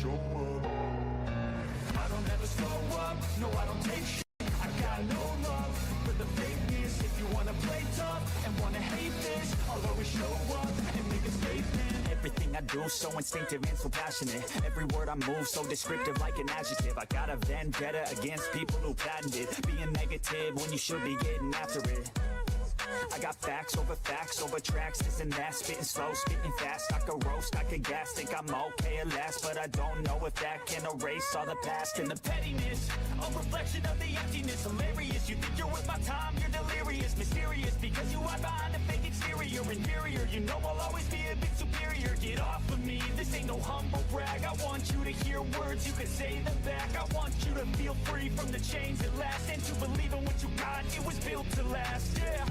show up. I don't ever slow up, no I don't take shit. I got no love for the fakeness. If you wanna play tough and wanna hate this, I'll always show up and make a statement. Everything I do so instinctive and so passionate. Every word I move so descriptive like an adjective. I got a vendetta against people who patented being negative when you should be getting after it. I got facts over tracks, this and that, spitting slow, spitting fast, I could roast, I could gas, think I'm okay at last, but I don't know if that can erase all the past and the pettiness, a reflection of the emptiness, hilarious, you think you're with my time, you're delirious, mysterious, because you hide behind a fake exterior, inferior, you know I'll always be a bit superior, get off of me, this ain't no humble brag, I want you to hear words, you can say them back, I want you to feel free from the chains that last, and to believe in what you got, it was built to last, yeah.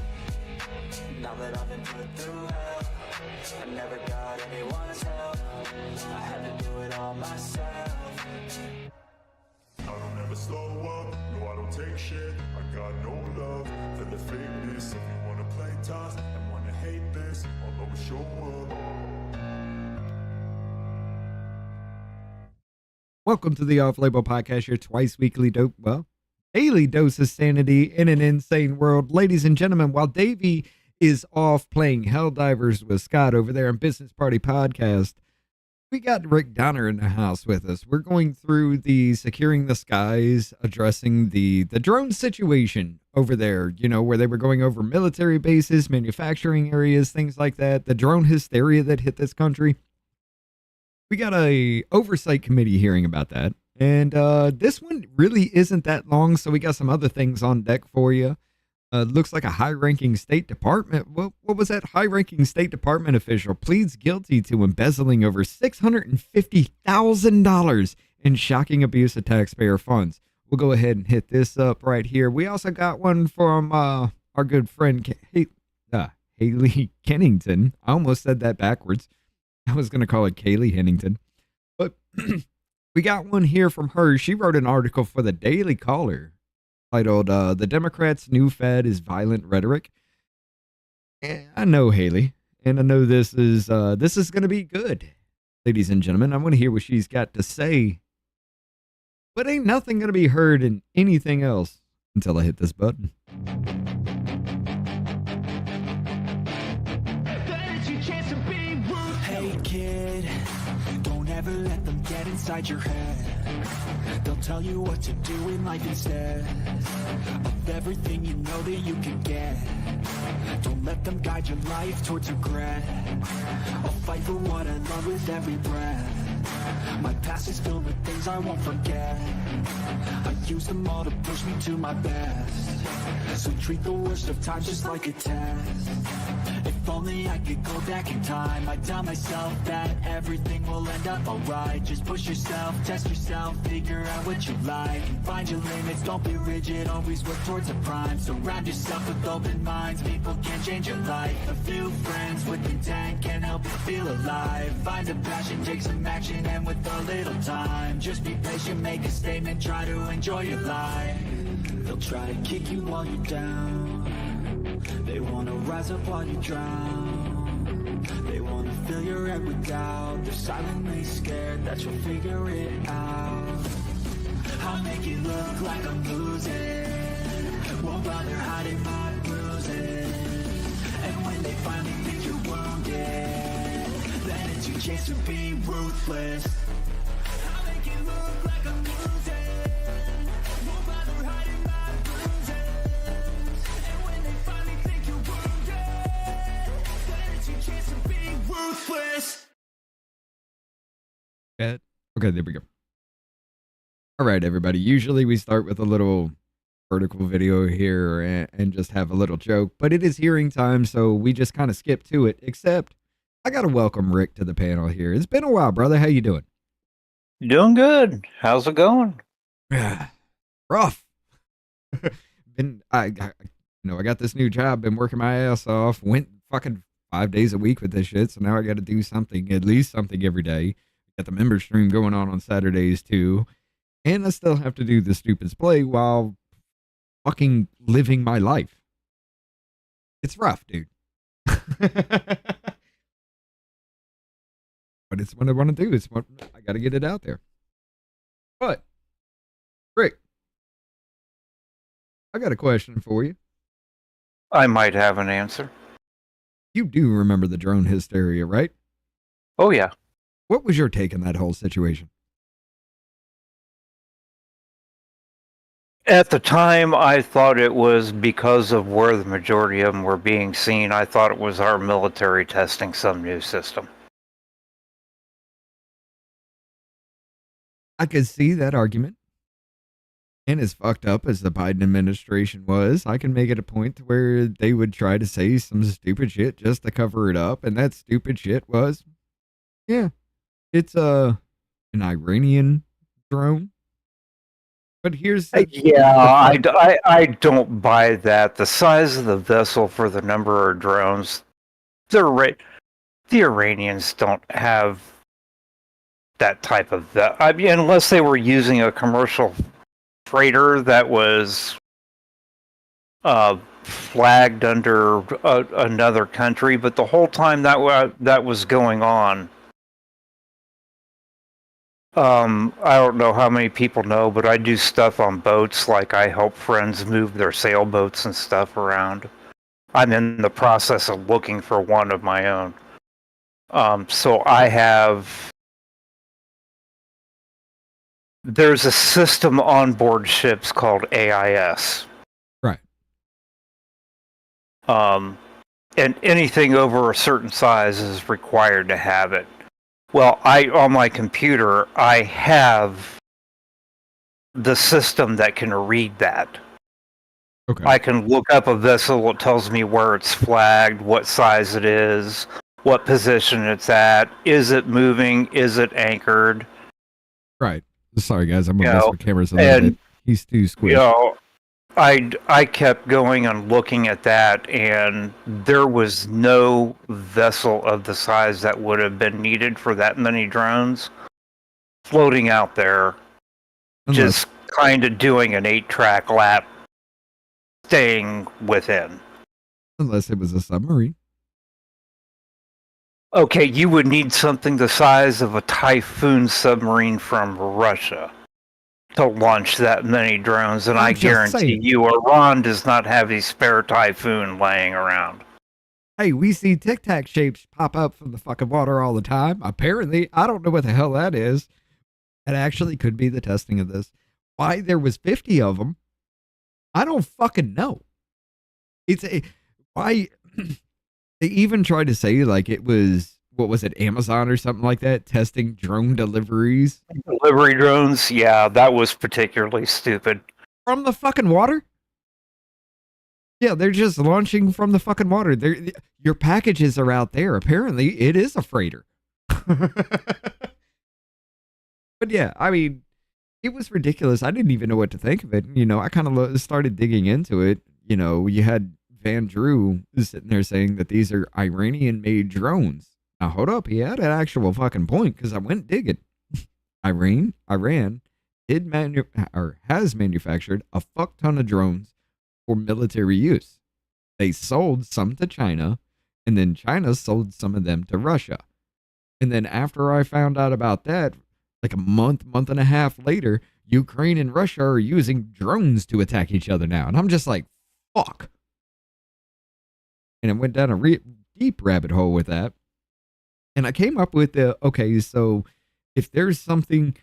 Now that I've been put through hell, I never got anyone's help, I had to do it all myself. I don't ever slow up, no I don't take shit, I got no love for the fakeness. If you wanna play tough and wanna hate this, I'll always show up. Welcome to the Off-Label Podcast, your twice weekly daily dose of sanity in an insane world. Ladies and gentlemen, while Davey is off playing Helldivers with Scott over there on Business Party Podcast, we got Rick Donner in the house with us. We're going through the securing the skies, addressing the drone situation over there, you know, where they were going over military bases, manufacturing areas, things like that. The drone hysteria that hit this country. We got a Oversight Committee hearing about that. And this one really isn't that long, so we got some other things on deck for you. Looks like a high-ranking State Department. What was that? High-ranking State Department official pleads guilty to embezzling over $650,000 in shocking abuse of taxpayer funds. We'll go ahead and hit this up right here. We also got one from our good friend Haley Kennington. I almost said that backwards. I was going to call it Kaylee Hennington. But we got one here from her. She wrote an article for the Daily Caller titled, The Democrats' New Fad is Violent Rhetoric. And I know Haley, and I know this is going to be good. Ladies and gentlemen, I want to hear what she's got to say. But ain't nothing going to be heard in anything else until I hit this button. Hey kid, don't ever let them get inside your head. They'll tell you what to do in life instead of everything you know that you can get. Don't let them guide your life towards regret. I'll fight for what I love with every breath. My past is filled with things I won't forget. I use them all to push me to my best. So treat the worst of times just like a test. If only I could go back in time, I'd tell myself that everything will end up alright. Just push yourself, test yourself, figure out what you like, and find your limits, don't be rigid, always work towards a prime. Surround yourself with open minds, people can change your life. A few friends with intent can help you feel alive. Find a passion, take some action, and with a little time, just be patient, make a statement, try to enjoy your life. They'll try to kick you while you're down, they wanna rise up while you drown. They wanna fill your head with doubt, they're silently scared that you'll figure it out. I'll make it look like I'm losing, won't bother hiding my bruises. And when they finally think you're wounded, then it's your chance to be ruthless. I'll make it look like I'm losing, won't bother hiding my bruises. And when they finally think you're wounded, then it's your chance to be ruthless. Okay, there we go. All right, everybody. Usually we start with a little vertical video here and just have a little joke, but it is hearing time, so we just kind of skip to it, except I got to welcome Rick to the panel here. It's been a while, brother. How you doing? Doing good. How's it going? Rough. I got this new job, been working my ass off, went fucking 5 days a week with this shit, so now I got to do something, at least something every day. Got the member stream going on Saturdays too, and I still have to do the stupid play while fucking living my life. It's rough, dude. But but it's what I want to do. It's what I got to get it out there. But, Rick, I got a question for you. I might have an answer. You do remember the drone hysteria, right? Oh, yeah. What was your take on that whole situation? At the time, I thought it was because of where the majority of them were being seen. I thought it was our military testing some new system. I could see that argument. And as fucked up as the Biden administration was, I can make it a point to where they would try to say some stupid shit just to cover it up. And that stupid shit was, yeah, it's an Iranian drone. But here's I don't buy that. The size of the vessel for the number of drones, the Iranians don't have that type of I mean, unless they were using a commercial freighter that was flagged under another country. But the whole time that was going on, I don't know how many people know, but I do stuff on boats. Like I help friends move their sailboats and stuff around. I'm in the process of looking for one of my own. So I have. There's a system on board ships called AIS. right. And anything over a certain size is required to have it. Well, on my computer, I have the system that can read that. Okay. I can look up a vessel. It tells me where it's flagged, what size it is, what position it's at. Is it moving? Is it anchored? Right. Sorry, guys. I'm going to mess with cameras a little bit. He's too squishy. You know, I kept going and looking at that, and there was no vessel of the size that would have been needed for that many drones floating out there, just kind of doing an 8-track lap, staying within. Unless it was a submarine. Okay, you would need something the size of a Typhoon submarine from Russia to launch that many drones, and I guarantee you Iran does not have a spare Typhoon laying around. Hey, we see Tic Tac shapes pop up from the fucking water all the time. Apparently, I don't know what the hell that is. It actually could be the testing of this. Why there was 50 of them, I don't fucking know. Why they even tried to say like it was, what was it, Amazon or something like that, testing drone deliveries. Delivery drones, yeah, that was particularly stupid. From the fucking water? Yeah, they're just launching from the fucking water. Your packages are out there. Apparently, it is a freighter. But yeah, I mean, it was ridiculous. I didn't even know what to think of it. You know, I kind of started digging into it. You know, you had Van Drew sitting there saying that these are Iranian-made drones. Now, hold up. He had an actual fucking point because I went digging. Iran has manufactured a fuck ton of drones for military use. They sold some to China, and then China sold some of them to Russia. And then after I found out about that, like a month and a half later, Ukraine and Russia are using drones to attack each other now. And I'm just like, fuck. And I went down a deep rabbit hole with that. And I came up with okay, so if there's something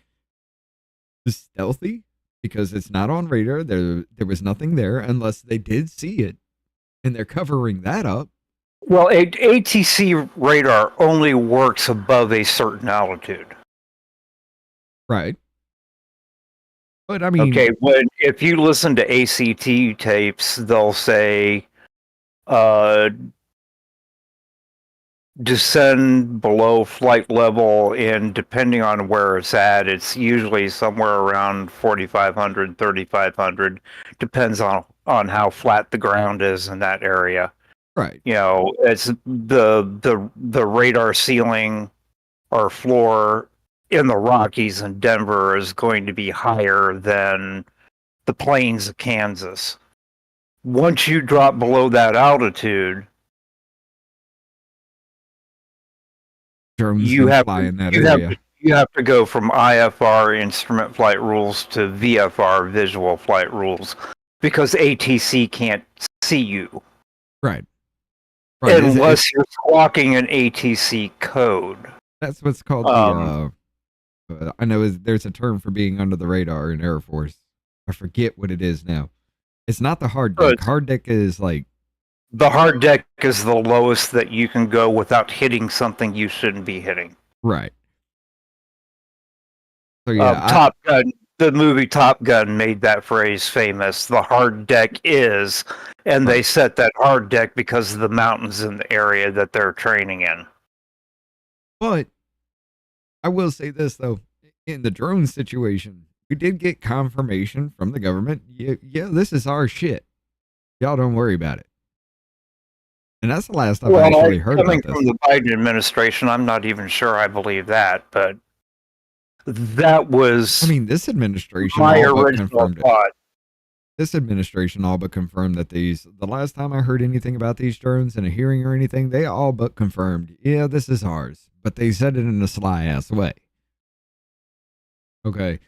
stealthy, because it's not on radar, there was nothing there unless they did see it, and they're covering that up. Well, ATC radar only works above a certain altitude. Right. But I mean, okay, if you listen to ACT tapes, they'll say descend below flight level, and depending on where it's at, it's usually somewhere around 4,500, 3,500. Depends on how flat the ground is in that area. Right. You know, it's the radar ceiling or floor in the Rockies and Denver is going to be higher than the plains of Kansas. Once you drop below that altitude, drones You can have fly to, in that you have area. to, you have to go from IFR instrument flight rules to VFR visual flight rules because ATC can't see you Right. Right. unless you're squawking an ATC code. That's what's called the. I know there's a term for being under the radar in Air Force. I forget what it is now. It's not the hard deck. Hard deck is like the hard deck is the lowest that you can go without hitting something you shouldn't be hitting. right. So yeah, Top Gun, the movie Top Gun made that phrase famous. The hard deck is, and they set that hard deck because of the mountains in the area that they're training in. But I will say this though, in the drone situation, we did get confirmation from the government. Yeah, this is our shit. Y'all don't worry about it. And that's the last I've actually heard about this. Coming from the Biden administration, I'm not even sure I believe that, but that was. I mean, this administration my all but original confirmed thought. it. This administration all but confirmed that the last time I heard anything about these drones in a hearing or anything, they all but confirmed, yeah, this is ours. But they said it in a sly ass way. Okay.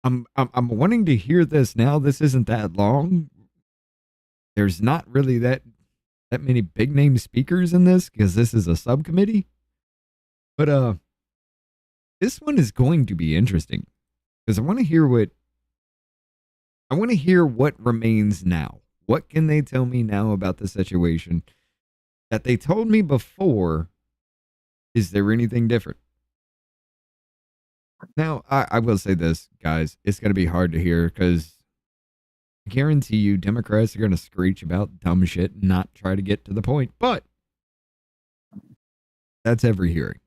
I'm wanting to hear this now. This isn't that long. There's not really that many big name speakers in this because this is a subcommittee. But this one is going to be interesting because I want to hear what remains now. What can they tell me now about the situation that they told me before? Is there anything different? Now, I will say this, guys. It's going to be hard to hear because I guarantee you Democrats are going to screech about dumb shit and not try to get to the point. But that's every hearing.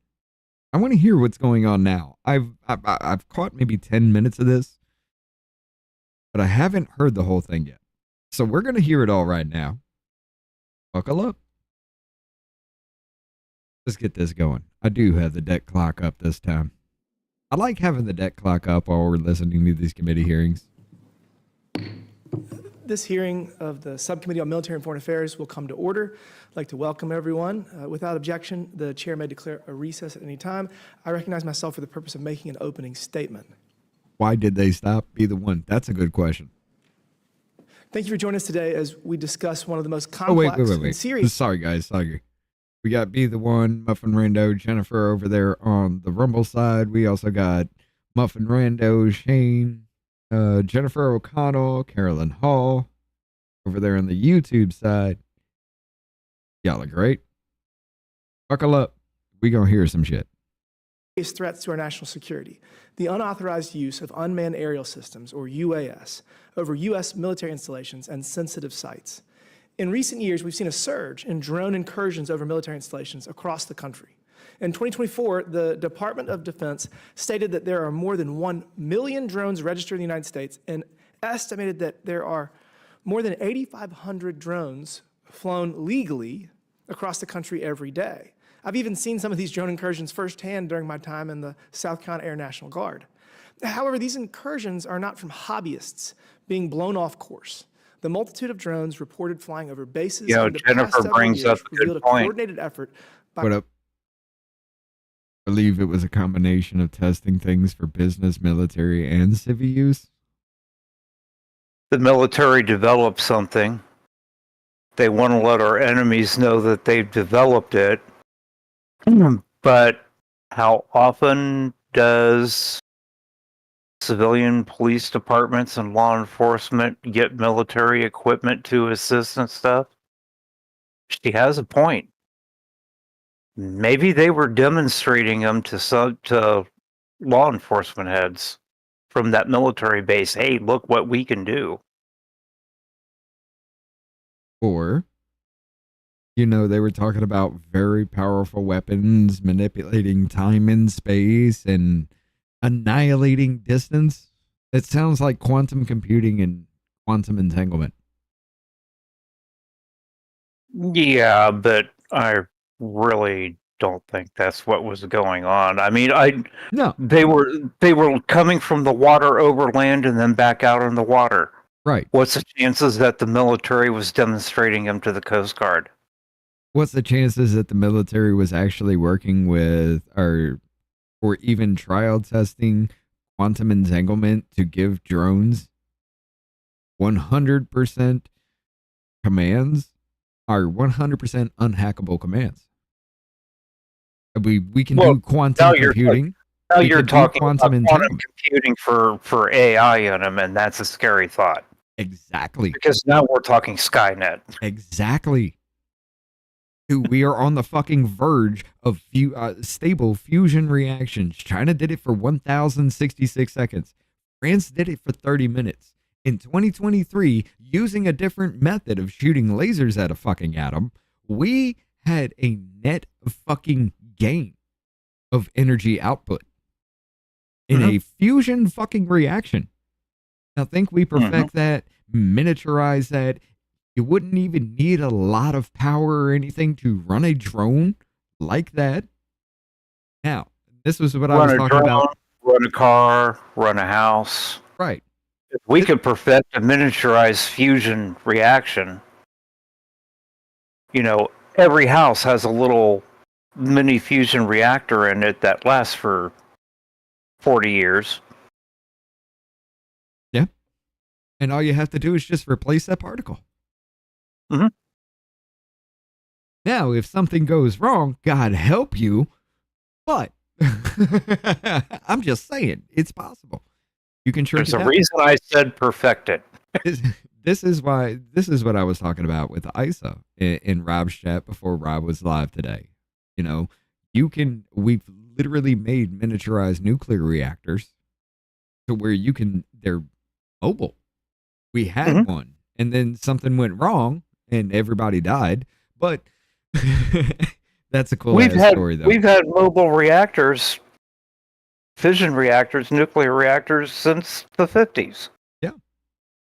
I want to hear what's going on now. I've caught maybe 10 minutes of this, but I haven't heard the whole thing yet. So we're going to hear it all right now. Buckle up. Let's get this going. I do have the deck clock up this time. I like having the deck clock up while we're listening to these committee hearings. This hearing of the Subcommittee on Military and Foreign Affairs will come to order. I'd like to welcome everyone. Without objection, the chair may declare a recess at any time. I recognize myself for the purpose of making an opening statement. Why did they stop? Be the one. That's a good question. Thank you for joining us today as we discuss one of the most complex and serious. Sorry, guys. Sorry. We got Be the One, Muffin Rando, Jennifer over there on the Rumble side. We also got Muffin Rando, Shane, Jennifer O'Connell, Carolyn Hall over there on the YouTube side. Y'all are great. Buckle up. We gonna hear some shit. Threats to our national security. The unauthorized use of unmanned aerial systems, or UAS, over U.S. military installations and sensitive sites. In recent years, we've seen a surge in drone incursions over military installations across the country. In 2024, the Department of Defense stated that there are more than 1 million drones registered in the United States and estimated that there are more than 8,500 drones flown legally across the country every day. I've even seen some of these drone incursions firsthand during my time in the South Carolina Air National Guard. However, these incursions are not from hobbyists being blown off course. The multitude of drones reported flying over bases in the Jennifer brings up a revealed good point. Coordinated effort by What up? I believe it was a combination of testing things for business, military, and civil use. The military developed something. They want to let our enemies know that they've developed it. But how often does civilian police departments and law enforcement get military equipment to assist and stuff? She has a point. Maybe they were demonstrating them to law enforcement heads from that military base. Hey, look what we can do. Or, they were talking about very powerful weapons, manipulating time and space, and annihilating distance. It sounds like quantum computing and quantum entanglement. Yeah, but I really don't think that's what was going on. I mean, No. They were coming from the water over land and then back out in the water. Right. What's the chances that the military was demonstrating them to the Coast Guard? What's the chances that the military was actually working with or even trial testing quantum entanglement to give drones 100% commands are 100% unhackable commands? We can Well, do quantum computing. now We you're could do talking quantum about quantum entanglement. computing for AI in them, and that's a scary thought. Exactly. Because now we're talking Skynet. Exactly. Dude, we are on the fucking verge of stable fusion reactions. China did it for 1,066 seconds. France did it for 30 minutes. In 2023, using a different method of shooting lasers at a fucking atom, we had a net fucking gain of energy output in a fusion fucking reaction. Now, think we perfect that, miniaturize that. You wouldn't even need a lot of power or anything to run a drone like that. Now, this was what I was talking about. Run a car, run a house. Right. If we could perfect a miniaturized fusion reaction, every house has a little mini fusion reactor in it that lasts for 40 years. Yeah. And all you have to do is just replace that particle. Mm-hmm. Now, if something goes wrong, God help you, but I'm just saying, it's possible. You can shrink There's it down. a reason I said perfect it. This is what I was talking about with ISA in Rob's chat before Rob was live today. We've literally made miniaturized nuclear reactors to where they're mobile. We had one, and then something went wrong, and everybody died. But that's a cool story, though. We've had mobile reactors, fission reactors, nuclear reactors since the 50s. Yeah.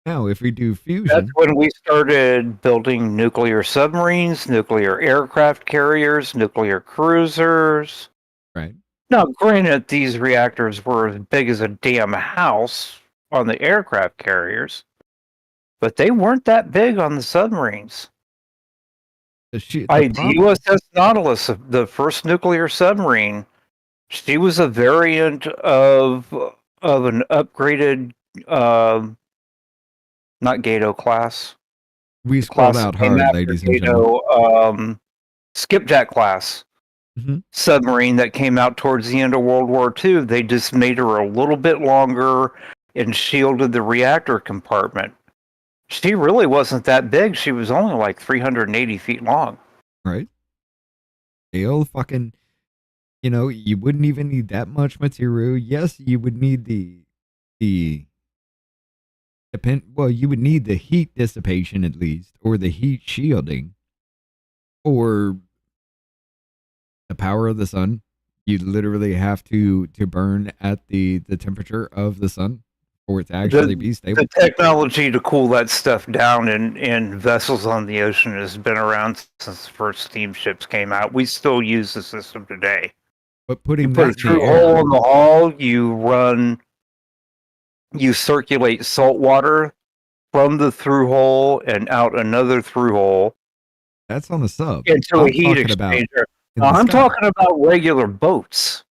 Now, if we do fusion, that's when we started building nuclear submarines, nuclear aircraft carriers, nuclear cruisers. Right. Now, granted, these reactors were as big as a damn house on the aircraft carriers, but they weren't that big on the submarines. The USS Nautilus, the first nuclear submarine, she was a variant of an upgraded, not Gato class. We scrolled out hard, ladies and gentlemen. Skipjack class submarine that came out towards the end of World War II. They just made her a little bit longer and shielded the reactor compartment. She really wasn't that big. She was only like 380 feet long. Right. Scale fucking, you wouldn't even need that much material. Yes, you would need you would need the heat dissipation at least, or the heat shielding, or the power of the sun. You literally have to burn at the temperature of the sun for it to actually be stable. The technology to cool that stuff down in vessels on the ocean has been around since the first steamships came out. We still use the system today. But put a through hole in the hull, you circulate salt water from the through hole and out another through hole. That's on the sub. Into a heat exchanger. I'm talking about regular boats.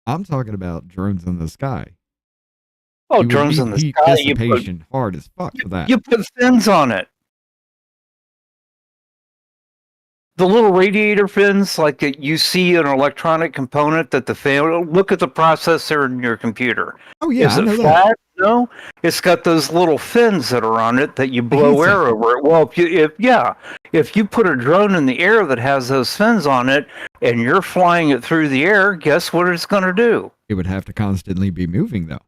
I'm talking about drones in the sky. Oh, drones in the heat sky. Dissipation hard as fuck for that. You put fins on it. The little radiator fins, like you see an electronic component that the fan. Look at the processor in your computer. Oh yeah, is it flat? No, it's got those little fins that are on it that you blow air over it. Well, if you put a drone in the air that has those fins on it and you're flying it through the air, guess what it's going to do? It would have to constantly be moving, though.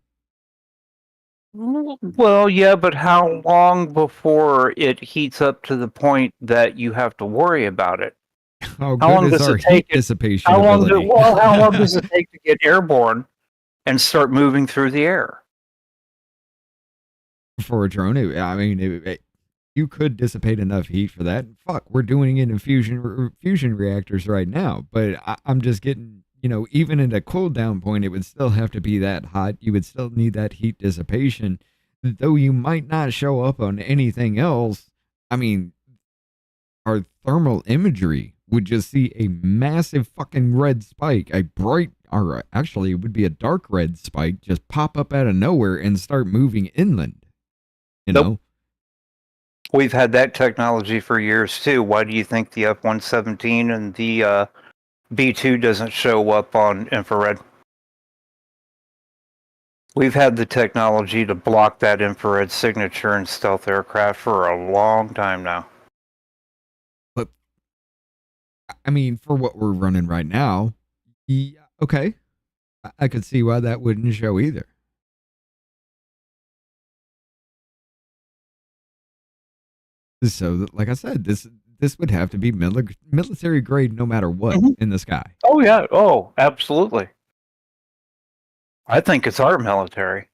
Well, yeah, but how long before it heats up to the point that you have to worry about it? How long does our heat dissipation ability? How long does it take to get airborne and start moving through the air? For a drone, you could dissipate enough heat for that. Fuck, we're doing it in fusion reactors right now. But I'm just getting, even at a cool down point, it would still have to be that hot. You would still need that heat dissipation, though you might not show up on anything else. our thermal imagery would just see a massive fucking red spike, a bright, or actually it would be a dark red spike, just pop up out of nowhere and start moving inland. You Nope. know? We've had that technology for years too. Why do you think the F-117 and the B-2 doesn't show up on infrared? We've had the technology to block that infrared signature in stealth aircraft for a long time now. But, I mean, for what we're running right now, yeah, okay. I could see why that wouldn't show either. So, like I said, this would have to be military grade no matter what in the sky. Oh, yeah. Oh, absolutely. I think it's our military.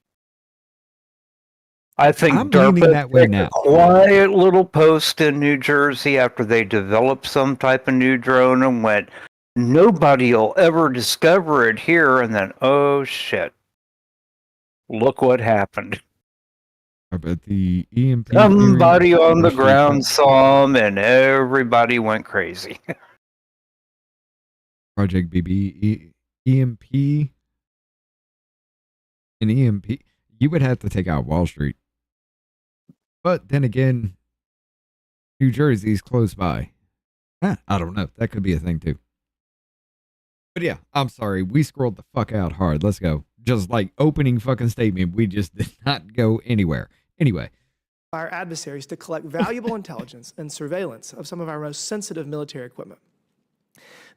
I think I'm leaning DARPA that way took now. a quiet little post in New Jersey after they developed some type of new drone and went, nobody will ever discover it here. And then, oh shit, look what happened. I bet the EMP. Somebody on the ground saw them and everybody went crazy. Project BB, EMP. An EMP. You would have to take out Wall Street. But then again, New Jersey's close by. I don't know. That could be a thing too. But yeah, I'm sorry. We scrolled the fuck out hard. Let's go. Just like opening fucking statement. We just did not go anywhere. Anyway. Our adversaries to collect valuable intelligence and surveillance of some of our most sensitive military equipment.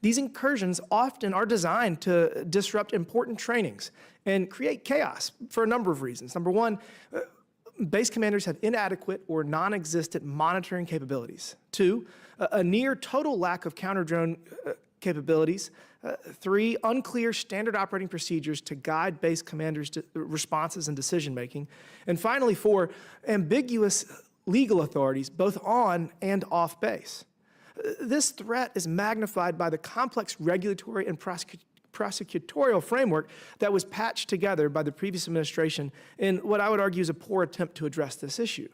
These incursions often are designed to disrupt important trainings and create chaos for a number of reasons. Number one, base commanders have inadequate or non-existent monitoring capabilities. Two, a near total lack of counter-drone capabilities. Three, unclear standard operating procedures to guide base commanders' responses and decision-making. And finally, four, ambiguous legal authorities both on and off base. This threat is magnified by the complex regulatory and prosecutorial framework that was patched together by the previous administration in what I would argue is a poor attempt to address this issue.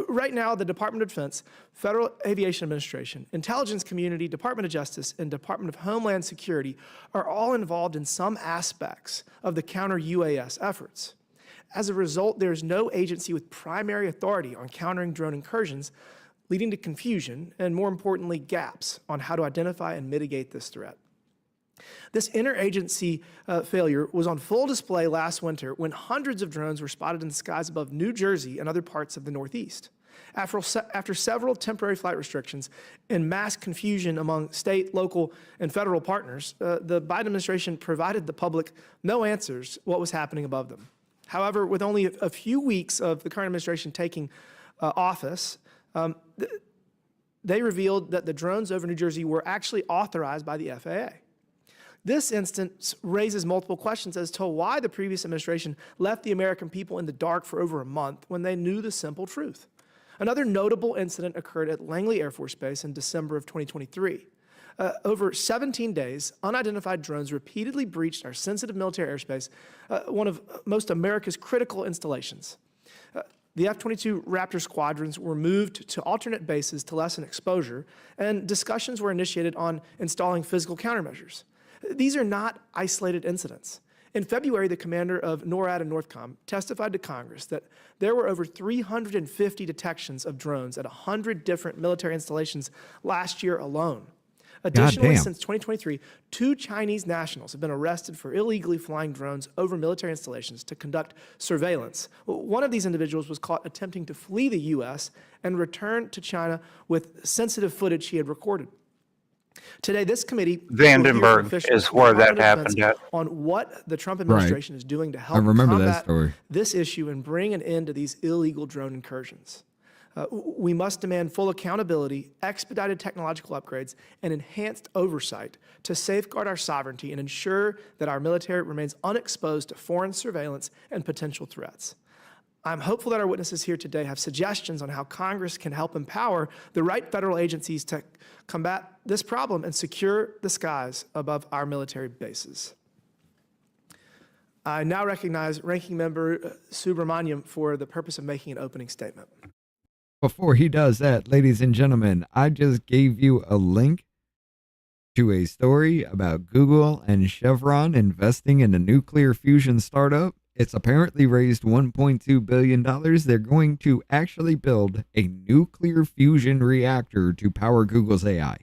Right now, the Department of Defense, Federal Aviation Administration, Intelligence Community, Department of Justice, and Department of Homeland Security are all involved in some aspects of the counter-UAS efforts. As a result, there is no agency with primary authority on countering drone incursions, leading to confusion and, more importantly, gaps on how to identify and mitigate this threat. This interagency failure was on full display last winter when hundreds of drones were spotted in the skies above New Jersey and other parts of the Northeast. After several temporary flight restrictions and mass confusion among state, local, and federal partners, the Biden administration provided the public no answers what was happening above them. However, with only a few weeks of the current administration taking office, they revealed that the drones over New Jersey were actually authorized by the FAA. This instance raises multiple questions as to why the previous administration left the American people in the dark for over a month when they knew the simple truth. Another notable incident occurred at Langley Air Force Base in December of 2023. Over 17 days, unidentified drones repeatedly breached our sensitive military airspace, one of most America's critical installations. The F-22 Raptor squadrons were moved to alternate bases to lessen exposure, and discussions were initiated on installing physical countermeasures. These are not isolated incidents. In February, the commander of NORAD and NORTHCOM testified to Congress that there were over 350 detections of drones at 100 different military installations last year alone. Additionally, since 2023, 2 Chinese nationals have been arrested for illegally flying drones over military installations to conduct surveillance. One of these individuals was caught attempting to flee the U.S. and return to China with sensitive footage he had recorded. Today, this committee Vandenberg is where that happened at. On what the Trump administration is doing to help combat this issue and bring an end to these illegal drone incursions. We must demand full accountability, expedited technological upgrades, and enhanced oversight to safeguard our sovereignty and ensure that our military remains unexposed to foreign surveillance and potential threats. I'm hopeful that our witnesses here today have suggestions on how Congress can help empower the right federal agencies to combat this problem and secure the skies above our military bases. I now recognize Ranking Member Subramaniam for the purpose of making an opening statement. Before he does that, ladies and gentlemen, I just gave you a link to a story about Google and Chevron investing in a nuclear fusion startup. It's apparently raised $1.2 billion. They're going to actually build a nuclear fusion reactor to power Google's AI.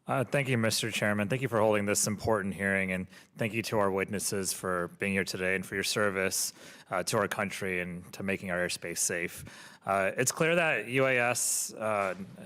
Thank you, Mr. Chairman. Thank you for holding this important hearing, and thank you to our witnesses for being here today and for your service to our country and to making our airspace safe. It's clear that UAS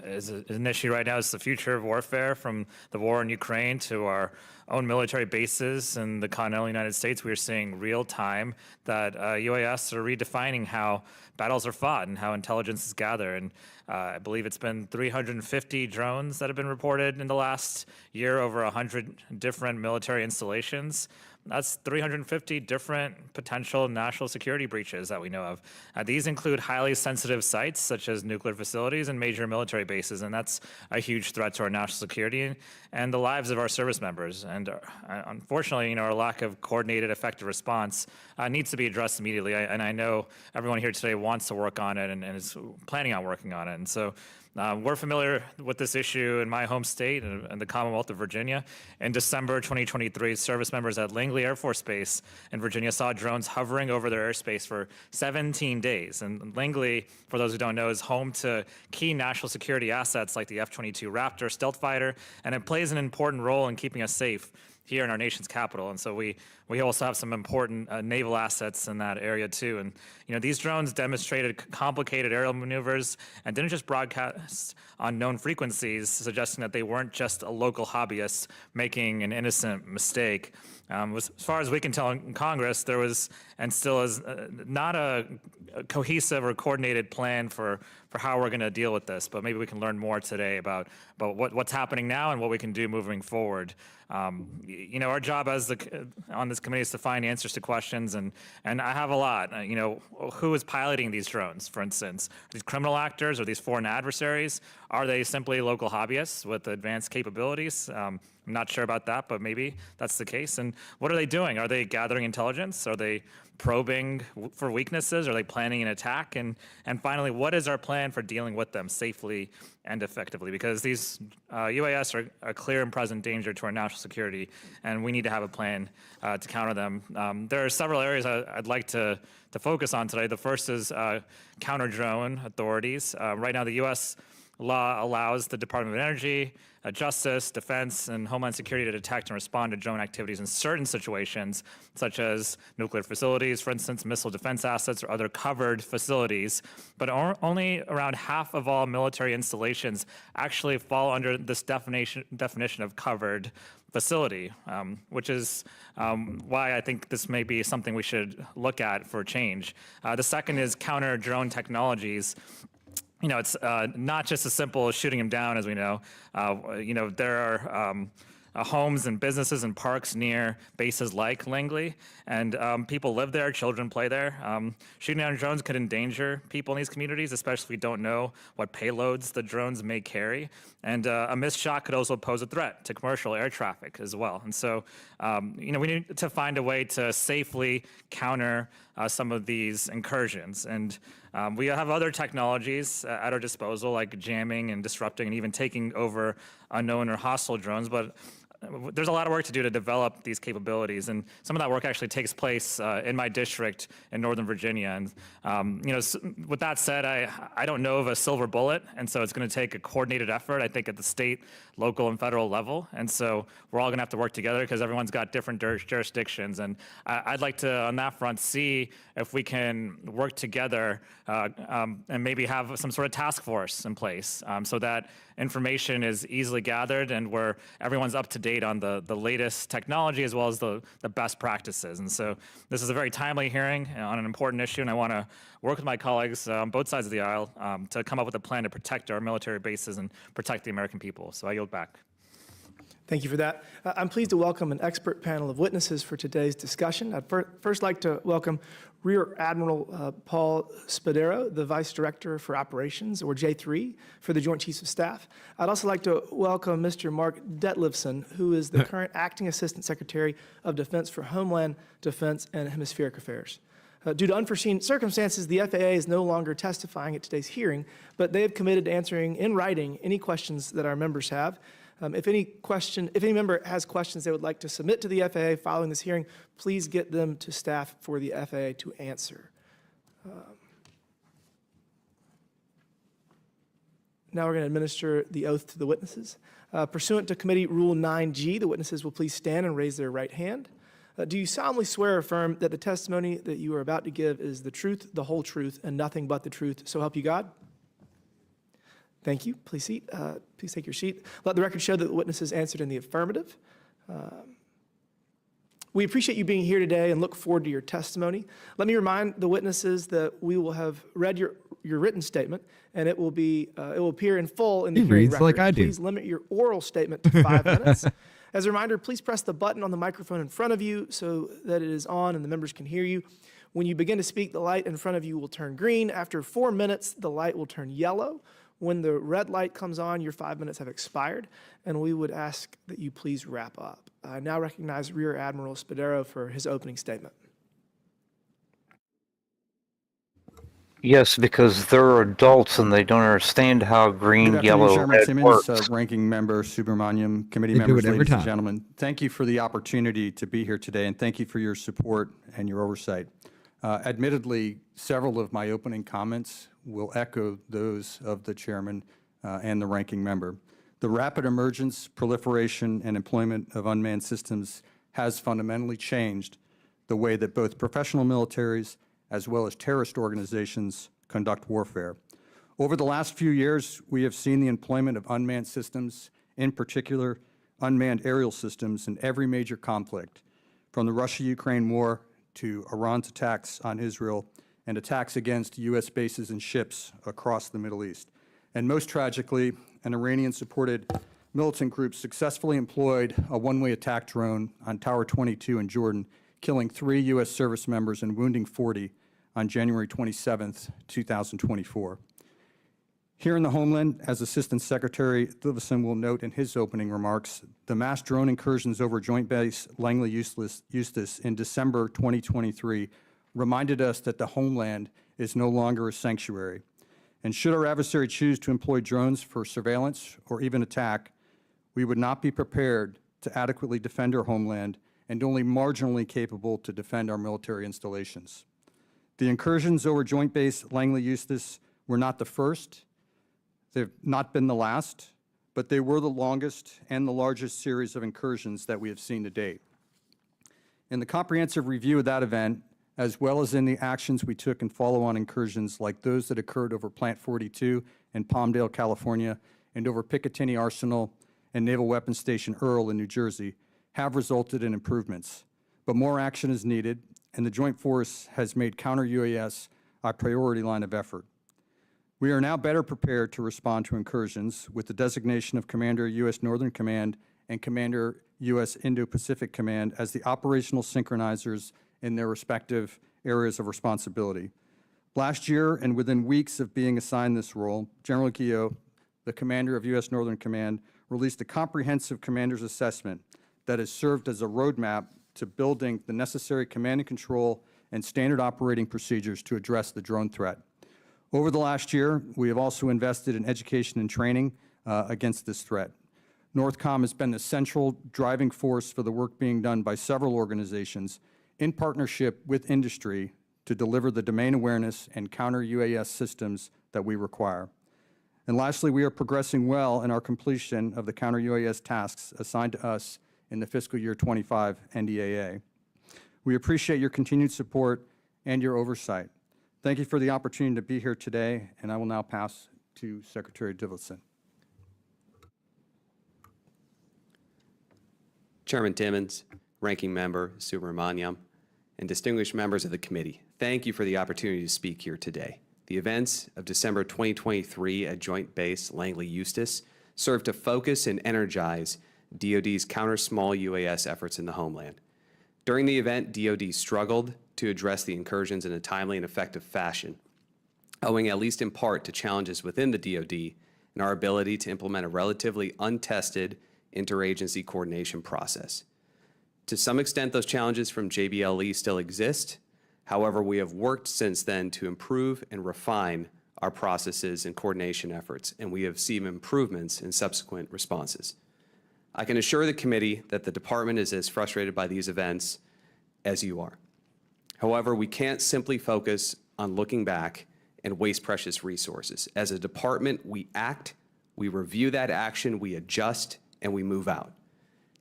is an issue right now. It's the future of warfare, from the war in Ukraine to our own military bases in the continental United States. We are seeing real time that UAS are redefining how battles are fought and how intelligence is gathered. And I believe it's been 350 drones that have been reported in the last year over 100 different military installations. That's 350 different potential national security breaches that we know of. These include highly sensitive sites such as nuclear facilities and major military bases, and that's a huge threat to our national security and the lives of our service members. And unfortunately, our lack of coordinated, effective response needs to be addressed immediately. And I know everyone here today wants to work on it and is planning on working on it. And so we're familiar with this issue in my home state and the Commonwealth of Virginia. In December 2023, service members at Langley Air Force Base in Virginia saw drones hovering over their airspace for 17 days. And Langley, for those who don't know, is home to key national security assets like the F-22 Raptor stealth fighter, and it plays an important role in keeping us safe here in our nation's capital. And so we also have some important naval assets in that area too. And these drones demonstrated complicated aerial maneuvers and didn't just broadcast on known frequencies, suggesting that they weren't just a local hobbyist making an innocent mistake. As far as we can tell in Congress, there was and still is not a cohesive or coordinated plan for how we're going to deal with this. But maybe we can learn more today about what's happening now and what we can do moving forward. Our job on this committee is to find answers to questions, and I have a lot. Who is piloting these drones, for instance? Are these criminal actors? Are these foreign adversaries? Are they simply local hobbyists with advanced capabilities? I'm not sure about that, but maybe that's the case. And what are they doing? Are they gathering intelligence? Are they probing for weaknesses? Are they planning an attack? And finally, what is our plan for dealing with them safely and effectively? Because these UAS are a clear and present danger to our national security, and we need to have a plan to counter them. There are several areas I'd like to focus on today. The first is counter-drone authorities. Right now, the U.S. law allows the Department of Energy, Justice, Defense, and Homeland Security to detect and respond to drone activities in certain situations, such as nuclear facilities, for instance, missile defense assets, or other covered facilities. But only around half of all military installations actually fall under this definition of covered facility, which is why I think this may be something we should look at for change. The second is counter-drone technologies. It's not just as simple as shooting them down, as we know. There are homes and businesses and parks near bases like Langley, and people live there, children play there. Shooting down drones could endanger people in these communities, especially if we don't know what payloads the drones may carry. And a missed shot could also pose a threat to commercial air traffic as well. And so, we need to find a way to safely counter some of these incursions. And we have other technologies at our disposal, like jamming and disrupting and even taking over unknown or hostile drones. But there's a lot of work to do to develop these capabilities, and some of that work actually takes place in my district in Northern Virginia. And with that said, I don't know of a silver bullet, and so it's going to take a coordinated effort, I think, at the state, local, and federal level. And so we're all going to have to work together because everyone's got different jurisdictions. And I'd like to, on that front, see if we can work together and maybe have some sort of task force in place so that information is easily gathered and where everyone's up to date on the latest technology as well as the best practices. And so this is a very timely hearing on an important issue, and I want to work with my colleagues on both sides of the aisle to come up with a plan to protect our military bases and protect the American people. So I yield back. Thank you for that. I'm pleased to welcome an expert panel of witnesses for today's discussion. I'd first like to welcome Rear Admiral Paul Spadero, the Vice Director for Operations, or J3, for the Joint Chiefs of Staff. I'd also like to welcome Mr. Mark Detlefson, who is the current Acting Assistant Secretary of Defense for Homeland Defense and Hemispheric Affairs. Due to unforeseen circumstances, the FAA is no longer testifying at today's hearing, but they have committed to answering in writing any questions that our members have. If any member has questions they would like to submit to the FAA following this hearing, please get them to staff for the FAA to answer. Now we're going to administer the oath to the witnesses. Pursuant to Committee Rule 9G, the witnesses will please stand and raise their right hand. Do you solemnly swear or affirm that the testimony that you are about to give is the truth, the whole truth, and nothing but the truth, so help you God? Thank you. Please take your seat. Let the record show that the witnesses answered in the affirmative. We appreciate you being here today and look forward to your testimony. Let me remind the witnesses that we will have read your written statement, and it will appear in full in the hearing reads record. like I do. Please limit your oral statement to 5 minutes. As a reminder, please press the button on the microphone in front of you so that it is on and the members can hear you. When you begin to speak, the light in front of you will turn green. After 4 minutes, the light will turn yellow. When the red light comes on, your 5 minutes have expired, and we would ask that you please wrap up. I now recognize Rear Admiral Spadero for his opening statement. Yes, because they're adults and they don't understand how green, Good yellow, afternoon, Chairman red Timmons, works. Ranking Member Subramaniam, committee They do members, it every ladies and time. gentlemen. Thank you for the opportunity to be here today, and thank you for your support and your oversight. Admittedly, several of my opening comments will echo those of the Chairman and the Ranking Member. The rapid emergence, proliferation, and employment of unmanned systems has fundamentally changed the way that both professional militaries as well as terrorist organizations conduct warfare. Over the last few years, we have seen the employment of unmanned systems, in particular unmanned aerial systems, in every major conflict, from the Russia-Ukraine war to Iran's attacks on Israel and attacks against U.S. bases and ships across the Middle East. And most tragically, an Iranian-supported militant group successfully employed a one-way attack drone on Tower 22 in Jordan, killing 3 U.S. service members and wounding 40 on January 27, 2024. Here in the homeland, as Assistant Secretary Thillotson will note in his opening remarks, the mass drone incursions over Joint Base Langley Eustis in December 2023 reminded us that the homeland is no longer a sanctuary. And should our adversary choose to employ drones for surveillance or even attack, we would not be prepared to adequately defend our homeland and only marginally capable to defend our military installations. The incursions over Joint Base Langley Eustis were not the first, they've not been the last, but they were the longest and the largest series of incursions that we have seen to date. In the comprehensive review of that event, as well as in the actions we took in follow-on incursions like those that occurred over Plant 42 in Palmdale, California, and over Picatinny Arsenal and Naval Weapons Station Earl in New Jersey, have resulted in improvements. But more action is needed, and the Joint Force has made counter-UAS a priority line of effort. We are now better prepared to respond to incursions with the designation of Commander U.S. Northern Command and Commander U.S. Indo-Pacific Command as the operational synchronizers in their respective areas of responsibility. Last year, and within weeks of being assigned this role, General Guillot, the commander of U.S. Northern Command, released a comprehensive commander's assessment that has served as a roadmap to building the necessary command and control and standard operating procedures to address the drone threat. Over the last year, we have also invested in education and training against this threat. NORTHCOM has been the central driving force for the work being done by several organizations in partnership with industry to deliver the domain awareness and counter-UAS systems that we require. And lastly, we are progressing well in our completion of the counter-UAS tasks assigned to us in the fiscal year 25 NDAA. We appreciate your continued support and your oversight. Thank you for the opportunity to be here today, and I will now pass to Secretary Thillotson. Chairman Timmons, Ranking Member Subramaniam, and distinguished members of the committee, thank you for the opportunity to speak here today. The events of December 2023 at Joint Base Langley Eustis served to focus and energize DoD's counter-small UAS efforts in the homeland. During the event, DoD struggled to address the incursions in a timely and effective fashion, owing at least in part to challenges within the DoD and our ability to implement a relatively untested interagency coordination process. To some extent, those challenges from JBLE still exist. However, we have worked since then to improve and refine our processes and coordination efforts, and we have seen improvements in subsequent responses. I can assure the committee that the department is as frustrated by these events as you are. However, we can't simply focus on looking back and waste precious resources. As a department, we act, we review that action, we adjust, and we move out.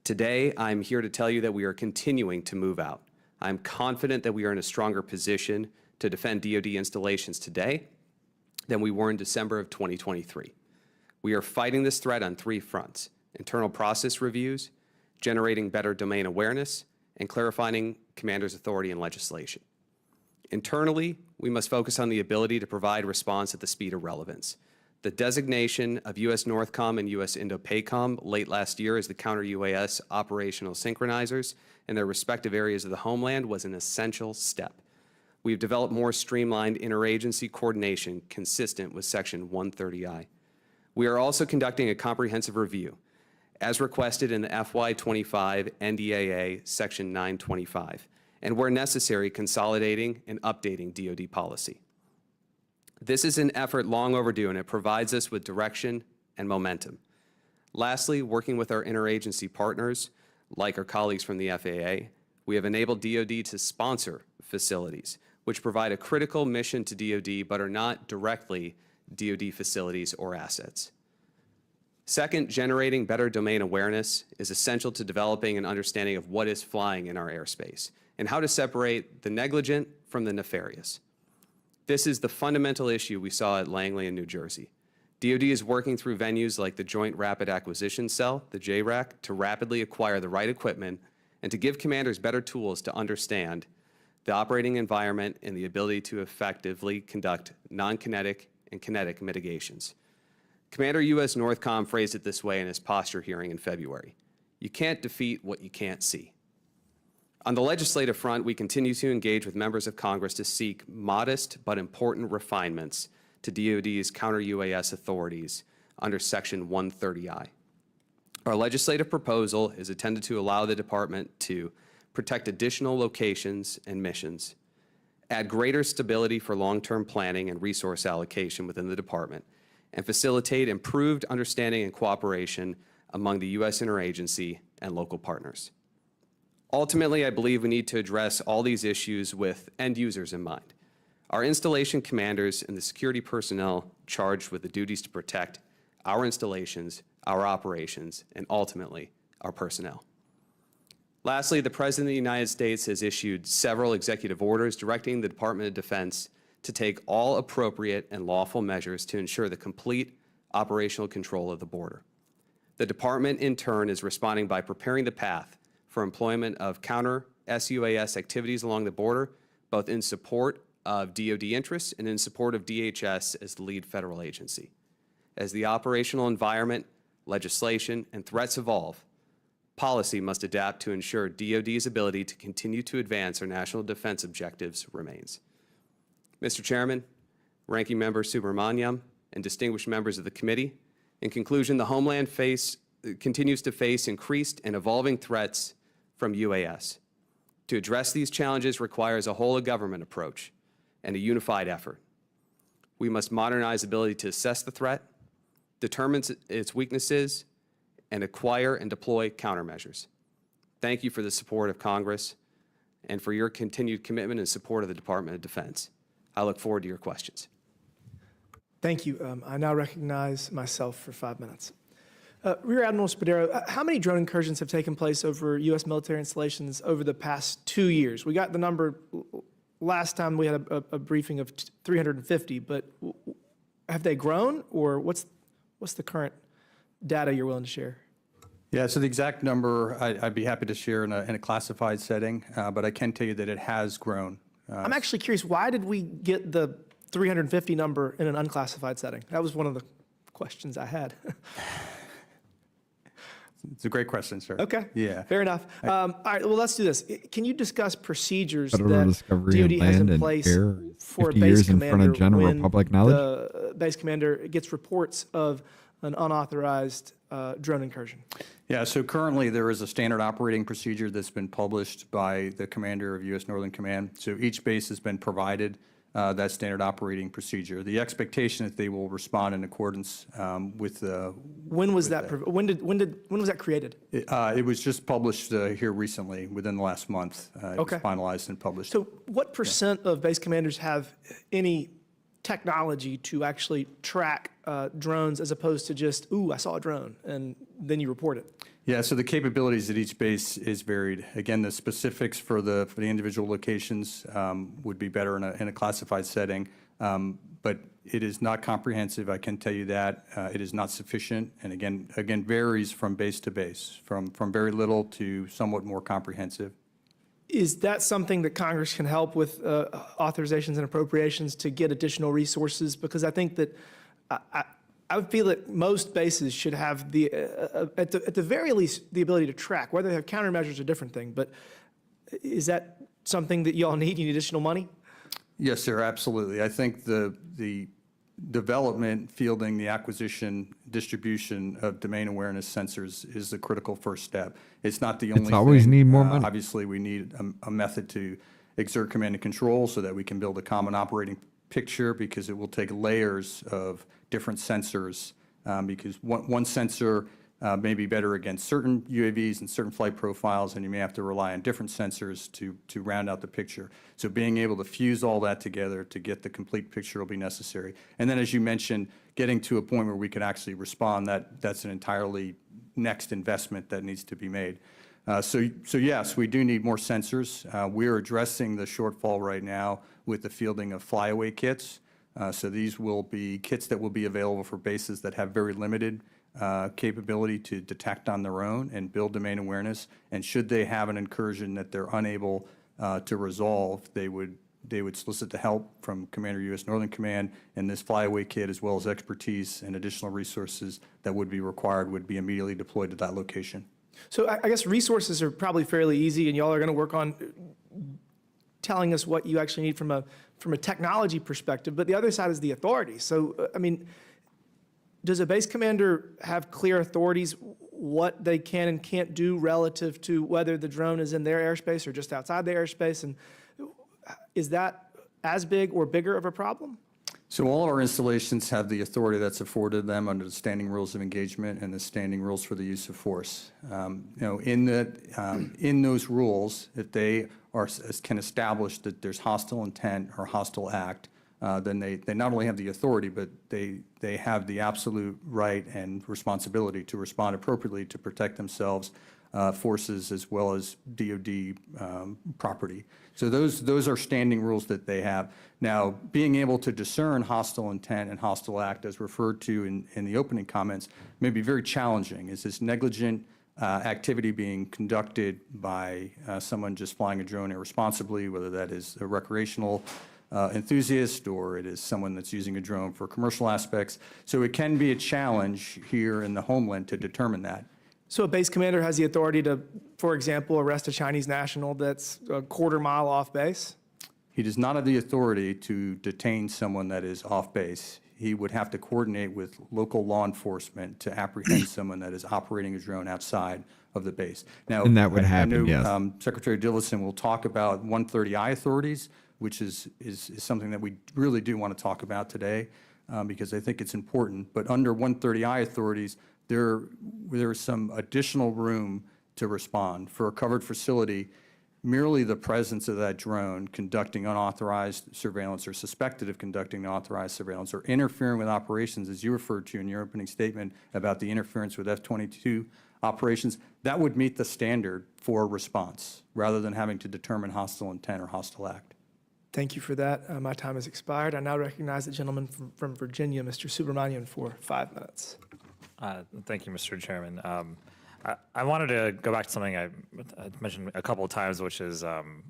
Today, I'm here to tell you that we are continuing to move out. I'm confident that we are in a stronger position to defend DoD installations today than we were in December of 2023. We are fighting this threat on 3 fronts: internal process reviews, generating better domain awareness, and clarifying commanders' authority and legislation. Internally, we must focus on the ability to provide response at the speed of relevance. The designation of U.S. NORTHCOM and U.S. INDOPACOM late last year as the counter-UAS operational synchronizers in their respective areas of the homeland was an essential step. We've developed more streamlined interagency coordination consistent with Section 130I. We are also conducting a comprehensive review, as requested in the FY25 NDAA Section 925, and where necessary, consolidating and updating DoD policy. This is an effort long overdue, and it provides us with direction and momentum. Lastly, working with our interagency partners, like our colleagues from the FAA, we have enabled DoD to sponsor facilities, which provide a critical mission to DoD but are not directly DoD facilities or assets. Second, generating better domain awareness is essential to developing an understanding of what is flying in our airspace and how to separate the negligent from the nefarious. This is the fundamental issue we saw at Langley in New Jersey. DoD is working through venues like the Joint Rapid Acquisition Cell, the JRAC, to rapidly acquire the right equipment and to give commanders better tools to understand the operating environment and the ability to effectively conduct non-kinetic and kinetic mitigations. Commander U.S. NORTHCOM phrased it this way in his posture hearing in February: "You can't defeat what you can't see." On the legislative front, we continue to engage with members of Congress to seek modest but important refinements to DoD's counter-UAS authorities under Section 130I. Our legislative proposal is intended to allow the department to protect additional locations and missions, add greater stability for long-term planning and resource allocation within the department, and facilitate improved understanding and cooperation among the U.S. interagency and local partners. Ultimately, I believe we need to address all these issues with end users in mind. Our installation commanders and the security personnel charged with the duties to protect our installations, our operations, and ultimately, our personnel. Lastly, the President of the United States has issued several executive orders directing the Department of Defense to take all appropriate and lawful measures to ensure the complete operational control of the border. The department, in turn, is responding by preparing the path for employment of counter-SUAS activities along the border, both in support of DoD interests and in support of DHS as the lead federal agency. As the operational environment, legislation, and threats evolve, policy must adapt to ensure DoD's ability to continue to advance our national defense objectives remains. Mr. Chairman, Ranking Member Subramaniam, and distinguished members of the committee, in conclusion, the Homeland continues to face increased and evolving threats from UAS. To address these challenges requires a whole-of-government approach and a unified effort. We must modernize the ability to assess the threat, determine its weaknesses, and acquire and deploy countermeasures. Thank you for the support of Congress and for your continued commitment and support of the Department of Defense. I look forward to your questions. Thank you. I now recognize myself for 5 minutes. Rear Admiral Spadero, how many drone incursions have taken place over U.S. military installations over the past 2 years? We got the number last time we had a briefing of 350, but have they grown, or what's the current data you're willing to share? Yeah, so the exact number I'd be happy to share in a classified setting, but I can tell you that it has grown. I'm actually curious, why did we get the 350 number in an unclassified setting? That was one of the questions I had. It's a great question, sir. Okay. Yeah. Fair enough. All right. Well, let's do this. Can you discuss procedures Federal that Discovery DoD and has Land in and place Air, for a 50 base years in front commander of general when public knowledge? the base commander gets reports of an unauthorized drone incursion? Yeah, so currently there is a standard operating procedure that's been published by the commander of U.S. Northern Command. So each base has been provided that standard operating procedure. The expectation is they will respond in accordance with the. When was that? When was that created? It was just published here recently, within the last month. It was finalized and published. So what percent of base commanders have any technology to actually track drones as opposed to just, ooh, I saw a drone, and then you report it? Yeah, so the capabilities at each base is varied. Again, the specifics for the individual locations would be better in a classified setting, but it is not comprehensive. I can tell you that it is not sufficient, and again varies from base to base, from very little to somewhat more comprehensive. Is that something that Congress can help with authorizations and appropriations to get additional resources? Because I think that I would feel that most bases should have the, at the very least, the ability to track. Whether they have countermeasures is a different thing, but is that something that y'all need? You need additional money? Yes, sir, absolutely. I think the development, fielding, the acquisition, distribution of domain awareness sensors is the critical first step. It's not the only thing. It's always need more money. Obviously, we need a method to exert command and control so that we can build a common operating picture, because it will take layers of different sensors, because one sensor may be better against certain UAVs and certain flight profiles, and you may have to rely on different sensors to round out the picture. So being able to fuse all that together to get the complete picture will be necessary. And then, as you mentioned, getting to a point where we could actually respond, that's an entirely next investment that needs to be made. So yes, we do need more sensors. We're addressing the shortfall right now with the fielding of flyaway kits. So these will be kits that will be available for bases that have very limited capability to detect on their own and build domain awareness. And should they have an incursion that they're unable to resolve, they would solicit the help from Commander U.S. Northern Command, and this flyaway kit, as well as expertise and additional resources that would be required, would be immediately deployed to that location. So I guess resources are probably fairly easy, and y'all are going to work on telling us what you actually need from a technology perspective. But the other side is the authority. So, I mean, does a base commander have clear authorities what they can and can't do relative to whether the drone is in their airspace or just outside their airspace? And is that as big or bigger of a problem? So all of our installations have the authority that's afforded them under the standing rules of engagement and the standing rules for the use of force. In those rules, if they can establish that there's hostile intent or hostile act, then they not only have the authority, but they have the absolute right and responsibility to respond appropriately to protect themselves, forces, as well as DoD property. So those are standing rules that they have. Now, being able to discern hostile intent and hostile act, as referred to in the opening comments, may be very challenging. Is this negligent activity being conducted by someone just flying a drone irresponsibly, whether that is a recreational enthusiast or it is someone that's using a drone for commercial aspects? So it can be a challenge here in the homeland to determine that. So a base commander has the authority to, for example, arrest a Chinese national that's a quarter-mile off base? He does not have the authority to detain someone that is off base. He would have to coordinate with local law enforcement to apprehend someone that is operating a drone outside of the base. Now, And that would happen, I know, yes. Secretary Dillison will talk about 130I authorities, which is something that we really do want to talk about today, because I think it's important. But under 130I authorities, there is some additional room to respond. For a covered facility, merely the presence of that drone conducting unauthorized surveillance or suspected of conducting unauthorized surveillance or interfering with operations, as you referred to in your opening statement about the interference with F-22 operations, that would meet the standard for response rather than having to determine hostile intent or hostile act. Thank you for that. My time has expired. I now recognize the gentleman from Virginia, Mr. Subramanian, for 5 minutes. Thank you, Mr. Chairman. I wanted to go back to something I mentioned a couple of times, which is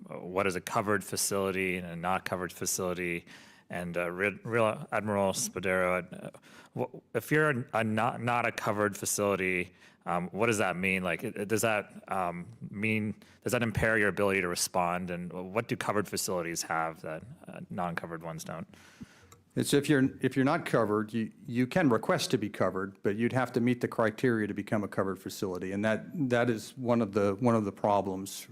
what is a covered facility and a not covered facility. And Rear Admiral Spadero, if you're not a covered facility, what does that mean? Like, does that impair your ability to respond? And what do covered facilities have that non-covered ones don't? It's if you're not covered, you can request to be covered, but you'd have to meet the criteria to become a covered facility, and that is one of the problems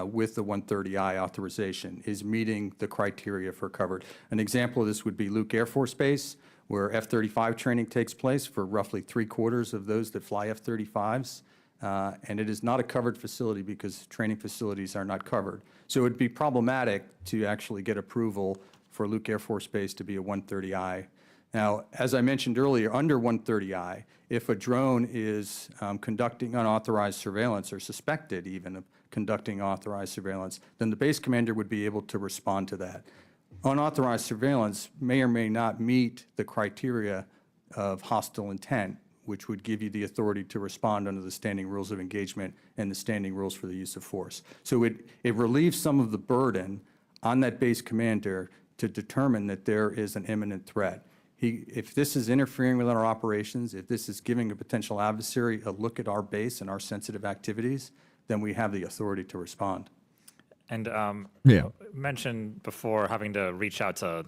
with the 130I authorization, is meeting the criteria for covered. An example of this would be Luke Air Force Base, where F-35 training takes place for roughly 3/4 of those that fly F-35s, and it is not a covered facility because training facilities are not covered. So it would be problematic to actually get approval for Luke Air Force Base to be a 130I. Now, as I mentioned earlier, under 130I, if a drone is conducting unauthorized surveillance or suspected even of conducting authorized surveillance, then the base commander would be able to respond to that. Unauthorized surveillance may or may not meet the criteria of hostile intent, which would give you the authority to respond under the standing rules of engagement and the standing rules for the use of force. So it relieves some of the burden on that base commander to determine that there is an imminent threat. If this is interfering with our operations, if this is giving a potential adversary a look at our base and our sensitive activities, then we have the authority to respond. And Yeah. you mentioned before having to reach out to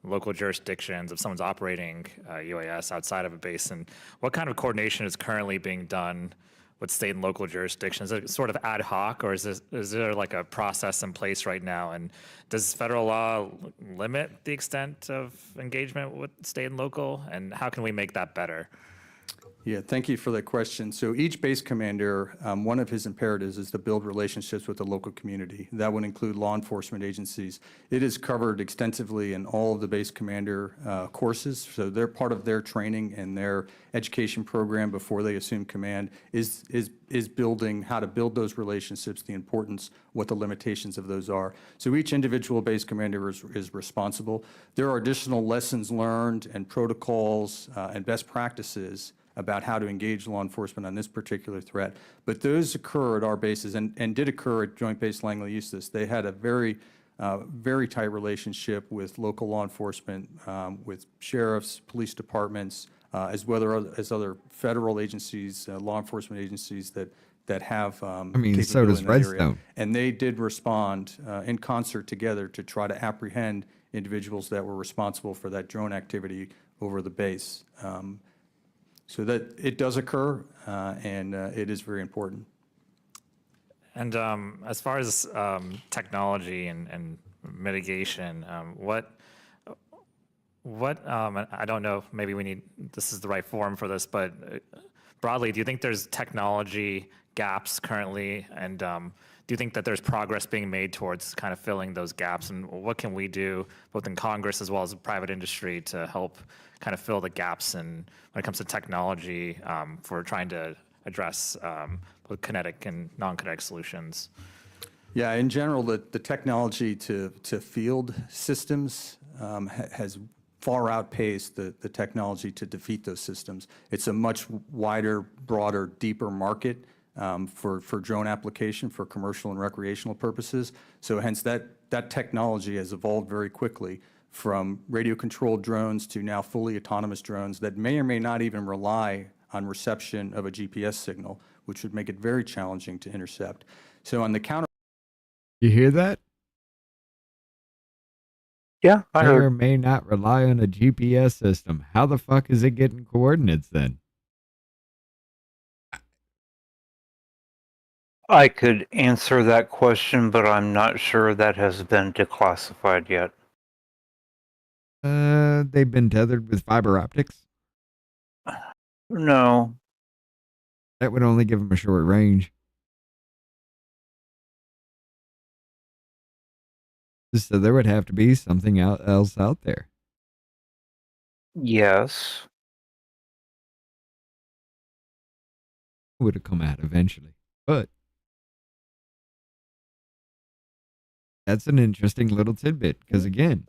local jurisdictions if someone's operating UAS outside of a base. And what kind of coordination is currently being done with state and local jurisdictions? Is it sort of ad hoc, or is there like a process in place right now? And does federal law limit the extent of engagement with state and local? And how can we make that better? Yeah, thank you for that question. So each base commander, one of his imperatives is to build relationships with the local community. That would include law enforcement agencies. It is covered extensively in all of the base commander courses. So they're part of their training and their education program before they assume command is building how to build those relationships, the importance, what the limitations of those are. So each individual base commander is responsible. There are additional lessons learned and protocols and best practices about how to engage law enforcement on this particular threat. But those occur at our bases and did occur at Joint Base Langley Eustis. They had a very tight relationship with local law enforcement, with sheriffs, police departments, as well as other federal agencies, law enforcement agencies that have I mean, so capability does in that area. Redstone. And they did respond in concert together to try to apprehend individuals that were responsible for that drone activity over the base. So that it does occur, and it is very important. And as far as technology and mitigation, what I don't know, maybe this is the right forum for this, but broadly, do you think there's technology gaps currently? And do you think that there's progress being made towards kind of filling those gaps? And what can we do, both in Congress as well as the private industry, to help kind of fill the gaps when it comes to technology for trying to address both kinetic and non-kinetic solutions? Yeah, in general, the technology to field systems has far outpaced the technology to defeat those systems. It's a much wider, broader, deeper market for drone application for commercial and recreational purposes. So hence that technology has evolved very quickly from radio-controlled drones to now fully autonomous drones that may or may not even rely on reception of a GPS signal, which would make it very challenging to intercept. So on the counter... You hear that? Yeah, I May or heard. may not rely on a GPS system. How the fuck is it getting coordinates then? I could answer that question, but I'm not sure that has been declassified yet. They've been tethered with fiber optics. No. That would only give them a short range. So there would have to be something else out there. Yes. It would have come out eventually. But that's an interesting little tidbit, because again,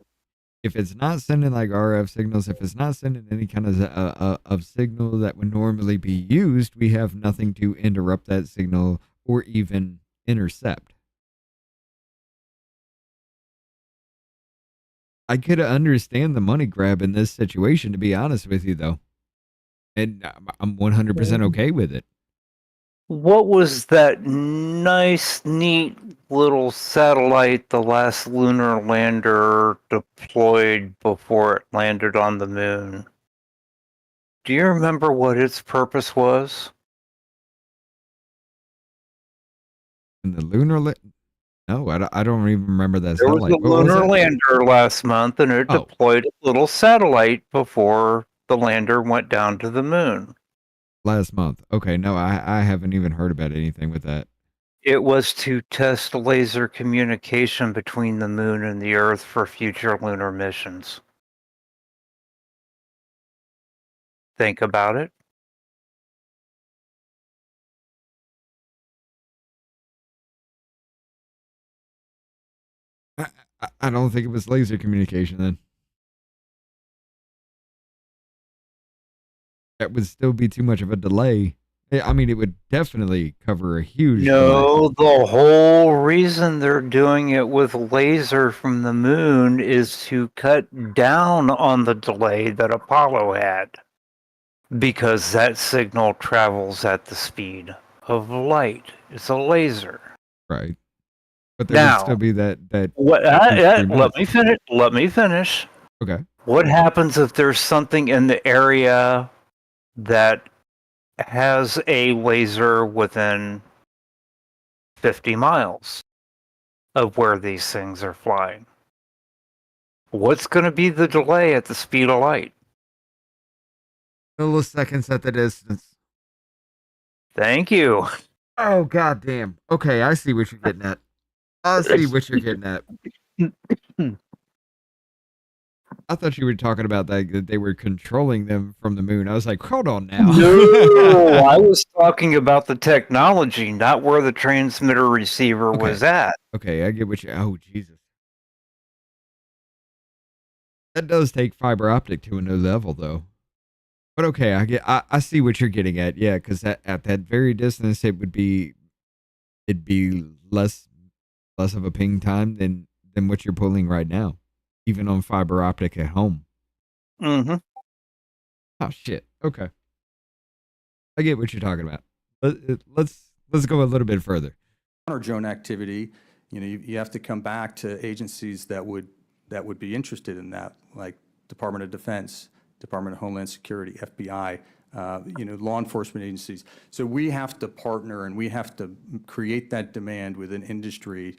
if it's not sending like RF signals, if it's not sending any kind of signal that would normally be used, we have nothing to interrupt that signal or even intercept. I could understand the money grab in this situation, to be honest with you, though. And I'm 100% okay with it. What was that nice, neat little satellite the last lunar lander deployed before it landed on the moon? Do you remember what its purpose was? And the no, I don't even remember that There was a satellite. What was lunar it? lander last month, and it Oh, deployed a little satellite before the lander went down to the moon. last month. Okay, no, I haven't even heard about anything with that. It was to test laser communication between the moon and the Earth for future lunar missions. Think about it. I don't think it was laser communication then. That would still be too much of a delay. I mean, it would definitely cover a huge delay. No, the whole reason they're doing it with laser from the moon is to cut down on the delay that Apollo had. Because that signal travels at the speed of light. It's a laser. Right. But there would still Now, be that what? 2-3 Let minutes. me finish. Let me finish. Okay. What happens if there's something in the area that has a laser within 50 miles of where these things are flying? What's going to be the delay at the speed of light? Milliseconds at the distance. Thank you. Oh, goddamn. Okay, I see what you're getting at. I see what you're getting at. I thought you were talking about that they were controlling them from the moon. I was like, hold on now. No, I was talking about the technology, not where the transmitter receiver was at. Okay, I get what you. Oh, Jesus. That does take fiber optic to a new level, though. But okay, I see what you're getting at. Yeah, because at that very distance, it'd be less of a ping time than what you're pulling right now, even on fiber optic at home. Mm-hmm. Oh shit. Okay, I get what you're talking about. Let's go a little bit further. Counter drone activity, you have to come back to agencies that would be interested in that, like Department of Defense, Department of Homeland Security, FBI, law enforcement agencies. So we have to partner and we have to create that demand within industry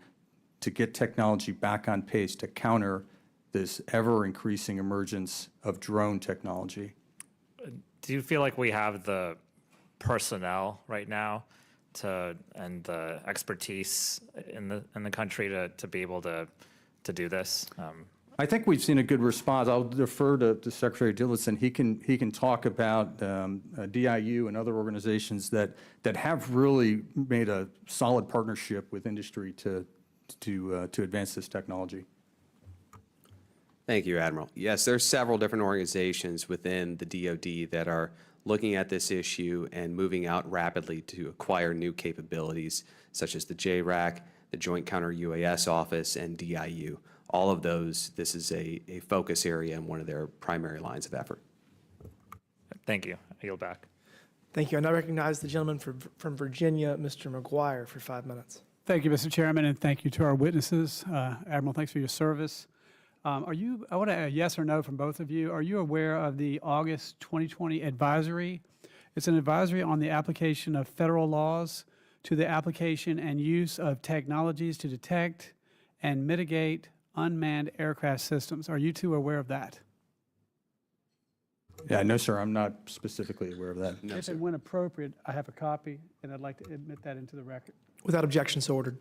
to get technology back on pace to counter this ever-increasing emergence of drone technology. Do you feel like we have the personnel right now and the expertise in the country to be able to do this? I think we've seen a good response. I'll defer to Secretary Dillison. He can talk about DIU and other organizations that have really made a solid partnership with industry to advance this technology. Thank you, Admiral. Yes, there's several different organizations within the DoD that are looking at this issue and moving out rapidly to acquire new capabilities, such as the JRAC, the Joint Counter UAS Office, and DIU. All of those, this is a focus area and one of their primary lines of effort. Thank you. I yield back. Thank you. I now recognize the gentleman from Virginia, Mr. McGuire, for 5 minutes. Thank you, Mr. Chairman, and thank you to our witnesses. Admiral, thanks for your service. I want a yes or no from both of you. Are you aware of the August 2020 advisory? It's an advisory on the application of federal laws to the application and use of technologies to detect and mitigate unmanned aircraft systems. Are you two aware of that? Yeah, no, sir, I'm not specifically aware of that. No, If sir. and when appropriate, I have a copy, and I'd like to admit that into the record. Without objection, so ordered.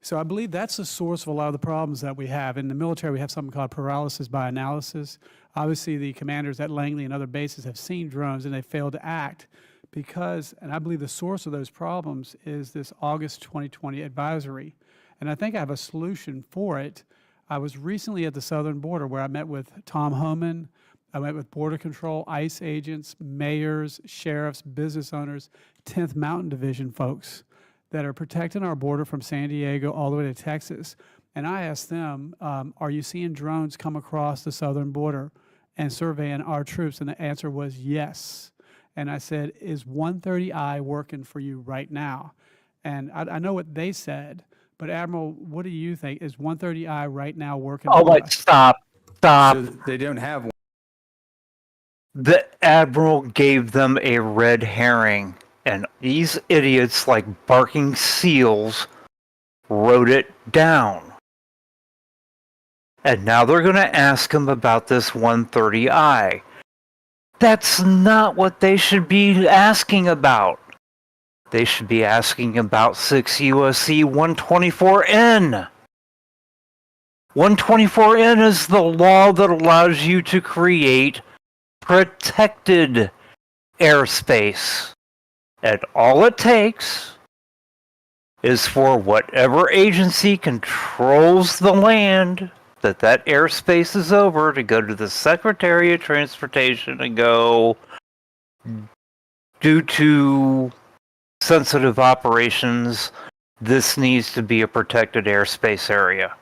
So I believe that's the source of a lot of the problems that we have. In the military, we have something called paralysis by analysis. Obviously, the commanders at Langley and other bases have seen drones, and they failed to act because, and I believe the source of those problems is this August 2020 advisory. And I think I have a solution for it. I was recently at the southern border where I met with Tom Homan. I met with Border Control, ICE agents, mayors, sheriffs, business owners, 10th Mountain Division folks that are protecting our border from San Diego all the way to Texas. And I asked them, are you seeing drones come across the southern border and surveying our troops? And the answer was yes. And I said, is 130I working for you right now? And I know what they said, but Admiral, what do you think? Is 130I right now working Oh, for wait, us? stop. So they don't have one. The Admiral gave them a red herring, and these idiots, like barking seals, wrote it down. And now they're going to ask him about this 130I. That's not what they should be asking about. They should be asking about 6 USC 124N. 124N is the law that allows you to create protected airspace. And all it takes is for whatever agency controls the land that airspace is over to go to the Secretary of Transportation and go, due to sensitive operations, this needs to be a protected airspace area.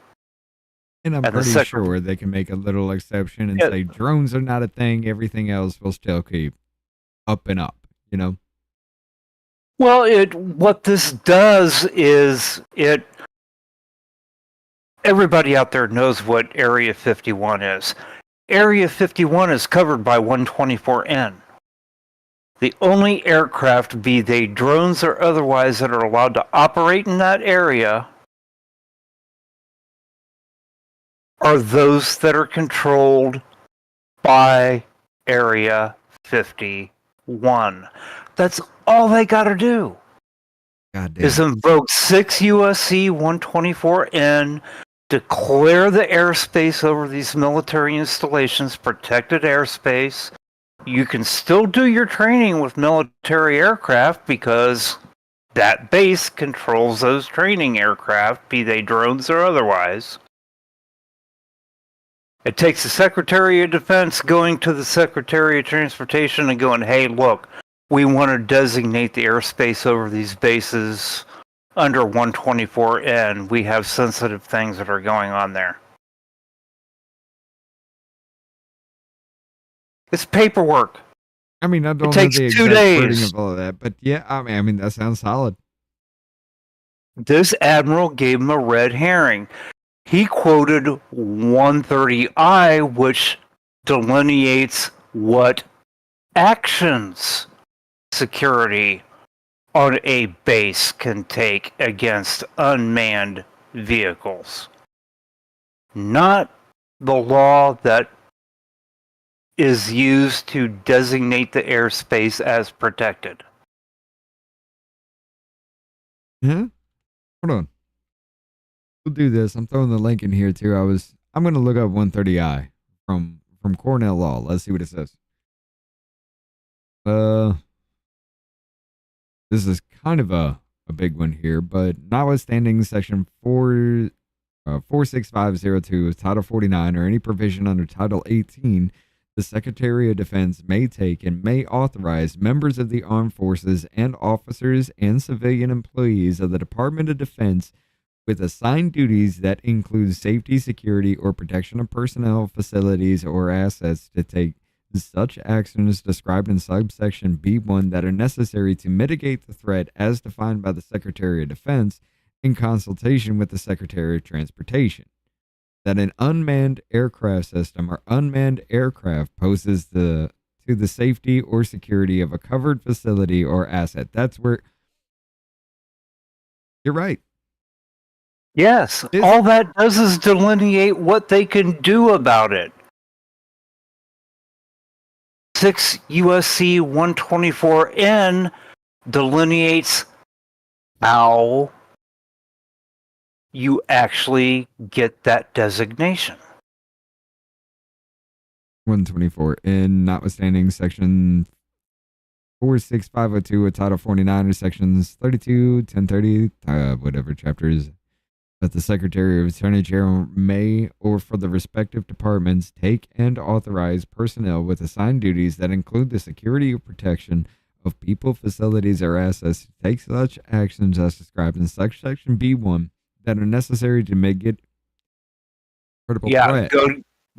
And I'm And the pretty sure they can make a little exception and say drones are not a thing. Everything else will still keep up and up, you know? Well, what this does is everybody out there knows what Area 51 is. Area 51 is covered by 124N. The only aircraft, be they drones or otherwise, that are allowed to operate in that area are those that are controlled by Area 51. That's all they got to do. Goddamn. Is invoke 6 USC 124N, declare the airspace over these military installations protected airspace. You can still do your training with military aircraft because that base controls those training aircraft, be they drones or otherwise. It takes the Secretary of Defense going to the Secretary of Transportation and going, hey, look, we want to designate the airspace over these bases under 124N. We have sensitive things that are going on there. It's paperwork. I mean, I don't know takes the 2 exact wording days. of all of that, but yeah, I mean, that sounds solid. This admiral gave him a red herring. He quoted 130I, which delineates what actions security on a base can take against unmanned vehicles. Not the law that is used to designate the airspace as protected. Huh? Hold on. We'll do this. I'm throwing the link in here too. I'm gonna look up 130I from Cornell Law. Let's see what it says. This is kind of a big one here, but notwithstanding section 46502 of Title 49 or any provision under Title 18, the Secretary of Defense may take and may authorize members of the armed forces and officers and civilian employees of the Department of Defense with assigned duties that include safety, security, or protection of personnel, facilities, or assets to take such actions described in subsection B1 that are necessary to mitigate the threat as defined by the Secretary of Defense in consultation with the Secretary of Transportation. That an unmanned aircraft system or unmanned aircraft poses to the safety or security of a covered facility or asset. That's where you're right. Yes, all that does is delineate what they can do about it. 6 USC 124N delineates how you actually get that designation. 124 in notwithstanding section 46502 of Title 49 or sections 32, 1030, whatever chapters, that the Secretary of Attorney General may, or for the respective departments, take and authorize personnel with assigned duties that include the security or protection of people, facilities, or assets to take such actions as described in section B1 that are necessary to make it credible threat.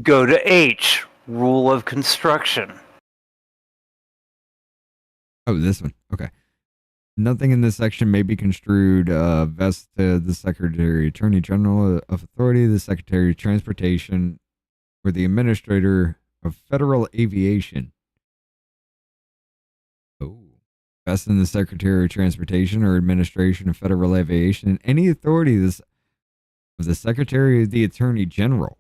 Go to H, rule of construction. Oh, this one. Okay. Nothing in this section may be construed vest to the Secretary Attorney General of Authority, the Secretary of Transportation, or the Administrator of Federal Aviation. Oh. Vest in the Secretary of Transportation or Administration of Federal Aviation, any authority of the Secretary of the Attorney General.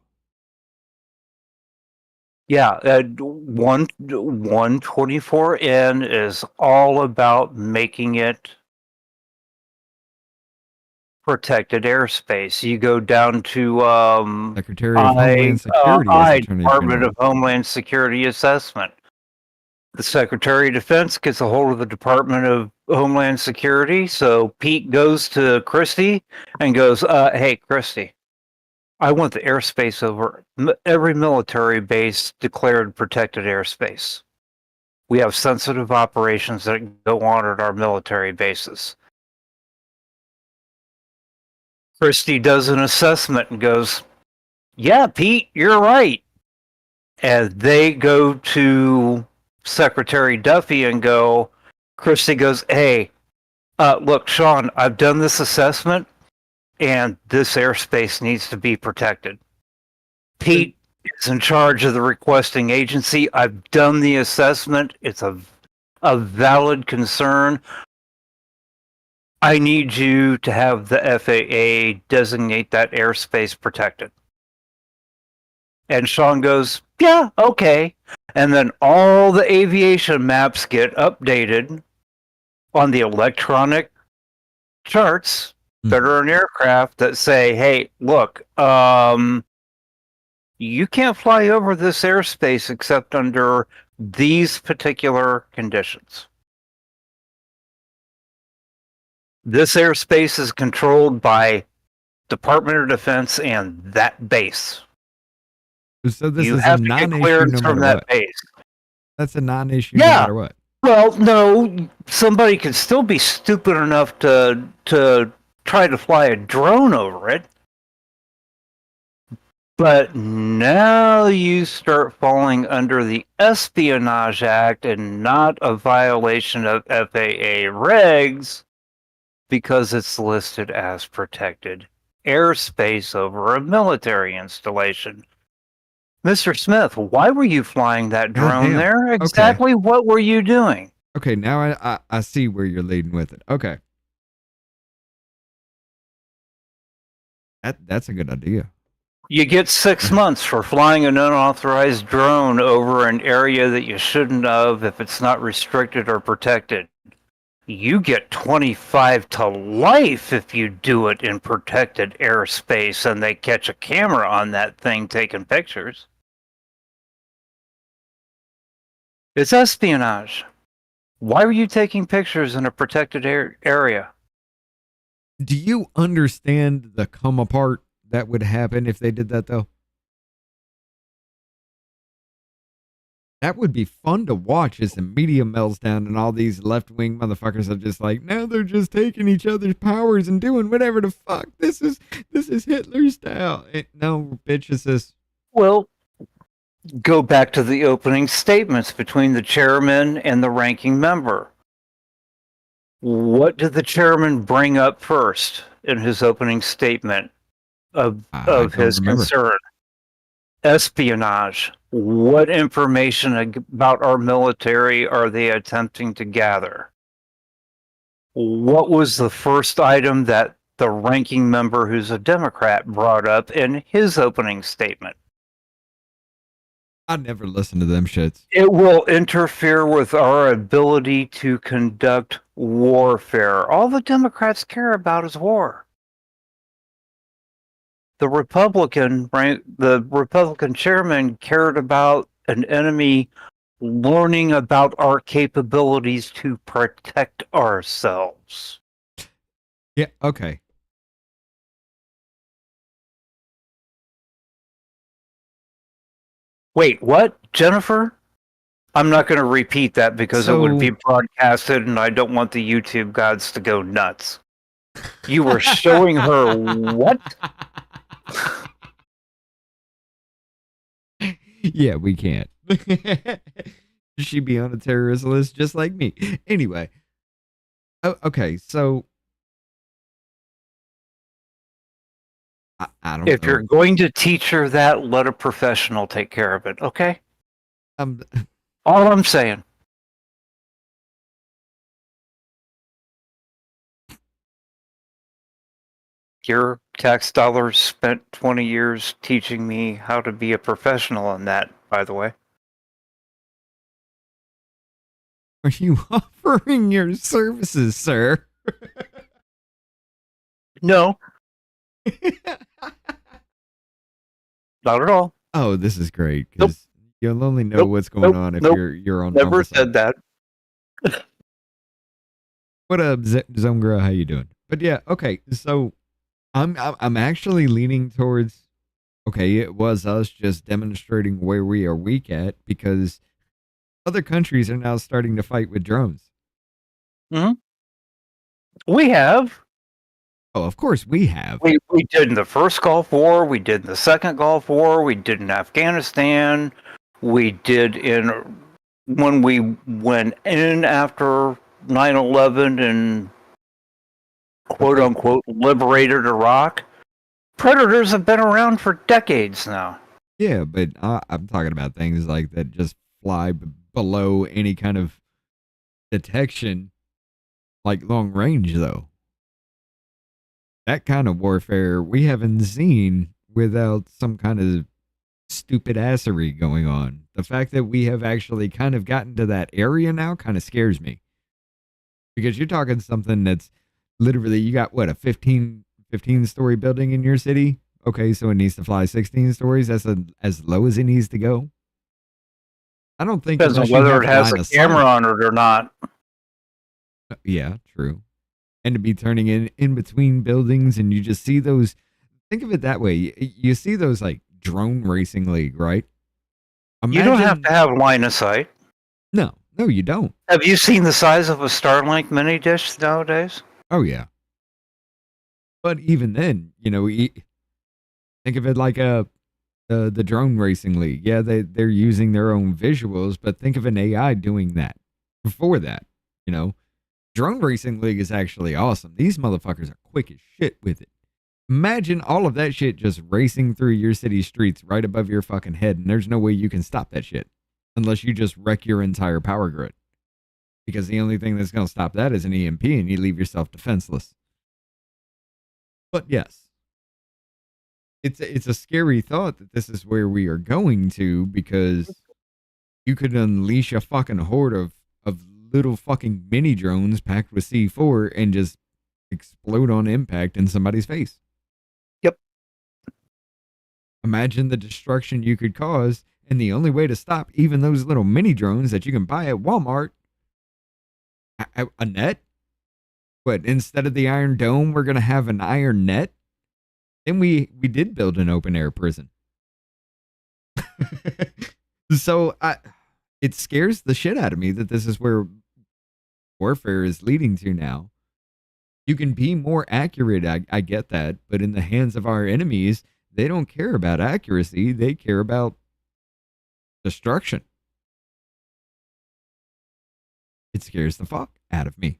Yeah, 124N is all about making it protected airspace. You go down to Secretary of Homeland Security as Attorney Department General. of Homeland Security assessment. The Secretary of Defense gets a hold of the Department of Homeland Security. So Pete goes to Christie and goes, "Hey, Christie, I want the airspace over every military base declared protected airspace. We have sensitive operations that go on at our military bases." Christie does an assessment and goes, "Yeah, Pete, you're right." And they go to Secretary Duffy and go, Christie goes, "Hey, look, Sean, I've done this assessment and this airspace needs to be protected. Pete is in charge of the requesting agency. I've done the assessment. It's a valid concern. I need you to have the FAA designate that airspace protected." And Sean goes, "Yeah, okay." And then all the aviation maps get updated on the electronic charts that are in aircraft that say, "Hey, look, you can't fly over this airspace except under these particular conditions. This airspace is controlled by Department of Defense and that base. So this You is a have to get non-issue clearance no from matter that what. base." That's a non-issue no Yeah. matter what. Well, no, somebody could still be stupid enough to try to fly a drone over it. But now you start falling under the Espionage Act and not a violation of FAA regs because it's listed as protected airspace over a military installation. Mr. Smith, why were you flying that drone Goddamn. there? Exactly what were you doing? Okay, now I see where you're leading with it. Okay. That's a good idea. You get 6 months for flying an unauthorized drone over an area that you shouldn't have if it's not restricted or protected. You get 25 to life if you do it in protected airspace and they catch a camera on that thing taking pictures. It's espionage. Why were you taking pictures in a protected area? Do you understand the come apart that would happen if they did that, though? That would be fun to watch as the media melts down and all these left-wing motherfuckers are just like, now they're just taking each other's powers and doing whatever the fuck. This is Hitler style. No, bitch, it's this. Well, go back to the opening statements between the chairman and the ranking member. What did the chairman bring up first in his opening statement of his concern? Espionage. What information about our military are they attempting to gather? What was the first item that the ranking member, who's a Democrat, brought up in his opening statement? I never listened to them shits. It will interfere with our ability to conduct warfare. All the Democrats care about is war. The Republican chairman cared about an enemy learning about our capabilities to protect ourselves. Yeah, okay. Wait, what, Jennifer? I'm not going to repeat that because it would be broadcasted and I don't want the YouTube gods to go nuts. You were showing her what? Yeah, we can't. She be on a terrorist list just like me. Anyway, okay, so I don't If know. you're going to teach her that, let a professional take care of it, okay? Um, All I'm saying. Your tax dollars spent 20 years teaching me how to be a professional in that, by the way. are you offering your services, sir? No, not at all. Oh, this is great because you'll only know Nope. what's going Nope. on if Nope. you're on Never Oversight. said that. What up, Zongra? How you doing? But yeah, okay. So I'm actually leaning towards okay. It was us just demonstrating where we are weak at because other countries are now starting to fight with drones. We have. Oh, of course we have. We did in the first Gulf War. We did in the second Gulf War. We did in Afghanistan. We did when we went in after 9/11 and quote unquote liberated Iraq. Predators have been around for decades now. Yeah, but I'm talking about things like that just fly below any kind of detection, like long range, though. That kind of warfare we haven't seen without some kind of stupid assery going on. The fact that we have actually kind of gotten to that area now kind of scares me. Because you're talking something that's literally, you got what, a 15 story building in your city? Okay, so it needs to fly 16 stories. That's as low as it needs to go. I don't think Depends on unless you whether have it has line a of sight. camera on it or not. Yeah, true. And to be turning in between buildings and you just see those, think of it that way. You see those like drone racing league, right? You don't have to have line of sight. No, you don't. Have you seen the size of a Starlink mini dish nowadays? Oh yeah. But even then, think of it like the drone racing league. Yeah, they're using their own visuals, but think of an AI doing that. Before that, drone racing league is actually awesome. These motherfuckers are quick as shit with it. Imagine all of that shit just racing through your city streets right above your fucking head, and there's no way you can stop that shit unless you just wreck your entire power grid. Because the only thing that's going to stop that is an EMP, and you leave yourself defenseless. But yes, it's a scary thought that this is where we are going to, because you could unleash a fucking horde of little fucking mini drones packed with C4 and just explode on impact in somebody's face. Yep. Imagine the destruction you could cause, and the only way to stop even those little mini drones that you can buy at Walmart, a net? But instead of the Iron Dome, we're going to have an iron net? Then we did build an open air prison. So it scares the shit out of me that this is where warfare is leading to now. You can be more accurate, I get that, but in the hands of our enemies, they don't care about accuracy, they care about destruction. It scares the fuck out of me.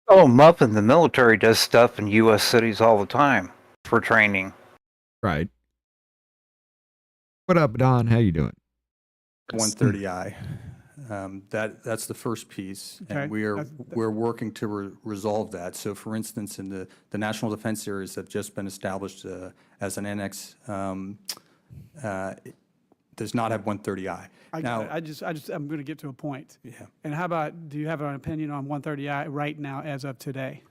Oh, Muffin, the military does stuff in U.S. cities all the time for training. Right. What up, Don? How you doing? 130I. That's the first piece, Okay. and we're working to resolve that. So, for instance, in the national defense areas that have just been established as an annex, it does not have 130I. Now, I'm going to get to a point. yeah. And how about, do you have an opinion on 130I right now as of today?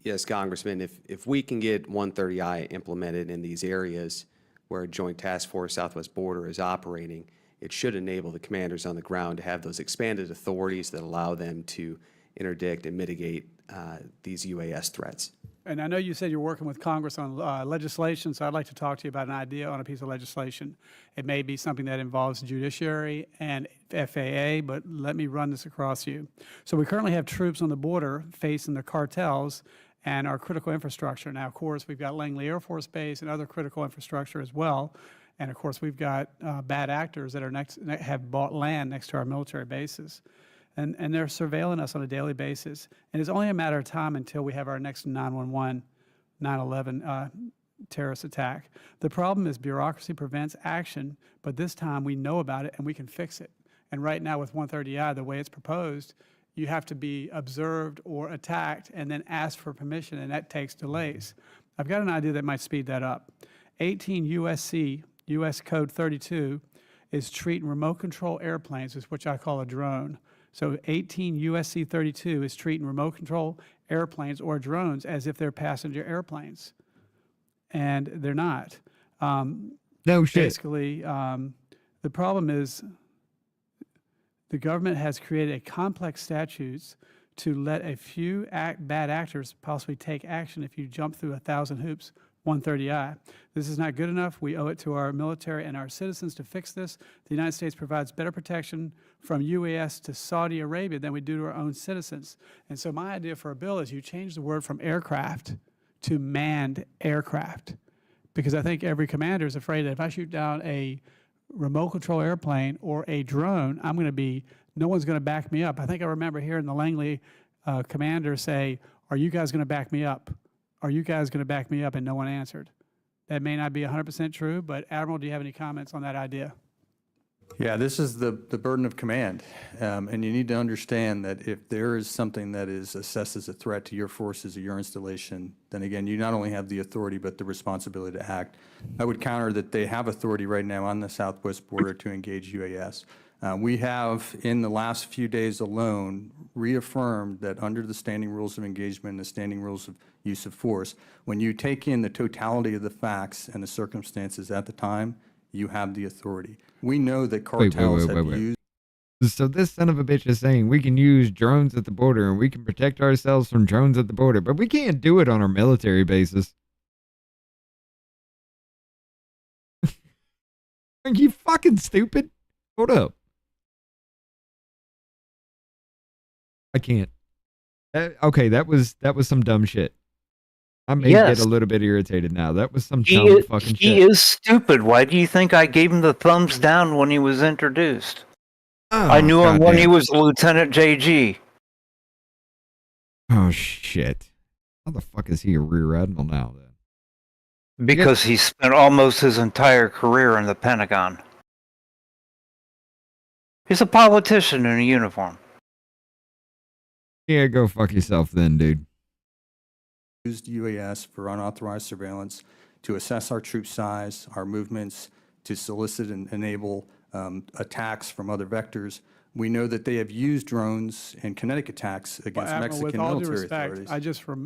Yes, Congressman, if we can get 130I implemented in these areas where Joint Task Force Southwest Border is operating, it should enable the commanders on the ground to have those expanded authorities that allow them to interdict and mitigate these UAS threats. And I know you said you're working with Congress on legislation, so I'd like to talk to you about an idea on a piece of legislation. It may be something that involves judiciary and FAA, but let me run this across you. So we currently have troops on the border facing the cartels and our critical infrastructure. Now, of course, we've got Langley Air Force Base and other critical infrastructure as well. And of course, we've got bad actors that are have bought land next to our military bases. And they're surveilling us on a daily basis. And it's only a matter of time until we have our next 9/11, 9/11 terrorist attack. The problem is bureaucracy prevents action, but this time we know about it and we can fix it. And right now with 130I, the way it's proposed, you have to be observed or attacked and then ask for permission, and that takes delays. I've got an idea that might speed that up. 18 USC, US Code 32, is treating remote control airplanes, which I call a drone. So 18 USC 32 is treating remote control airplanes or drones as if they're passenger airplanes. And they're not. No shit. Basically, the problem is the government has created a complex statutes to let a few bad actors possibly take action if you jump through 1,000 hoops, 130I. This is not good enough. We owe it to our military and our citizens to fix this. The United States provides better protection from UAS to Saudi Arabia than we do to our own citizens. And so my idea for a bill is you change the word from aircraft to manned aircraft. Because I think every commander is afraid that if I shoot down a remote control airplane or a drone, no one's going to back me up. I think I remember hearing the Langley commander say, "Are you guys going to back me up? Are you guys going to back me up?" And no one answered. That may not be 100% true, but Admiral, do you have any comments on that idea? Yeah, this is the burden of command. And you need to understand that if there is something that is assessed as a threat to your forces or your installation, then again, you not only have the authority, but the responsibility to act. I would counter that they have authority right now on the southwest border to engage UAS. We have, in the last few days alone, reaffirmed that under the standing rules of engagement and the standing rules of use of force, when you take in the totality of the facts and the circumstances at the time, you have the authority. We know that cartels have used. So this son of a bitch is saying we can use drones at the border and we can protect ourselves from drones at the border, but we can't do it on our military bases. Are you fucking stupid? Hold up. I can't. Okay, that was some dumb shit. I may get a little bit irritated now. That was some dumb fucking shit. He is stupid. Why do you think I gave him the thumbs down when he was introduced? Oh, I knew him when he goddamn. was Lieutenant JG. Oh shit. How the fuck is he a rear admiral now then? Because he spent almost his entire career in the Pentagon. He's a politician in a uniform. Yeah, go fuck yourself then, dude. Used UAS for unauthorized surveillance to assess our troop size, our movements, to solicit and enable attacks from other vectors. We know that they have used drones in kinetic attacks against Admiral, Mexican with all due military respect, authorities.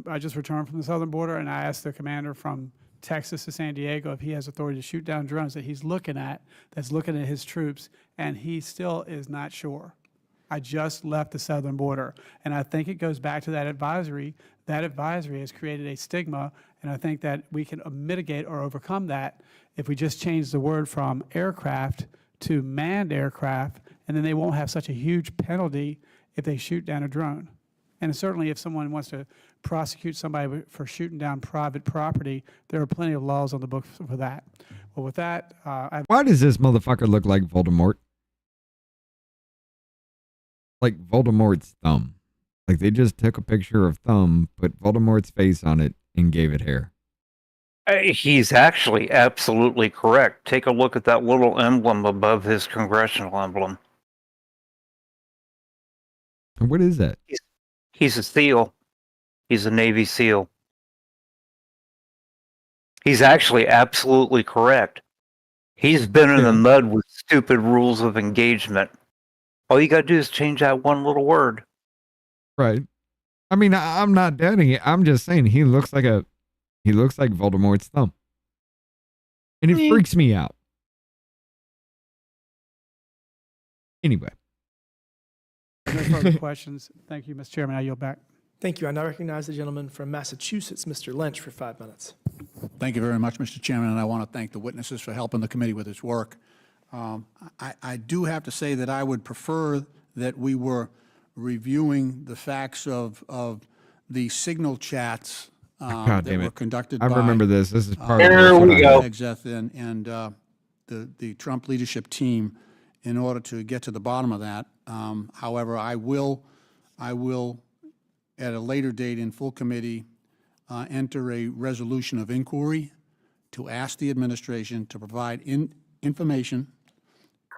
I just returned from the southern border, and I asked the commander from Texas to San Diego if he has authority to shoot down drones that he's looking at, that's looking at his troops, and he still is not sure. I just left the southern border, and I think it goes back to that advisory. That advisory has created a stigma, and I think that we can mitigate or overcome that if we just change the word from aircraft to manned aircraft, and then they won't have such a huge penalty if they shoot down a drone. And certainly if someone wants to prosecute somebody for shooting down private property, there are plenty of laws on the books for that. Well, with that, Why does this motherfucker look like Voldemort? Like Voldemort's thumb. Like they just took a picture of thumb, put Voldemort's face on it, and gave it hair. He's actually absolutely correct. Take a look at that little emblem above his congressional emblem. And what is that? He's a SEAL. He's a Navy SEAL. He's actually absolutely correct. He's been in the mud with stupid rules of engagement. All you got to do is change that one little word. Right. I mean, I'm not doubting it. I'm just saying he looks like Voldemort's thumb. And it freaks me out. Anyway. no further questions. Thank you, Mr. Chairman. I yield back. Thank you. I now recognize the gentleman from Massachusetts, Mr. Lynch, for 5 minutes. Thank you very much, Mr. Chairman, and I want to thank the witnesses for helping the committee with its work. I do have to say that I would prefer that we were reviewing the facts of the signal chats God that damn were it. conducted I by remember this. This is part There of we go. Exeth and the Trump leadership team in order to get to the bottom of that. However, I will, at a later date in full committee, enter a resolution of inquiry to ask the administration to provide information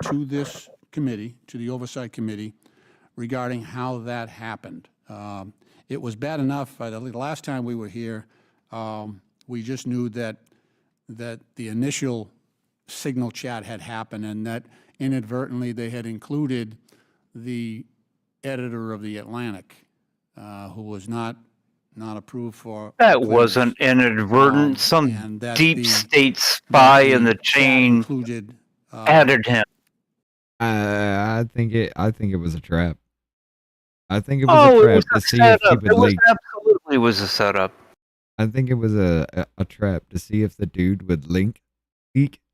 to this committee, to the Oversight Committee, regarding how that happened. It was bad enough, the last time we were here, we just knew that the initial signal chat had happened and that inadvertently they had included the editor of the Atlantic, who was not approved for That clearance. wasn't inadvertent. and Some that deep the- state spy in the chat chain included, added him. I think it was a trap. I think it was a trap to see if he would It was leak. absolutely was a setup. I think it was a trap to see if the dude would leak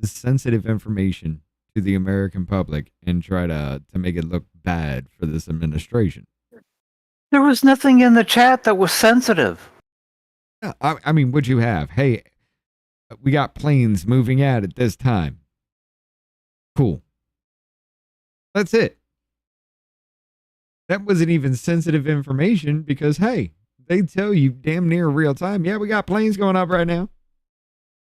sensitive information to the American public and try to make it look bad for this administration. There was nothing in the chat that was sensitive. Yeah, I mean, what'd you have? Hey, we got planes moving out at this time. Cool. That's it. That wasn't even sensitive information because, hey, they tell you damn near real time, yeah, we got planes going up right now.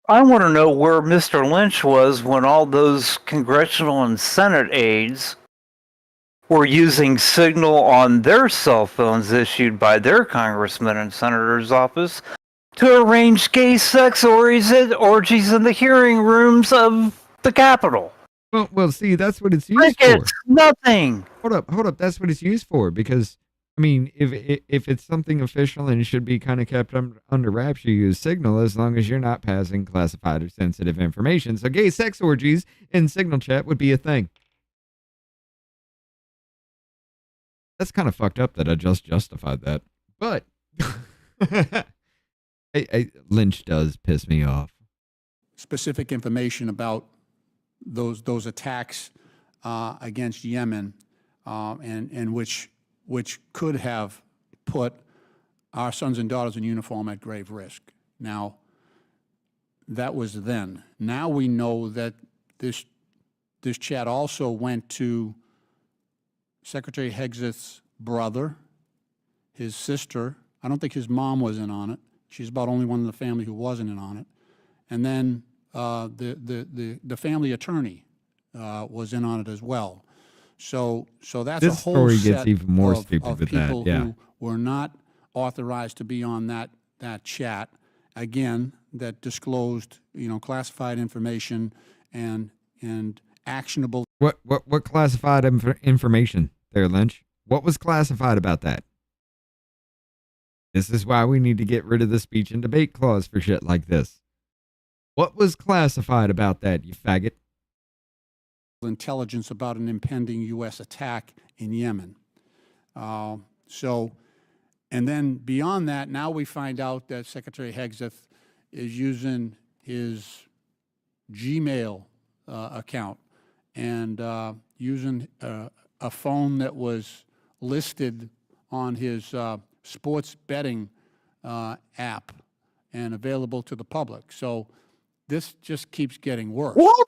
I want to know where Mr. Lynch was when all those congressional and Senate aides were using signal on their cell phones issued by their congressman and senator's office to arrange gay sex orgies in the hearing rooms of the Capitol. Well, see, that's what it's used for. It's nothing. Hold up. That's what it's used for because, I mean, if it's something official and it should be kind of kept under wraps, you use Signal as long as you're not passing classified or sensitive information. So gay sex orgies in Signal chat would be a thing. That's kind of fucked up that I just justified that. But Lynch does piss me off. specific information about those attacks against Yemen, and which could have put our sons and daughters in uniform at grave risk. Now, that was then. Now we know that this chat also went to Secretary Hegseth's brother, his sister. I don't think his mom was in on it. She's about only one in the family who wasn't in on it. And then the family attorney was in on it as well. So that's This a whole story set gets even more of stupid with that, people yeah. who were not authorized to be on that chat, again, that disclosed, classified information and actionable. What classified information there, Lynch? What was classified about that? This is why we need to get rid of the speech and debate clause for shit like this. What was classified about that, you faggot? Intelligence about an impending U.S. attack in Yemen. And then beyond that, now we find out that Secretary Hegseth is using his Gmail account and using a phone that was listed on his sports betting app and available to the public. So this just keeps getting worse. What?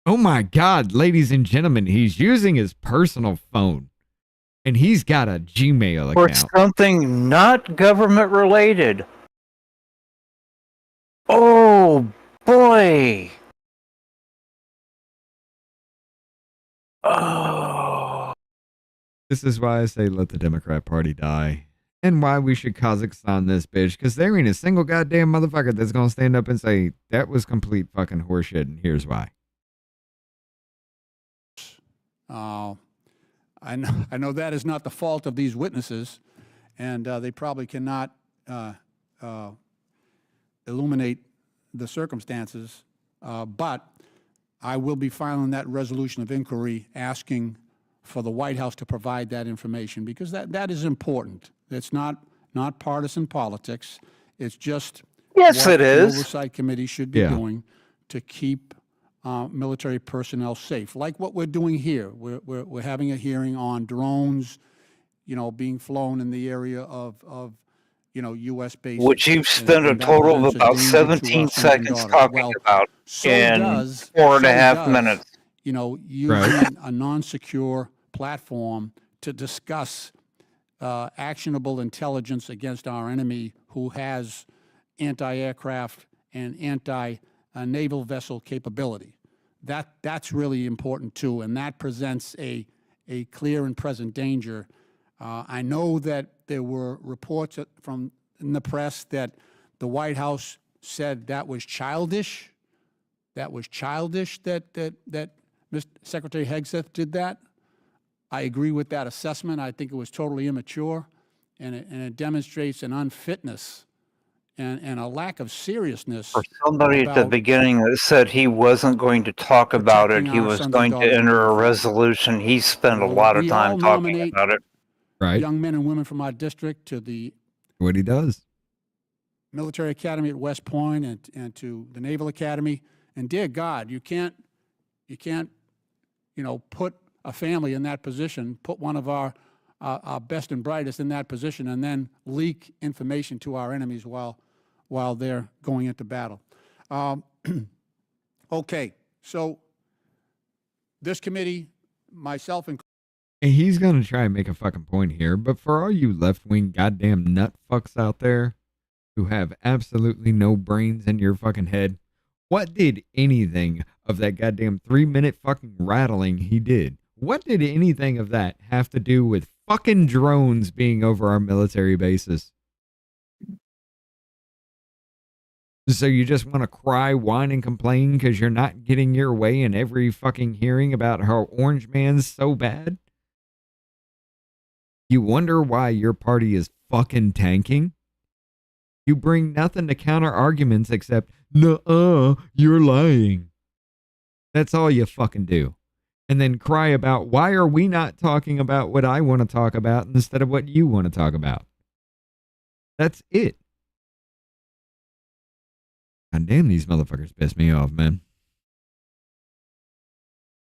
Oh my God, ladies and gentlemen, he's using his personal phone and he's got a Gmail Or account. something not government related. Oh boy. Oh. This is why I say let the Democrat Party die. And why we should Kazakhstan this bitch, because there ain't a single goddamn motherfucker that's going to stand up and say, that was complete fucking horseshit, and here's why. I know that is not the fault of these witnesses, and they probably cannot illuminate the circumstances, but I will be filing that resolution of inquiry asking for the White House to provide that information, because that is important. It's not partisan politics. It's just Yes, what it is. the Oversight Committee should be doing to keep military personnel safe, like what we're doing here. We're having a hearing on drones, being flown in the area of U.S.-based. Which you've spent a and that total of presents a about danger to 17 our sons and seconds daughters. talking Well, about so in does 4.5 minutes. Using a non-secure platform to discuss actionable intelligence against our enemy who has anti-aircraft and anti-naval vessel capability. That's really important too, and that presents a clear and present danger. I know that there were reports in the press that the White House said that was childish. That was childish that Mr. Secretary Hegseth did that. I agree with that assessment. I think it was totally immature, and it demonstrates an unfitness and a lack of seriousness. For somebody at the beginning that said he wasn't going to talk about it, he was going to enter a resolution. He spent a lot of time talking about it. Right. Young men and women from our district to the What he does. Military Academy at West Point and to the Naval Academy. And dear God, you can't put a family in that position, put one of our best and brightest in that position, and then leak information to our enemies while they're going into battle. Okay, so this committee, myself included. And he's going to try and make a fucking point here, but for all you left-wing goddamn nut fucks out there who have absolutely no brains in your fucking head, what did anything of that goddamn 3-minute fucking rattling he did? What did anything of that have to do with fucking drones being over our military bases? So you just want to cry, whine, and complain because you're not getting your way in every fucking hearing about how Orange Man's so bad? You wonder why your party is fucking tanking? You bring nothing to counter arguments except, nuh-uh, you're lying. That's all you fucking do. And then cry about, why are we not talking about what I want to talk about instead of what you want to talk about? That's it. God damn, these motherfuckers piss me off, man.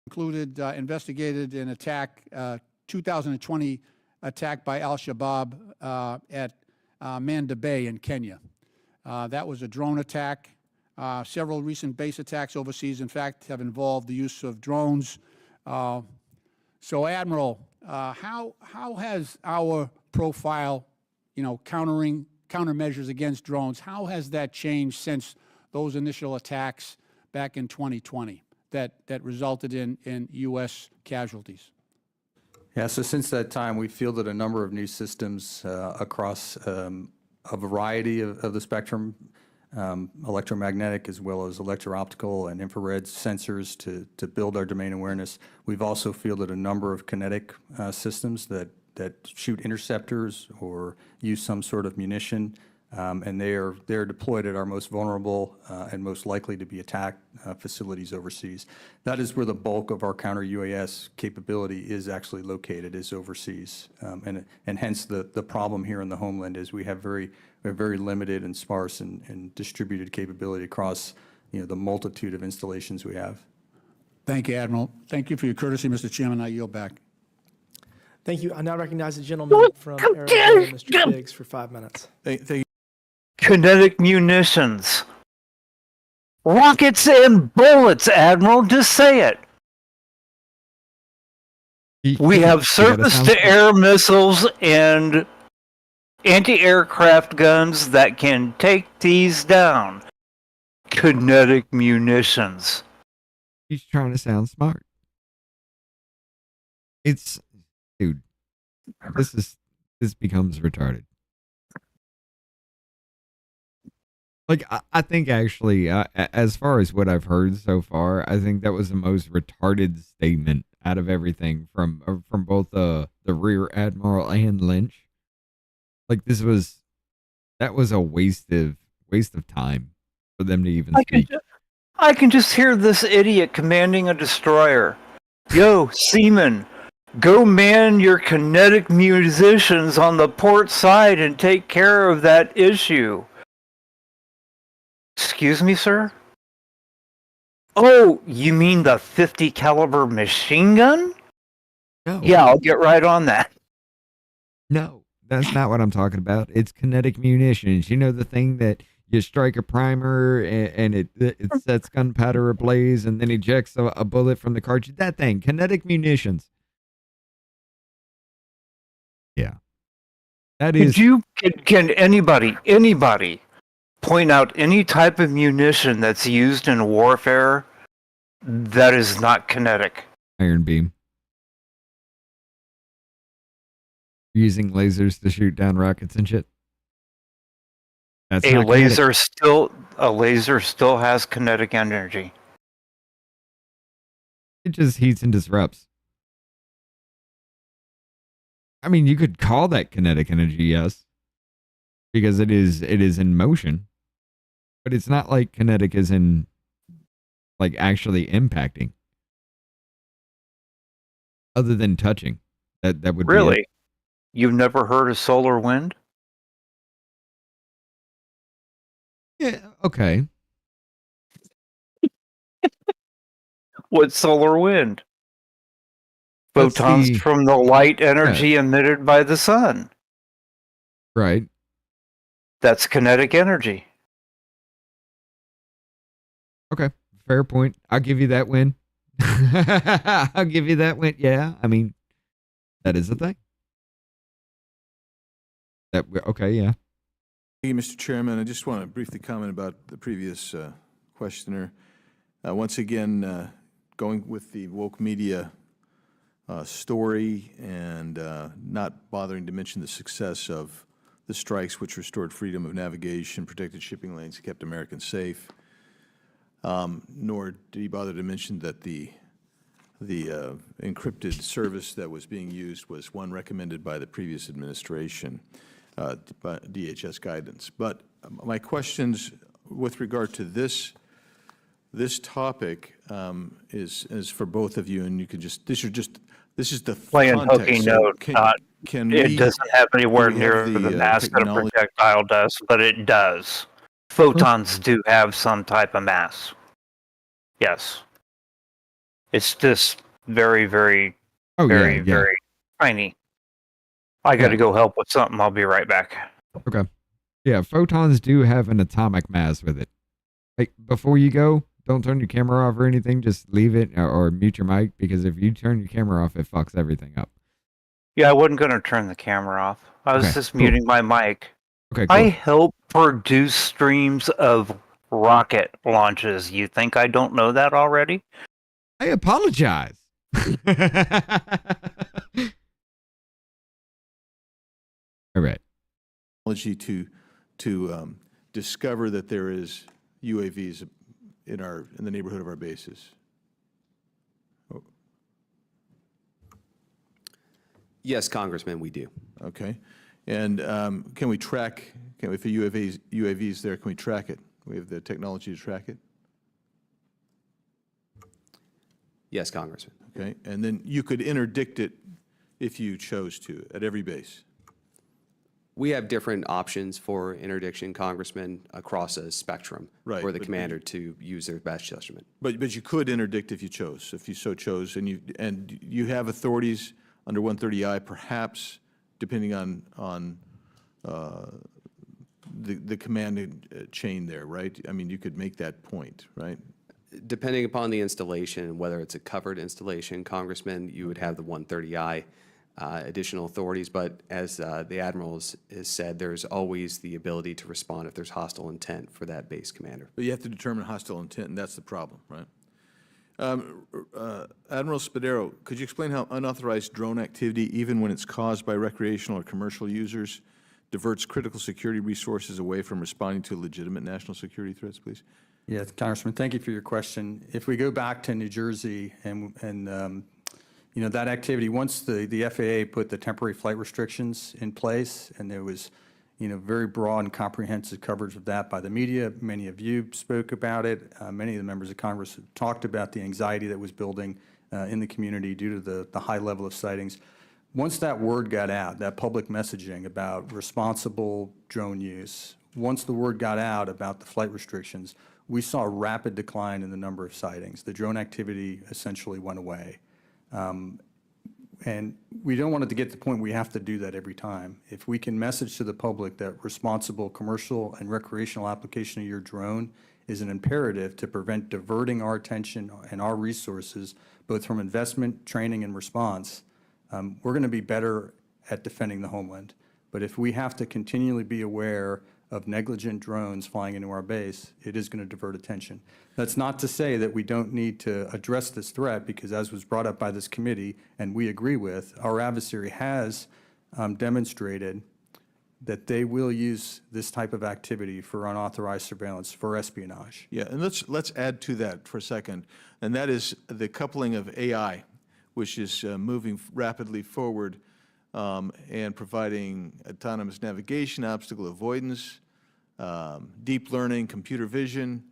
Included, investigated an attack, 2020 attack by al-Shabaab at Manda Bay in Kenya. That was a drone attack. Several recent base attacks overseas, in fact, have involved the use of drones. So, Admiral, how has our profile, countermeasures against drones, how has that changed since those initial attacks back in 2020 that resulted in U.S. casualties? Yeah, so since that time, we fielded a number of new systems across a variety of the spectrum, electromagnetic as well as electro-optical and infrared sensors to build our domain awareness. We've also fielded a number of kinetic systems that shoot interceptors or use some sort of munition, and they're deployed at our most vulnerable and most likely to be attacked facilities overseas. That is where the bulk of our counter-UAS capability is actually located, is overseas, and hence the problem here in the homeland is we have very limited and sparse and distributed capability across the multitude of installations we have. Thank you, Admiral. Thank you for your courtesy, Mr. Chairman. I yield back. Thank you. I now recognize the gentleman from Arizona, Mr. Biggs, for 5 minutes. Thank you. Kinetic munitions. Rockets and bullets, Admiral. Just say it. We have surface-to-air missiles and anti-aircraft guns that can take these down. Kinetic munitions. He's trying to sound smart. Dude, this becomes retarded. Like, I think actually, as far as what I've heard so far, I think that was the most retarded statement out of everything from both the Rear Admiral and Lynch. Like, that was a waste of time for them to even speak. I can just hear this idiot commanding a destroyer. Yo, seaman, go man your kinetic munitions on the port side and take care of that issue. Excuse me, sir? Oh, you mean the 50 caliber machine gun? No. Yeah, I'll get right on that. No. That's not what I'm talking about. It's kinetic munitions. You know, the thing that you strike a primer and it sets gunpowder ablaze and then ejects a bullet from the cartridge. That thing, kinetic munitions. Yeah. That is. Can anybody point out any type of munition that's used in warfare that is not kinetic? Iron beam. Using lasers to shoot down rockets and shit. That's A not laser kinetic. still has kinetic energy. It just heats and disrupts. I mean, you could call that kinetic energy, yes, because it is in motion, but it's not like kinetic is in like actually impacting. Other than touching, that would be Really? it. You've never heard of solar wind? Yeah. Okay. What's solar wind? That's Photons the from the light energy emitted by the sun. right. That's kinetic energy. Okay. Fair point. I'll give you that win. I'll give you that win. Yeah. I mean, that is the thing. Okay. Yeah. Thank you, Mr. Chairman. I just want to briefly comment about the previous questioner. Once again, going with the woke media story and not bothering to mention the success of the strikes which restored freedom of navigation, protected shipping lanes, kept Americans safe. Nor did he bother to mention that the encrypted service that was being used was one recommended by the previous administration, by DHS guidance. But my questions with regard to this topic is for both of you, and you can just this is the Plain context. hooky So note. It doesn't have anywhere near the mass that a projectile does, but it does. Photons do have some type of mass. Yes. It's just very, very, very tiny. I got to go help with something. I'll be right back. Okay. Yeah, photons do have an atomic mass with it. Like, before you go, don't turn your camera off or anything. Just leave it or mute your mic, because if you turn your camera off, it fucks everything up. Yeah, I wasn't going to turn the camera off. I was just muting my mic. Okay, cool. I help produce streams of rocket launches. You think I don't know that already? I apologize. All right. Technology to discover that there is UAVs in the neighborhood of our bases. Yes, Congressman, we do. Okay, and can we track? If a UAV's there, can we track it? We have the technology to track it. Yes, Congressman. Okay, and then you could interdict it if you chose to at every base. We have different options for interdiction, Congressman, across a spectrum for the commander to use their best judgment. But you could interdict if you chose, if you so chose, and you have authorities under 130I, perhaps, depending on the command chain there, right? I mean, you could make that point, right? Depending upon the installation, whether it's a covered installation, Congressman, you would have the 130I additional authorities. But as the Admiral has said, there's always the ability to respond if there's hostile intent for that base commander. But you have to determine hostile intent, and that's the problem, right? Admiral Spadero, could you explain how unauthorized drone activity, even when it's caused by recreational or commercial users, diverts critical security resources away from responding to legitimate national security threats, please? Yes, Congressman, thank you for your question. If we go back to New Jersey and you know, that activity, once the FAA put the temporary flight restrictions in place, and there was, you know, very broad and comprehensive coverage of that by the media. Many of you spoke about it. Many of the members of Congress have talked about the anxiety that was building in the community due to the high level of sightings. Once that word got out, that public messaging about responsible drone use, once the word got out about the flight restrictions, we saw a rapid decline in the number of sightings. The drone activity essentially went away. And we don't want it to get to the point we have to do that every time. If we can message to the public that responsible commercial and recreational application of your drone is an imperative to prevent diverting our attention and our resources, both from investment, training, and response, we're going to be better at defending the homeland. But if we have to continually be aware of negligent drones flying into our base, it is going to divert attention. That's not to say that we don't need to address this threat, because as was brought up by this committee, and we agree with, our adversary has demonstrated that they will use this type of activity for unauthorized surveillance, for espionage. Yeah, and let's add to that for a second, and that is the coupling of AI, which is moving rapidly forward and providing autonomous navigation, obstacle avoidance, deep learning, computer vision,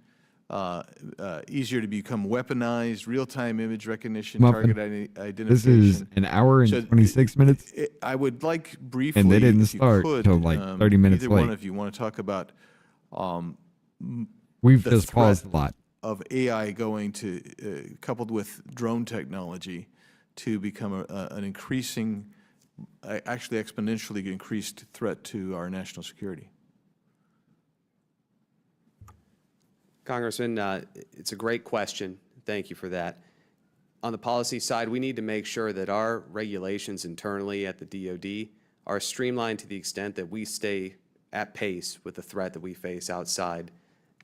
easier to become weaponized, real-time image recognition, Muffin, target identification. This is an hour and So 26 minutes. I would like briefly, And they didn't if you start could, till like 30 minutes either one late. of you want to talk about We've the just paused a threat lot. of AI going to, coupled with drone technology, to become an increasing, actually exponentially increased threat to our national security? Congressman, it's a great question. Thank you for that. On the policy side, we need to make sure that our regulations internally at the DoD are streamlined to the extent that we stay at pace with the threat that we face outside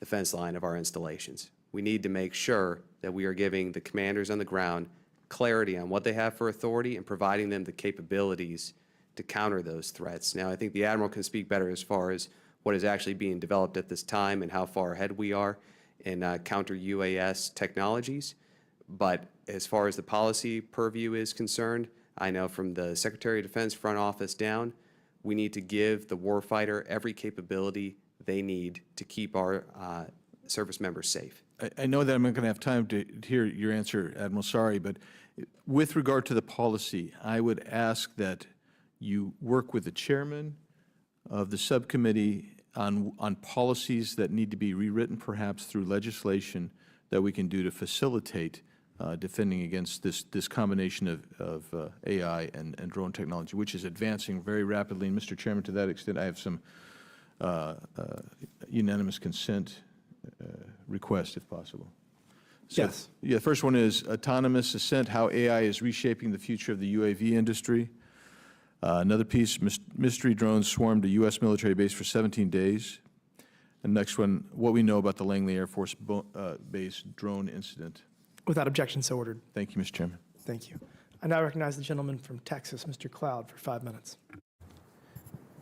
the fence line of our installations. We need to make sure that we are giving the commanders on the ground clarity on what they have for authority and providing them the capabilities to counter those threats. Now, I think the Admiral can speak better as far as what is actually being developed at this time and how far ahead we are in counter UAS technologies. But as far as the policy purview is concerned, I know from the Secretary of Defense front office down, we need to give the warfighter every capability they need to keep our service members safe. I know that I'm not going to have time to hear your answer, Admiral, sorry, but with regard to the policy, I would ask that you work with the chairman of the subcommittee on policies that need to be rewritten, perhaps through legislation that we can do to facilitate defending against this combination of AI and drone technology, which is advancing very rapidly. And Mr. Chairman, to that extent, I have some unanimous consent request, if possible. So, Yes. Yeah, the first one is autonomous ascent, how AI is reshaping the future of the UAV industry. Another piece, mystery drones swarmed a U.S. military base for 17 days. And next one, what we know about the Langley Air Force Base drone incident. Without objection, so ordered. Thank you, Mr. Chairman. Thank you. I now recognize the gentleman from Texas, Mr. Cloud, for 5 minutes.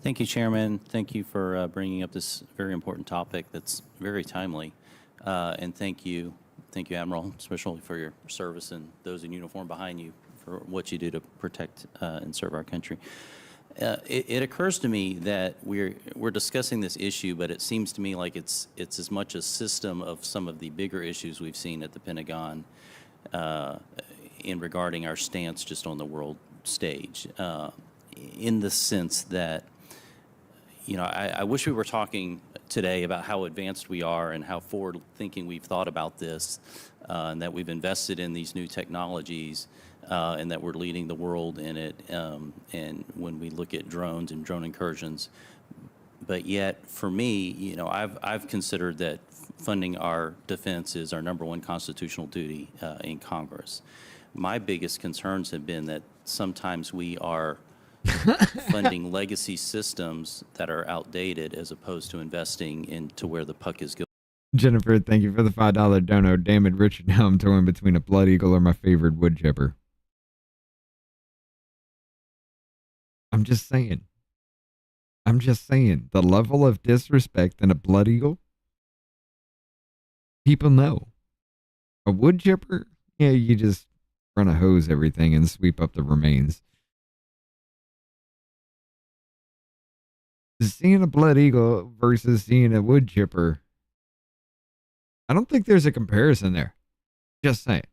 Thank you, Chairman. Thank you for bringing up this very important topic that's very timely. And thank you, Admiral, especially for your service and those in uniform behind you for what you do to protect and serve our country. It occurs to me that we're discussing this issue, but it seems to me like it's as much a system of some of the bigger issues we've seen at the Pentagon in regarding our stance just on the world stage, in the sense that, you know, I wish we were talking today about how advanced we are and how forward-thinking we've thought about this, and that we've invested in these new technologies, and that we're leading the world in it, and when we look at drones and drone incursions. But yet, for me, you know, I've considered that funding our defense is our #1 constitutional duty in Congress. My biggest concerns have been that sometimes we are funding legacy systems that are outdated as opposed to investing into where the puck is going. Jennifer, thank you for the $5 dono. Damn it, Richard, now I'm torn between a blood eagle or my favorite wood chipper. I'm just saying. The level of disrespect in a blood eagle, people know. A wood chipper, yeah, you just run a hose everything and sweep up the remains. Seeing a blood eagle versus seeing a wood chipper, I don't think there's a comparison there. Just saying.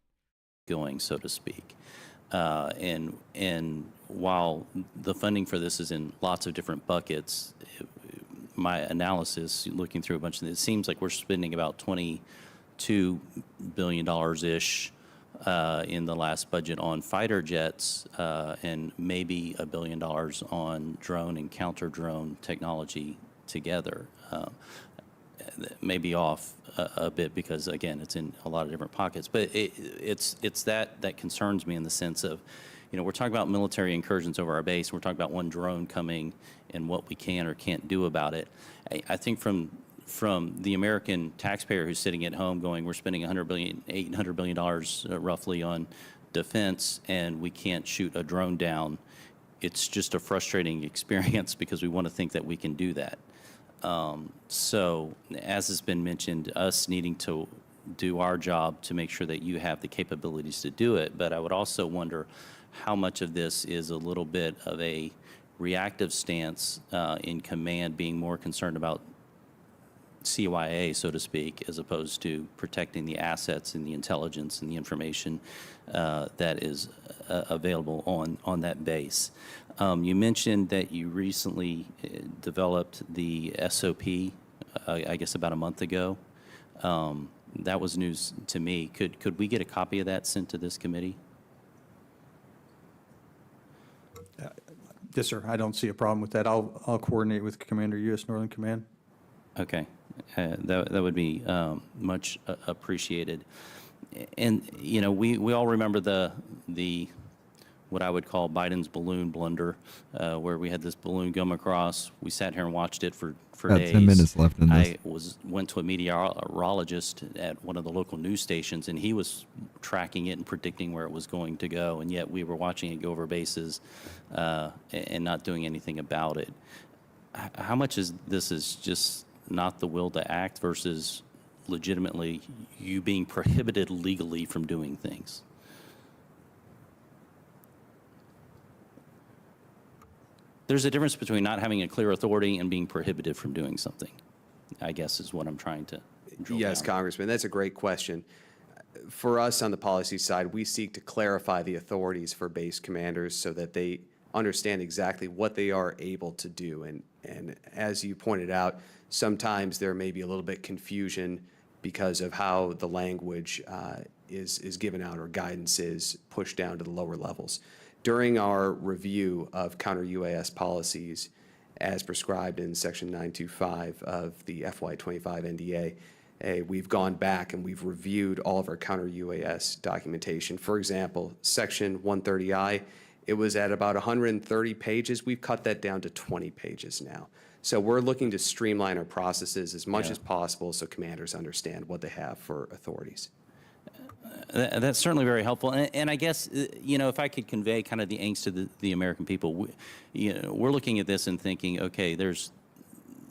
Going, so to speak. And while the funding for this is in lots of different buckets, my analysis, looking through a bunch of this, it seems like we're spending about $22 billion-ish in the last budget on fighter jets and maybe $1 billion on drone and counter drone technology together. Maybe off a bit because, again, it's in a lot of different pockets. But it's that concerns me in the sense of, we're talking about military incursions over our base. We're talking about one drone coming and what we can or can't do about it. I think from the American taxpayer who's sitting at home going, we're spending $800 billion roughly on defense, and we can't shoot a drone down. It's just a frustrating experience because we want to think that we can do that. So, as has been mentioned, us needing to do our job to make sure that you have the capabilities to do it. But I would also wonder how much of this is a little bit of a reactive stance in command, being more concerned about CYA, so to speak, as opposed to protecting the assets and the intelligence and the information that is available on that base. You mentioned that you recently developed the SOP, I guess about a month ago. That was news to me. Could we get a copy of that sent to this committee? Yes, sir. I don't see a problem with that. I'll coordinate with Commander U.S. Northern Command. Okay, that would be much appreciated. And we all remember the what I would call Biden's balloon blunder, where we had this balloon come across. We sat here and watched it for days. 10 minutes left in this. I went to a meteorologist at one of the local news stations, and he was tracking it and predicting where it was going to go, and yet we were watching it go over bases and not doing anything about it. How much is this just not the will to act versus legitimately you being prohibited legally from doing things? There's a difference between not having a clear authority and being prohibited from doing something, I guess is what I'm trying to drill Yes, down. Congressman, that's a great question. For us on the policy side, we seek to clarify the authorities for base commanders so that they understand exactly what they are able to do. And as you pointed out, sometimes there may be a little bit confusion because of how the language is given out or guidance is pushed down to the lower levels. During our review of counter-UAS policies, as prescribed in Section 925 of the FY25 NDA, we've gone back and we've reviewed all of our counter-UAS documentation. For example, Section 130I, it was at about 130 pages. We've cut that down to 20 pages now. So we're looking to streamline our processes as much as possible so commanders understand what they have for authorities. That's certainly very helpful. And I guess, if I could convey kind of the angst to the American people, we're looking at this and thinking, okay, there's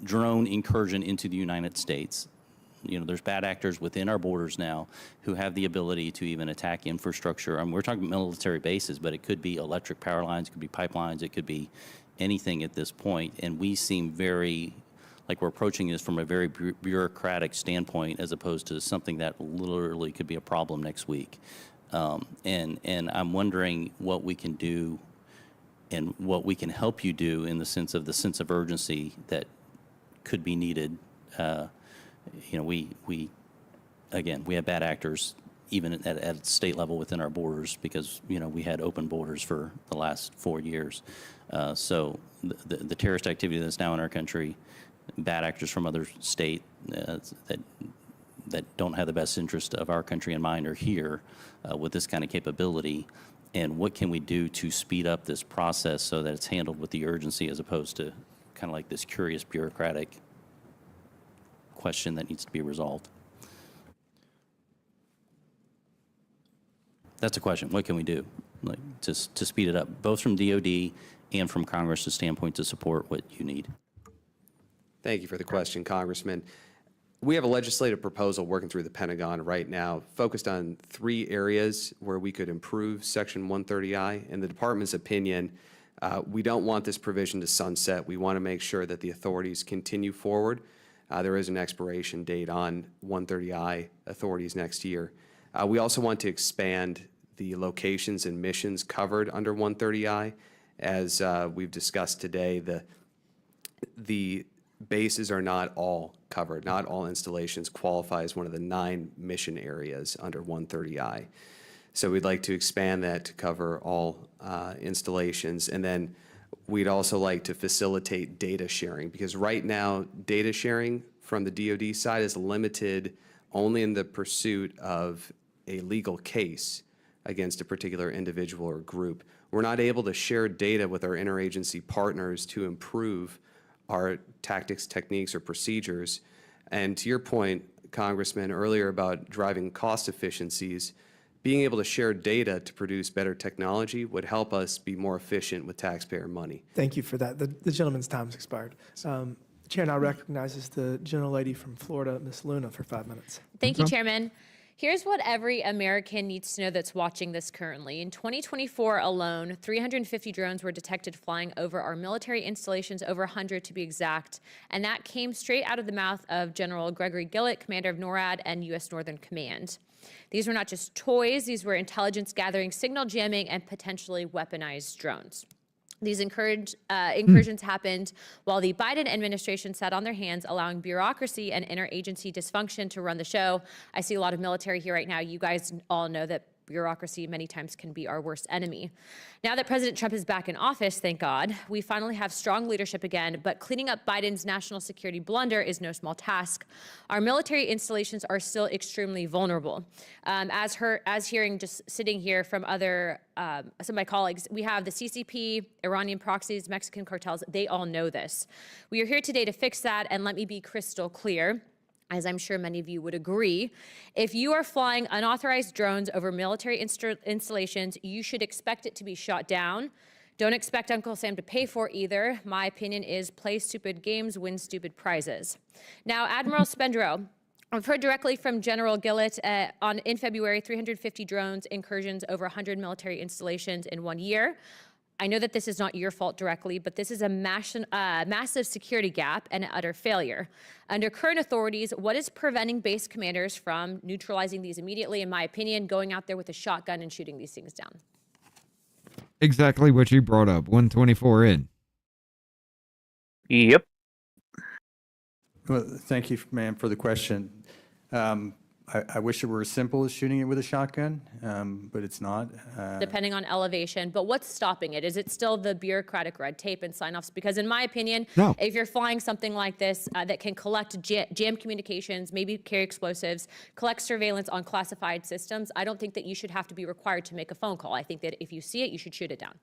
drone incursion into the United States. There's bad actors within our borders now who have the ability to even attack infrastructure. I mean, we're talking military bases, but it could be electric power lines, it could be pipelines, it could be anything at this point. And we seem very like we're approaching this from a very bureaucratic standpoint as opposed to something that literally could be a problem next week. And I'm wondering what we can do and what we can help you do in the sense of urgency that could be needed. We have bad actors even at state level within our borders because, we had open borders for the last 4 years. So the terrorist activity that's now in our country, bad actors from other state that don't have the best interest of our country in mind are here with this kind of capability. And what can we do to speed up this process so that it's handled with the urgency as opposed to kind of like this curious bureaucratic question that needs to be resolved? That's a question. What can we do to speed it up, both from DOD and from Congress's standpoint to support what you need? Thank you for the question, Congressman. We have a legislative proposal working through the Pentagon right now focused on 3 areas where we could improve Section 130I. In the Department's opinion, we don't want this provision to sunset. We want to make sure that the authorities continue forward. There is an expiration date on 130I authorities next year. We also want to expand the locations and missions covered under 130I. As we've discussed today, the bases are not all covered. Not all installations qualify as one of the 9 mission areas under 130I. So we'd like to expand that to cover all installations. And then we'd also like to facilitate data sharing, because right now, data sharing from the DoD side is limited only in the pursuit of a legal case against a particular individual or group. We're not able to share data with our interagency partners to improve our tactics, techniques, or procedures. And to your point, Congressman, earlier about driving cost efficiencies, being able to share data to produce better technology would help us be more efficient with taxpayer money. Thank you for that. The gentleman's time has expired. The chair now recognizes the gentlelady from Florida, Ms. Luna, for 5 minutes. Thank you, Chairman. Here's what every American needs to know that's watching this currently. In 2024 alone, 350 drones were detected flying over our military installations, over 100 to be exact. And that came straight out of the mouth of General Gregory Gillett, commander of NORAD and U.S. Northern Command. These were not just toys, these were intelligence gathering, signal jamming, and potentially weaponized drones. These incursions happened while the Biden administration sat on their hands, allowing bureaucracy and interagency dysfunction to run the show. I see a lot of military here right now. You guys all know that bureaucracy many times can be our worst enemy. Now that President Trump is back in office, thank God, we finally have strong leadership again, but cleaning up Biden's national security blunder is no small task. Our military installations are still extremely vulnerable. As hearing just sitting here from other, some of my colleagues, we have the CCP, Iranian proxies, Mexican cartels, they all know this. We are here today to fix that, and let me be crystal clear. As I'm sure many of you would agree, if you are flying unauthorized drones over military installations, you should expect it to be shot down. Don't expect Uncle Sam to pay for it either. My opinion is play stupid games, win stupid prizes. Now, Admiral Spendro, I've heard directly from General Gillett in February, 350 drones incursions over 100 military installations in 1 year. I know that this is not your fault directly, but this is a massive security gap and an utter failure. Under current authorities, what is preventing base commanders from neutralizing these immediately, in my opinion, going out there with a shotgun and shooting these things down? Exactly what you brought up, 124 in. Yep. Well, thank you, ma'am, for the question. I wish it were as simple as shooting it with a shotgun, but it's not. Depending on elevation, but what's stopping it? Is it still the bureaucratic red tape and sign-offs? Because in my opinion, No. if you're flying something like this that can collect jam communications, maybe carry explosives, collect surveillance on classified systems, I don't think that you should have to be required to make a phone call. I think that if you see it, you should shoot it down.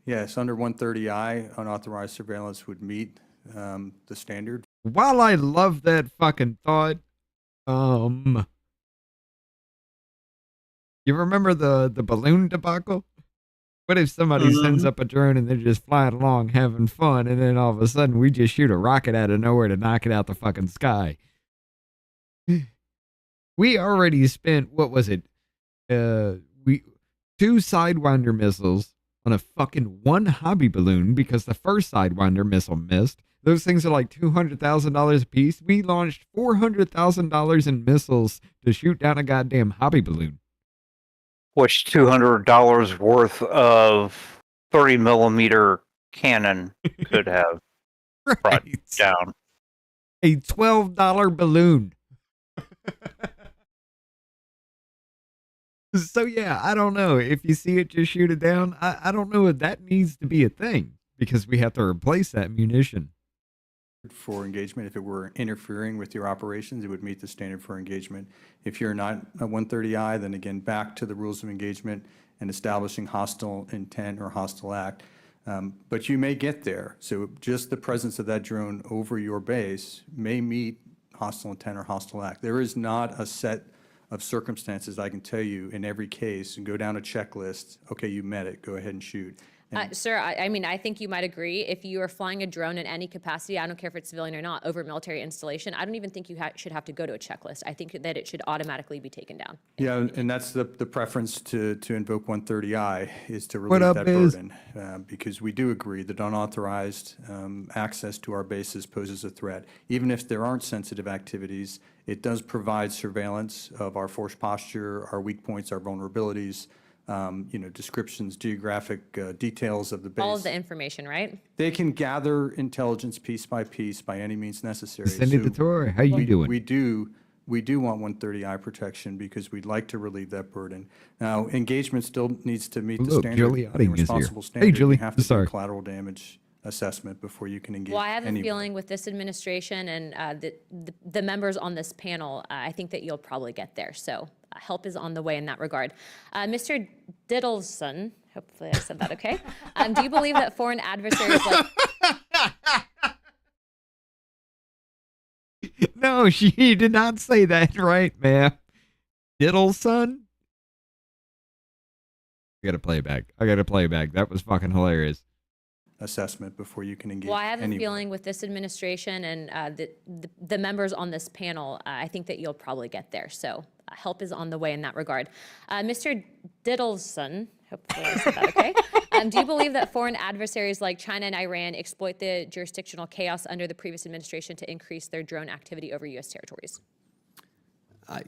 Yes, under 130I, unauthorized surveillance would meet the standard. While I love that fucking thought, you remember the balloon debacle? What if somebody sends up a drone and they're just flying along having fun, and then all of a sudden we just shoot a rocket out of nowhere to knock it out the fucking sky? We already spent, what was it? 2 Sidewinder missiles on a fucking 1 hobby balloon because the first Sidewinder missile missed. Those things are like $200,000 a piece. We launched $400,000 in missiles to shoot down a goddamn hobby balloon. Which $200 worth of 30 millimeter cannon could have brought down. A $12 balloon. So yeah, I don't know. If you see it, just shoot it down. I don't know if that needs to be a thing, because we have to replace that munition. For engagement, if it were interfering with your operations, it would meet the standard for engagement. If you're not a 130I, then again, back to the rules of engagement and establishing hostile intent or hostile act. But you may get there. So just the presence of that drone over your base may meet hostile intent or hostile act. There is not a set of circumstances I can tell you in every case and go down a checklist. Okay, you met it. Go ahead and shoot. Sir, I mean, I think you might agree. If you are flying a drone in any capacity, I don't care if it's civilian or not, over a military installation, I don't even think you should have to go to a checklist. I think that it should automatically be taken down. Yeah, and that's the preference to invoke 130I is to relieve that burden. Because we do agree that unauthorized access to our bases poses a threat. Even if there aren't sensitive activities, it does provide surveillance of our force posture, our weak points, our vulnerabilities, descriptions, geographic details of the base. All of the information, right? They can gather intelligence piece by any means necessary. Senator Torre, how you doing? We do we do want 130I protection because we'd like to relieve that burden. Now, engagement still needs to meet the Look, standard, Julie Otting is here. responsible Hey, standard. Julie. You have to do Sorry. a collateral damage assessment before you can engage Well, I have a anywhere. feeling with this administration and the members on this panel, I think that you'll probably get there. So help is on the way in that regard. Mr. Diddleson, hopefully I said that okay. Do you believe that foreign adversaries like... No, she did not say that right, ma'am. Diddleson? I gotta play it back. That was fucking hilarious. Assessment before you can engage Well, I have a anywhere. feeling with this administration and the members on this panel, I think that you'll probably get there. So help is on the way in that regard. Mr. Diddleson, hopefully I said that okay. Do you believe that foreign adversaries like China and Iran exploit the jurisdictional chaos under the previous administration to increase their drone activity over U.S. territories?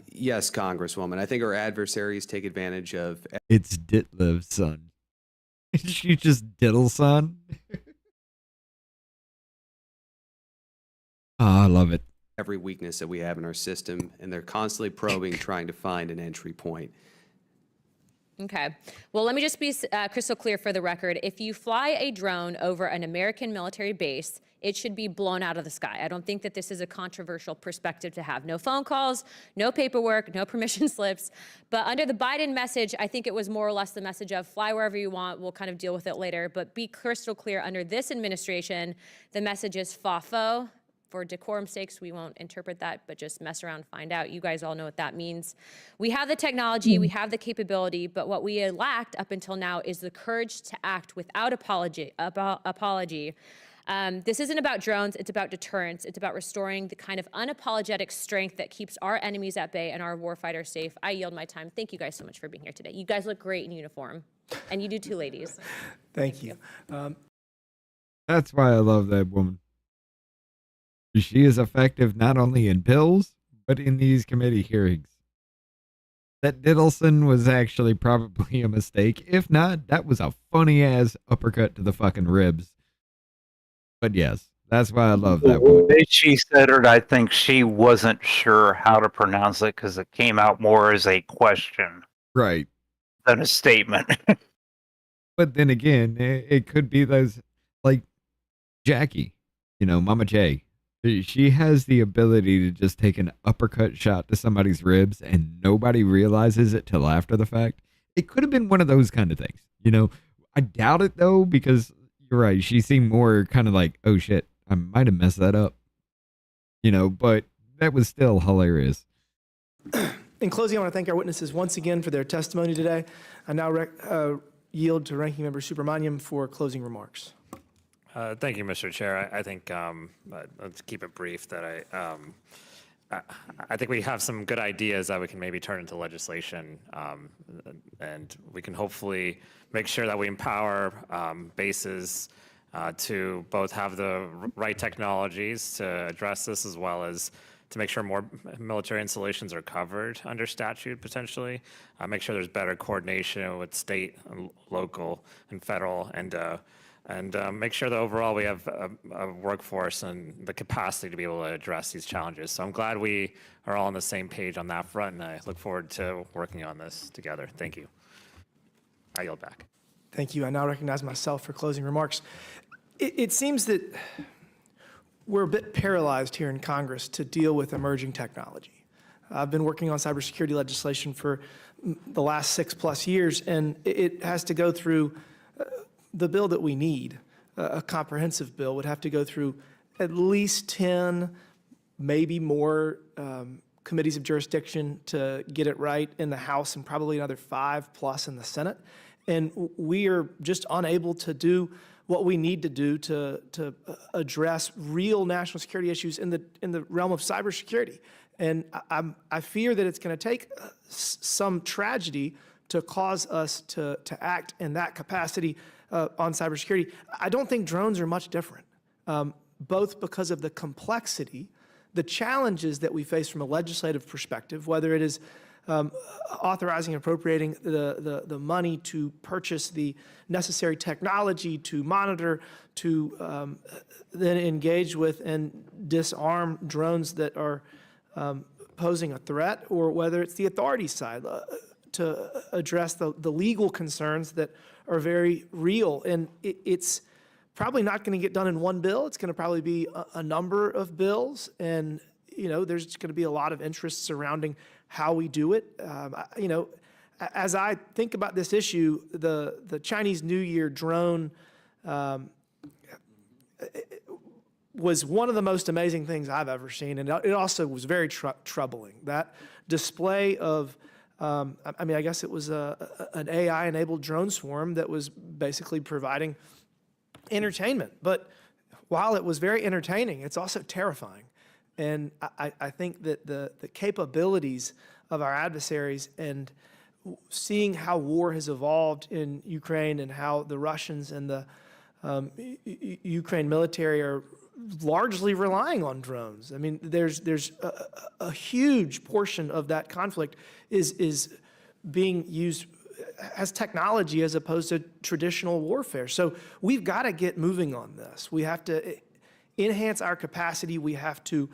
Yes, Congresswoman. I think our adversaries take advantage of It's Ditlev's son. She just Diddleson. Oh, I love it. every weakness that we have in our system, and they're constantly probing, trying to find an entry point. Okay. Well, let me just be crystal clear for the record. If you fly a drone over an American military base, it should be blown out of the sky. I don't think that this is a controversial perspective to have. No phone calls, no paperwork, no permission slips. But under the Biden message, I think it was more or less the message of fly wherever you want. We'll kind of deal with it later. But be crystal clear, under this administration, the message is FAFO. For decorum sakes, we won't interpret that, but just mess around, find out. You guys all know what that means. We have the technology, we have the capability, but what we lacked up until now is the courage to act without apology. This isn't about drones, it's about deterrence. It's about restoring the kind of unapologetic strength that keeps our enemies at bay and our warfighters safe. I yield my time. Thank you guys so much for being here today. You guys look great in uniform. And you do too, ladies. Thank you. That's why I love that woman. She is effective not only in bills, but in these committee hearings. That Diddleson was actually probably a mistake. If not, that was a funny-ass uppercut to the fucking ribs. But yes, that's why I love that The woman. way she said it, I think she wasn't sure how to pronounce it because it came out more as a question Right. than a statement. But then again, it could be those, like Jackie, Mama J. She has the ability to just take an uppercut shot to somebody's ribs and nobody realizes it till after the fact. It could have been one of those kind of things. I doubt it though, because you're right. She seemed more kind of like, oh shit, I might have messed that up. But that was still hilarious. In closing, I want to thank our witnesses once again for their testimony today. I now yield to Ranking Member Subramaniam for closing remarks. Thank you, Mr. Chair. I think let's keep it brief. That I think we have some good ideas that we can maybe turn into legislation, and we can hopefully make sure that we empower bases to both have the right technologies to address this, as well as to make sure more military installations are covered under statute potentially. Make sure there's better coordination with state, and local, and federal, and make sure that overall we have a workforce and the capacity to be able to address these challenges. So I'm glad we are all on the same page on that front, and I look forward to working on this together. Thank you. I yield back. Thank you. I now recognize myself for closing remarks. It seems that we're a bit paralyzed here in Congress to deal with emerging technology. I've been working on cybersecurity legislation for the last 6+ years, and it has to go through the bill that we need, a comprehensive bill, would have to go through at least 10, maybe more committees of jurisdiction to get it right in the House, and probably another 5+ in the Senate. And we are just unable to do what we need to do to address real national security issues in the realm of cybersecurity. And I fear that it's going to take some tragedy to cause us to act in that capacity on cybersecurity. I don't think drones are much different, both because of the complexity, the challenges that we face from a legislative perspective, whether it is authorizing and appropriating the money to purchase the necessary technology to monitor, to then engage with and disarm drones that are posing a threat or whether it's the authority side to address the legal concerns that are very real. And it's probably not going to get done in one bill. It's going to probably be a number of bills. And, there's going to be a lot of interest surrounding how we do it. As I think about this issue, the Chinese New Year drone was one of the most amazing things I've ever seen. And it also was very troubling. That display of, I guess it was an AI-enabled drone swarm that was basically providing entertainment. But while it was very entertaining, it's also terrifying. And I think that the capabilities of our adversaries and seeing how war has evolved in Ukraine and how the Russians and the Ukraine military are largely relying on drones. I mean, there's a huge portion of that conflict is being used as technology as opposed to traditional warfare. So we've got to get moving on this. We have to enhance our capacity. We have to,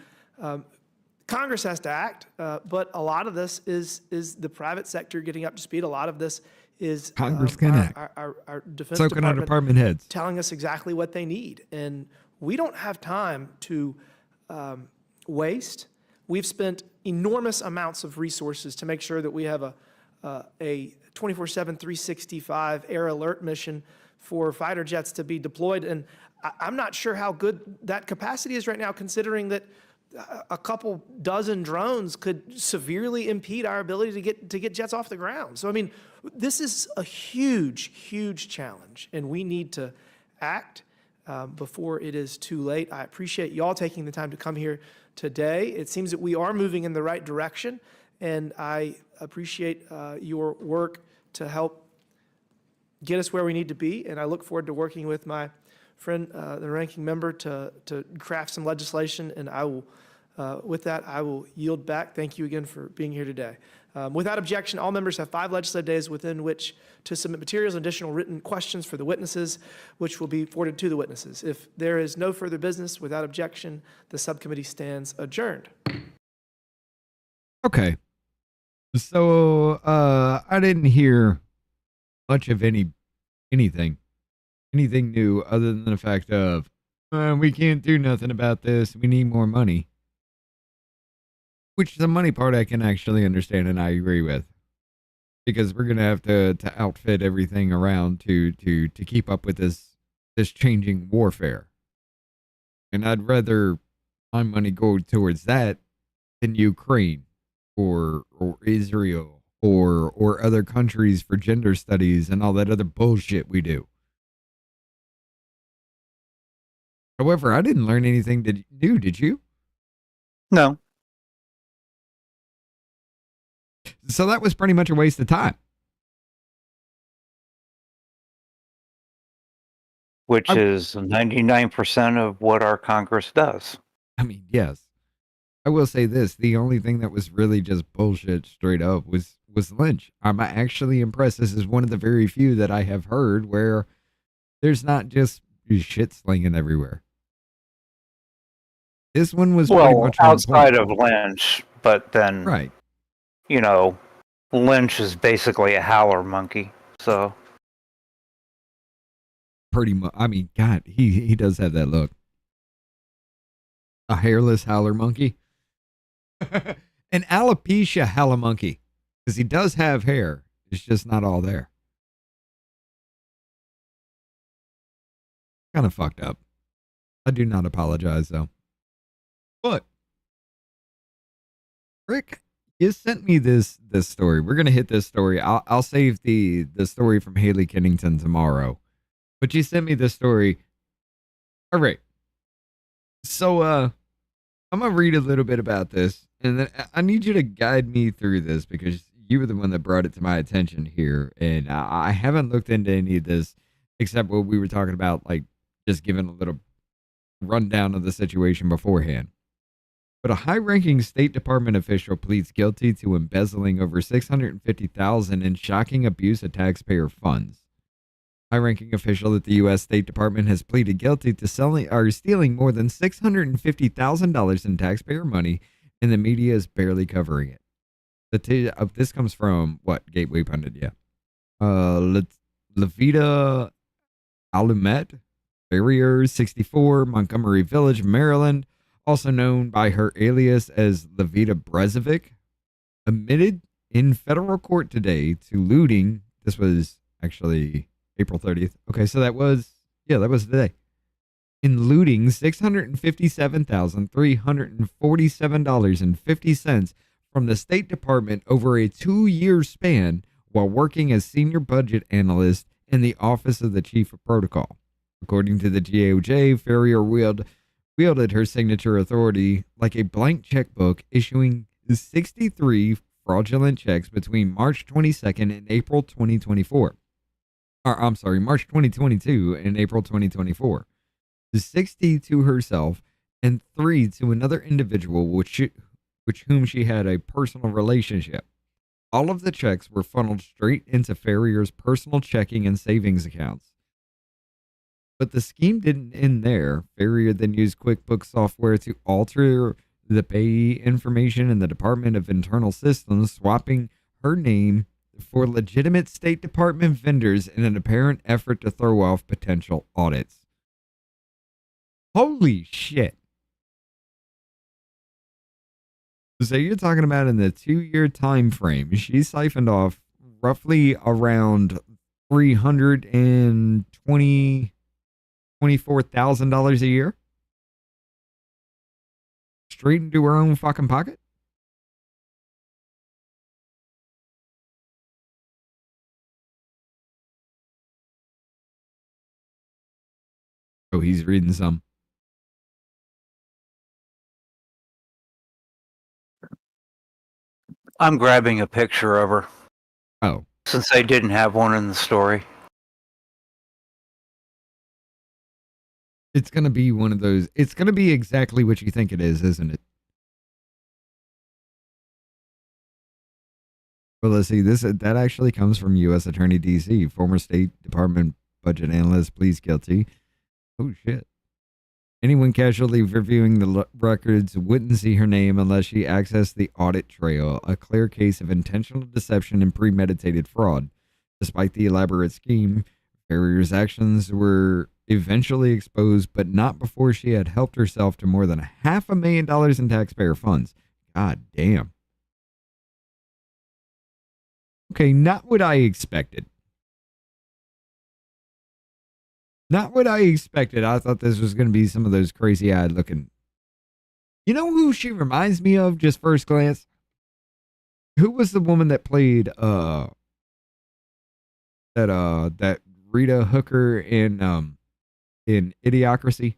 Congress has to act, but a lot of this is the private sector getting up to speed. A lot of this is Congress can act. Our Defense Soaking our department heads. telling us exactly what they need. And we don't have time to waste. We've spent enormous amounts of resources to make sure that we have a 24/7, 365 air alert mission for fighter jets to be deployed. And I'm not sure how good that capacity is right now, considering that a couple dozen drones could severely impede our ability to get jets off the ground. So, I mean, this is a huge, huge challenge, and we need to act before it is too late. I appreciate y'all taking the time to come here today. It seems that we are moving in the right direction, and I appreciate your work to help get us where we need to be, and I look forward to working with my friend, the ranking member, to craft some legislation, and I will, with that, I will yield back. Thank you again for being here today. Without objection, all members have 5 legislative days within which to submit materials and additional written questions for the witnesses, which will be forwarded to the witnesses. If there is no further business, without objection, the subcommittee stands adjourned. Okay. So I didn't hear much of anything new other than the fact of we can't do nothing about this. We need more money. Which the money part I can actually understand and I agree with. Because we're gonna have to outfit everything around to keep up with this changing warfare. And I'd rather my money go towards that than Ukraine or Israel or other countries for gender studies and all that other bullshit we do. However, I didn't learn anything new, did you? No. So that was pretty much a waste of time. Which is 99% of what our Congress does. I mean, yes. I will say this. The only thing that was really just bullshit straight up was Lynch. I'm actually impressed. This is one of the very few that I have heard where there's not just shit slinging everywhere. This one was pretty much outside of Lynch, but then, right. Lynch is basically a howler monkey, so. Pretty much. I mean, God, he does have that look. A hairless howler monkey. An alopecia howler monkey. Because he does have hair. It's just not all there. Kind of fucked up. I do not apologize, though. But, Rick, you sent me this story. We're going to hit this story. I'll save the story from Haley Kennington tomorrow. But you sent me this story. All right. So, I'm going to read a little bit about this. And then I need you to guide me through this because you were the one that brought it to my attention here. And I haven't looked into any of this except what we were talking about, like just giving a little rundown of the situation beforehand. But a high-ranking State Department official pleads guilty to embezzling over $650,000 in shocking abuse of taxpayer funds. High-ranking official at the U.S. State Department has pleaded guilty to stealing more than $650,000 in taxpayer money and the media is barely covering it. This comes from what? Gateway Pundit, yeah. Levita Alumet, Farrier 64, Montgomery Village, Maryland, also known by her alias as Levita Brezovic, admitted in federal court today to looting. This was actually April 30th. Okay, so that was today. In looting $657,347.50 from the State Department over a 2-year span while working as senior budget analyst in the Office of the Chief of Protocol. According to the DOJ, Farrier wielded her signature authority like a blank checkbook, issuing 63 fraudulent checks between March 22nd and April 2024. March 2022 and April 2024. 60 to herself and 3 to another individual which whom she had a personal relationship. All of the checks were funneled straight into Farrier's personal checking and savings accounts. But the scheme didn't end there. Farrier then used QuickBooks software to alter the payee information in the Department of Internal Systems, swapping her name for legitimate State Department vendors in an apparent effort to throw off potential audits. Holy shit. So you're talking about in the 2-year time frame, she siphoned off roughly around $24,000 a year straight into her own fucking pocket. Oh, he's reading some. I'm grabbing a picture of her. Oh. Since they didn't have one in the story. It's going to be one of those. It's going to be exactly what you think it is, isn't it? Well, let's see. That actually comes from U.S. Attorney D.C., former State Department budget analyst, pleads guilty. Oh, shit. Anyone casually reviewing the records wouldn't see her name unless she accessed the audit trail, a clear case of intentional deception and premeditated fraud. Despite the elaborate scheme, Farrier's actions were eventually exposed, but not before she had helped herself to more than $500,000 in taxpayer funds. God damn. Okay, not what I expected. Not what I expected. I thought this was going to be some of those crazy-eyed looking. You know who she reminds me of, just first glance? Who was the woman that played that Rita Hooker in Idiocracy?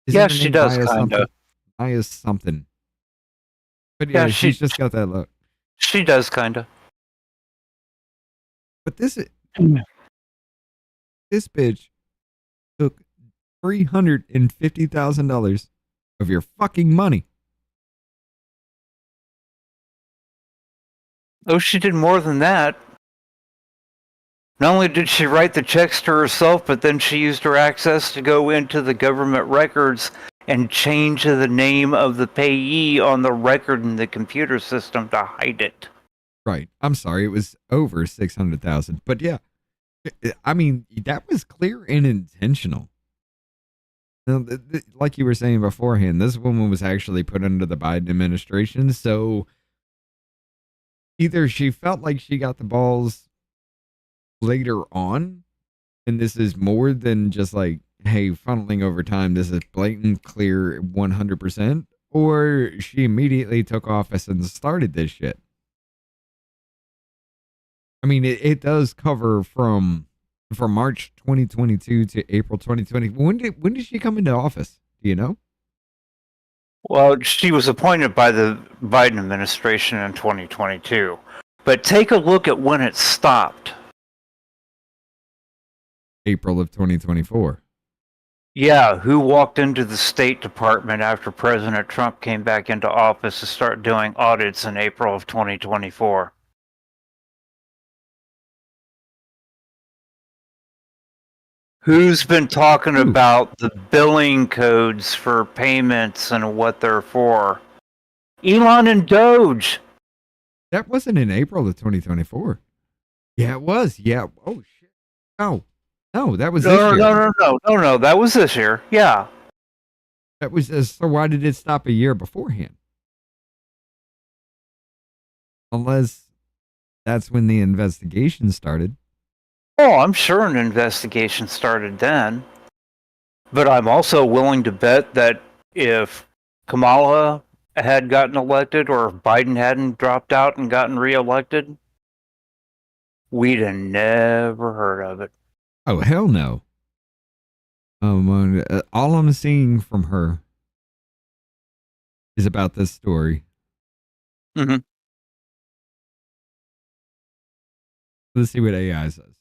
Yeah, she does kind of. Maya something. But yeah, she's just got that look. She does kind of. But this bitch took $350,000 of your fucking money. Oh, she did more than that. Not only did she write the checks to herself, but then she used her access to go into the government records and change the name of the payee on the record in the computer system to hide it. Right. I'm sorry. It was over 600,000. But yeah, I mean, that was clear and intentional. Now, like you were saying beforehand, this woman was actually put under the Biden administration. So either she felt like she got the balls later on, and this is more than just like, hey, funneling over time, this is blatant, clear, 100%, or she immediately took office and started this shit. I mean, it does cover from March 2022 to April 2020. When did she come into office? Do you know? Well, she was appointed by the Biden administration in 2022. But take a look at when it stopped. April of 2024. Yeah, who walked into the State Department after President Trump came back into office to start doing audits in April of 2024? Who's been talking Who? about the billing codes for payments and what they're for? Elon and Doge. That wasn't in April of 2024. Yeah, it was. Yeah. Oh shit. No, that was this No, year. no. That was this year. Yeah. That was so. Why did it stop a year beforehand? Unless that's when the investigation started. Oh, I'm sure an investigation started then. But I'm also willing to bet that if Kamala had gotten elected or if Biden hadn't dropped out and gotten reelected, we'd have never heard of it. Oh hell no. All I'm seeing from her is about this story. Mm-hmm. Let's see what AI says.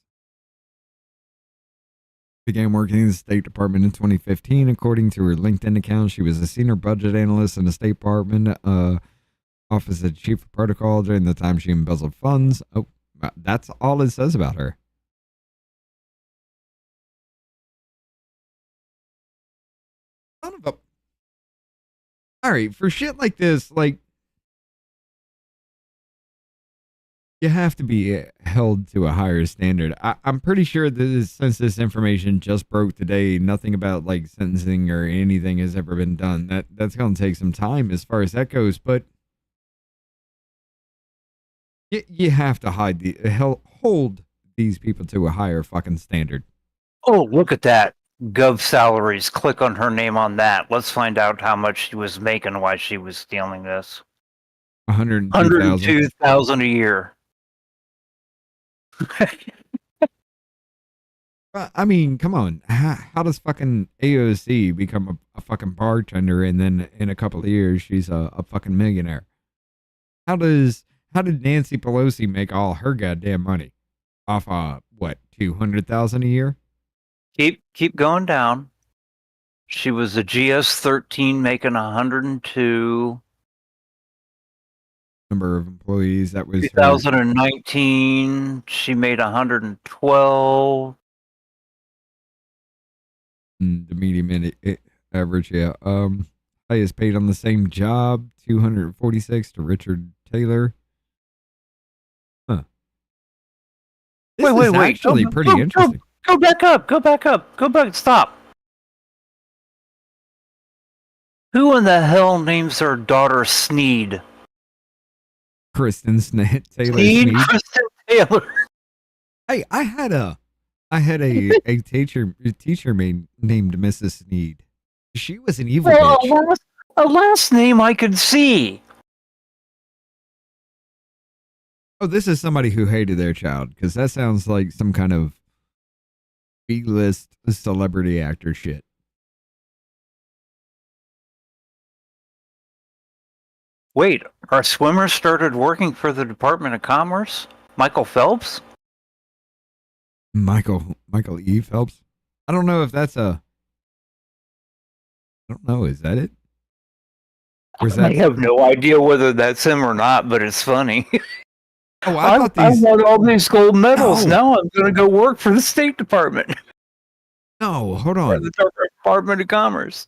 Began working in the State Department in 2015. According to her LinkedIn account, she was a senior budget analyst in the State Department Office of Chief of Protocol during the time she embezzled funds. Oh, that's all it says about her. Son of a... All right, for shit like this, like, you have to be held to a higher standard. I'm pretty sure that since this information just broke today, nothing about like sentencing or anything has ever been done. That's going to take some time as far as that goes. But you have to hold these people to a higher fucking standard. Oh, look at that. Gov salaries. Click on her name on that. Let's find out how much she was making while she was stealing this. 102,000 a year. I mean, come on. How does fucking AOC become a fucking bartender and then in a couple of years she's a fucking millionaire? How did Nancy Pelosi make all her goddamn money off what, 200,000 a year? Keep going down. She was a GS-13 making 102. Number of employees, that was 2019, she made 112. The median average, yeah. Highest paid on the same job, 246 to Richard Taylor. Huh. This is actually pretty interesting. Go back up. Stop. Who in the hell names their daughter Sneed? Kristen Taylor Sneed. Sneed. Kristen Taylor. Hey, I had a teacher named Mrs. Sneed. She was an evil bitch. A last name I could see. Oh, this is somebody who hated their child, because that sounds like some kind of B-list celebrity actor shit. Wait, our swimmer started working for the Department of Commerce? Michael Phelps? Michael E. Phelps? I don't know if that's I don't know, is that it? Or is that... I have no idea whether that's him or not, but it's funny. Oh, I thought I these... won all these gold medals. No. Now I'm going to go work for the State Department. No, hold Or on. the Department of Commerce.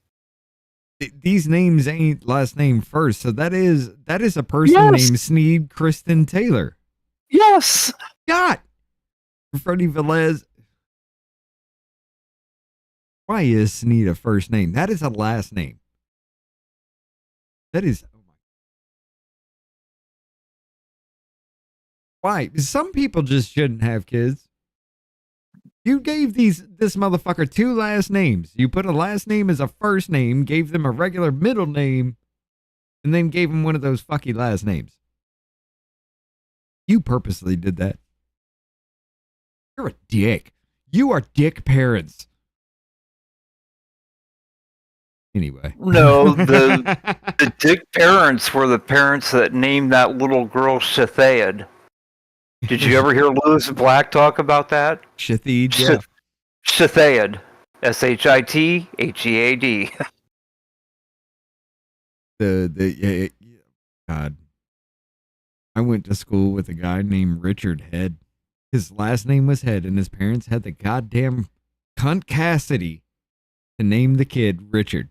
These names ain't last name first, so that is a person Yes. named Sneed Kristen Taylor. Yes. God! Freddie Velez. Why is Sneed a first name? That is a last name. That is... Oh my... Why? Some people just shouldn't have kids. You gave this motherfucker two last names. You put a last name as a first name, gave them a regular middle name, and then gave them one of those fucky last names. You purposely did that. You're a dick. You are dick parents. Anyway. No, the dick parents were the parents that named that little girl Shathayed. Did you ever hear Lewis Black talk about that? Shathid, yeah. Shathayed. Shithhead. God. I went to school with a guy named Richard Head. His last name was Head, and his parents had the goddamn Cunt Cassidy to name the kid Richard.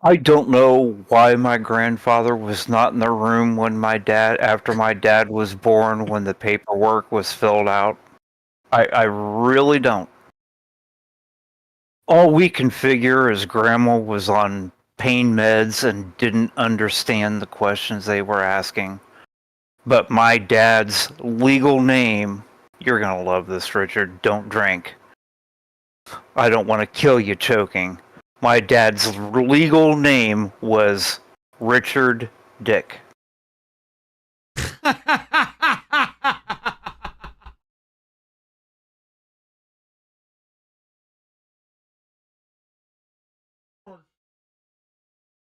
I don't know why my grandfather was not in the room when after my dad was born, when the paperwork was filled out. I really don't. All we can figure is grandma was on pain meds and didn't understand the questions they were asking. But my dad's legal name, you're going to love this, Richard, don't drink. I don't want to kill you choking. My dad's legal name was Richard Dick.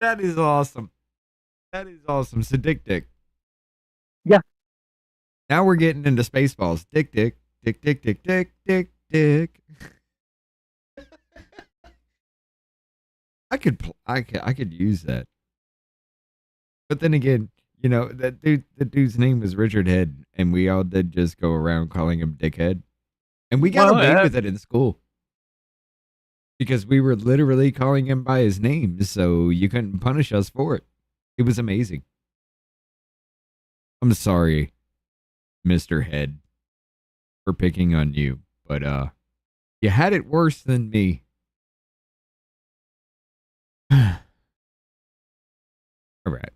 That is awesome. That is awesome. So Dick Dick. Yeah. Now we're getting into Spaceballs. Dick Dick. Dick Dick Dick Dick Dick Dick. I could use that. But then again, you know, the dude's name was Richard Head, and we all did just go around calling him Dickhead. And we got away with it in school. Because we were literally calling him by his name, so you couldn't punish us for it. It was amazing. I'm sorry, Mr. Head, for picking on you, but you had it worse than me. All right.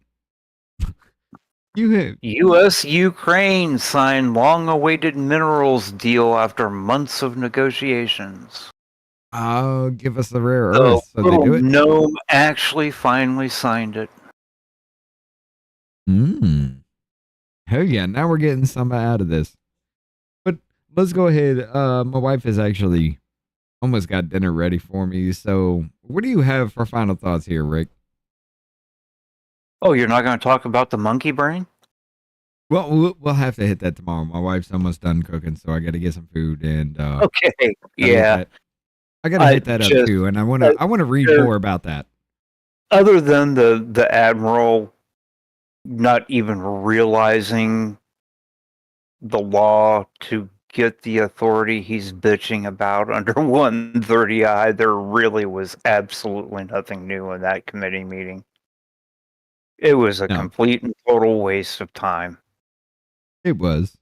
U.S. Ukraine signed long-awaited minerals deal after months of negotiations. Oh, give us the rare The earth so they do it. gnome actually finally signed it. Hell yeah, now we're getting some out of this. But let's go ahead. My wife has actually almost got dinner ready for me. So what do you have for final thoughts here, Rick? Oh, you're not going to talk about the monkey brain? Well, we'll have to hit that tomorrow. My wife's almost done cooking, so I got to get some food and Okay, yeah. I got to hit that up too, and I want to read more about that. Other than the admiral not even realizing the law to get the authority he's bitching about under 130I, there really was absolutely nothing new in that committee meeting. It was a complete and total waste of time. It was.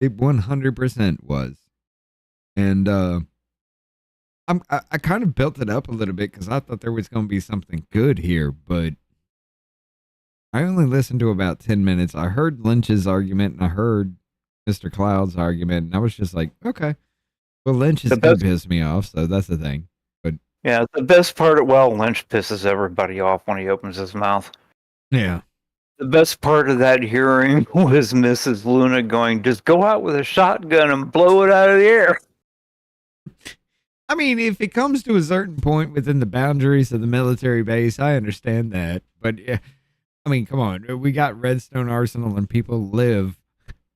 It 100% was. And I kind of built it up a little bit because I thought there was going to be something good here, but I only listened to about 10 minutes. I heard Lynch's argument and I heard Mr. Cloud's argument, and I was just like, okay. Well, Lynch is going to piss me off, so that's the thing. But yeah, the best part, Lynch pisses everybody off when he opens his mouth. Yeah. The best part of that hearing was Mrs. Luna going, just go out with a shotgun and blow it out of the air. I mean, if it comes to a certain point within the boundaries of the military base, I understand that. But, yeah, I mean, come on. We got Redstone Arsenal and people live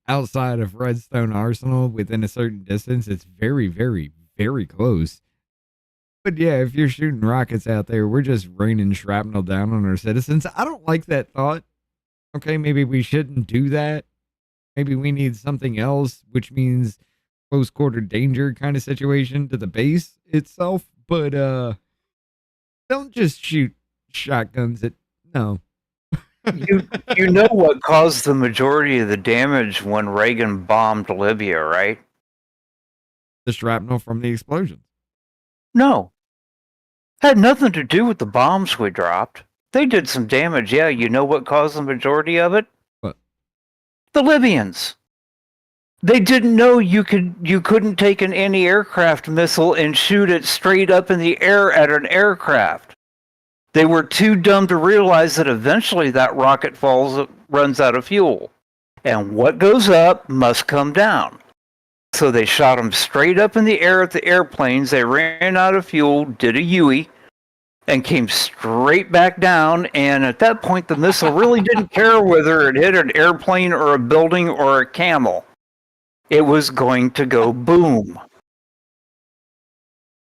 outside of Redstone Arsenal within a certain distance. It's very, very, very close. But yeah, if you're shooting rockets out there, we're just raining shrapnel down on our citizens. I don't like that thought. Okay, maybe we shouldn't do that. Maybe we need something else, which means close quarter danger kind of situation to the base itself. But don't just shoot shotguns at no. You know what caused the majority of the damage when Reagan bombed Libya, right? The shrapnel from the explosions. No. Had nothing to do with the bombs we dropped. They did some damage, yeah. You know what caused the majority of it? What? The Libyans. They didn't know you couldn't take an anti-aircraft missile and shoot it straight up in the air at an aircraft. They were too dumb to realize that eventually that rocket runs out of fuel. And what goes up must come down. So they shot them straight up in the air at the airplanes. They ran out of fuel, did a UE, and came straight back down. And at that point, the missile really didn't care whether it hit an airplane or a building or a camel. It was going to go boom.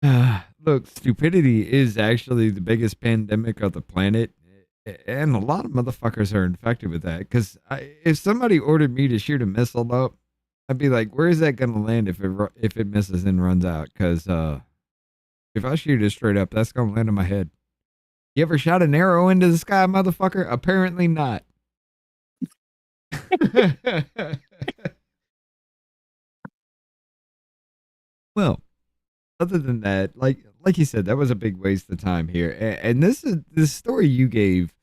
Look, stupidity is actually the biggest pandemic of the planet. And a lot of motherfuckers are infected with that. Because if somebody ordered me to shoot a missile up I'd be like, where is that gonna land if it misses and runs out? Because if I shoot it straight up, that's gonna land on my head. You ever shot an arrow into the sky, motherfucker? Apparently not. Well, other than that, like you said, that was a big waste of time here. And this story you gave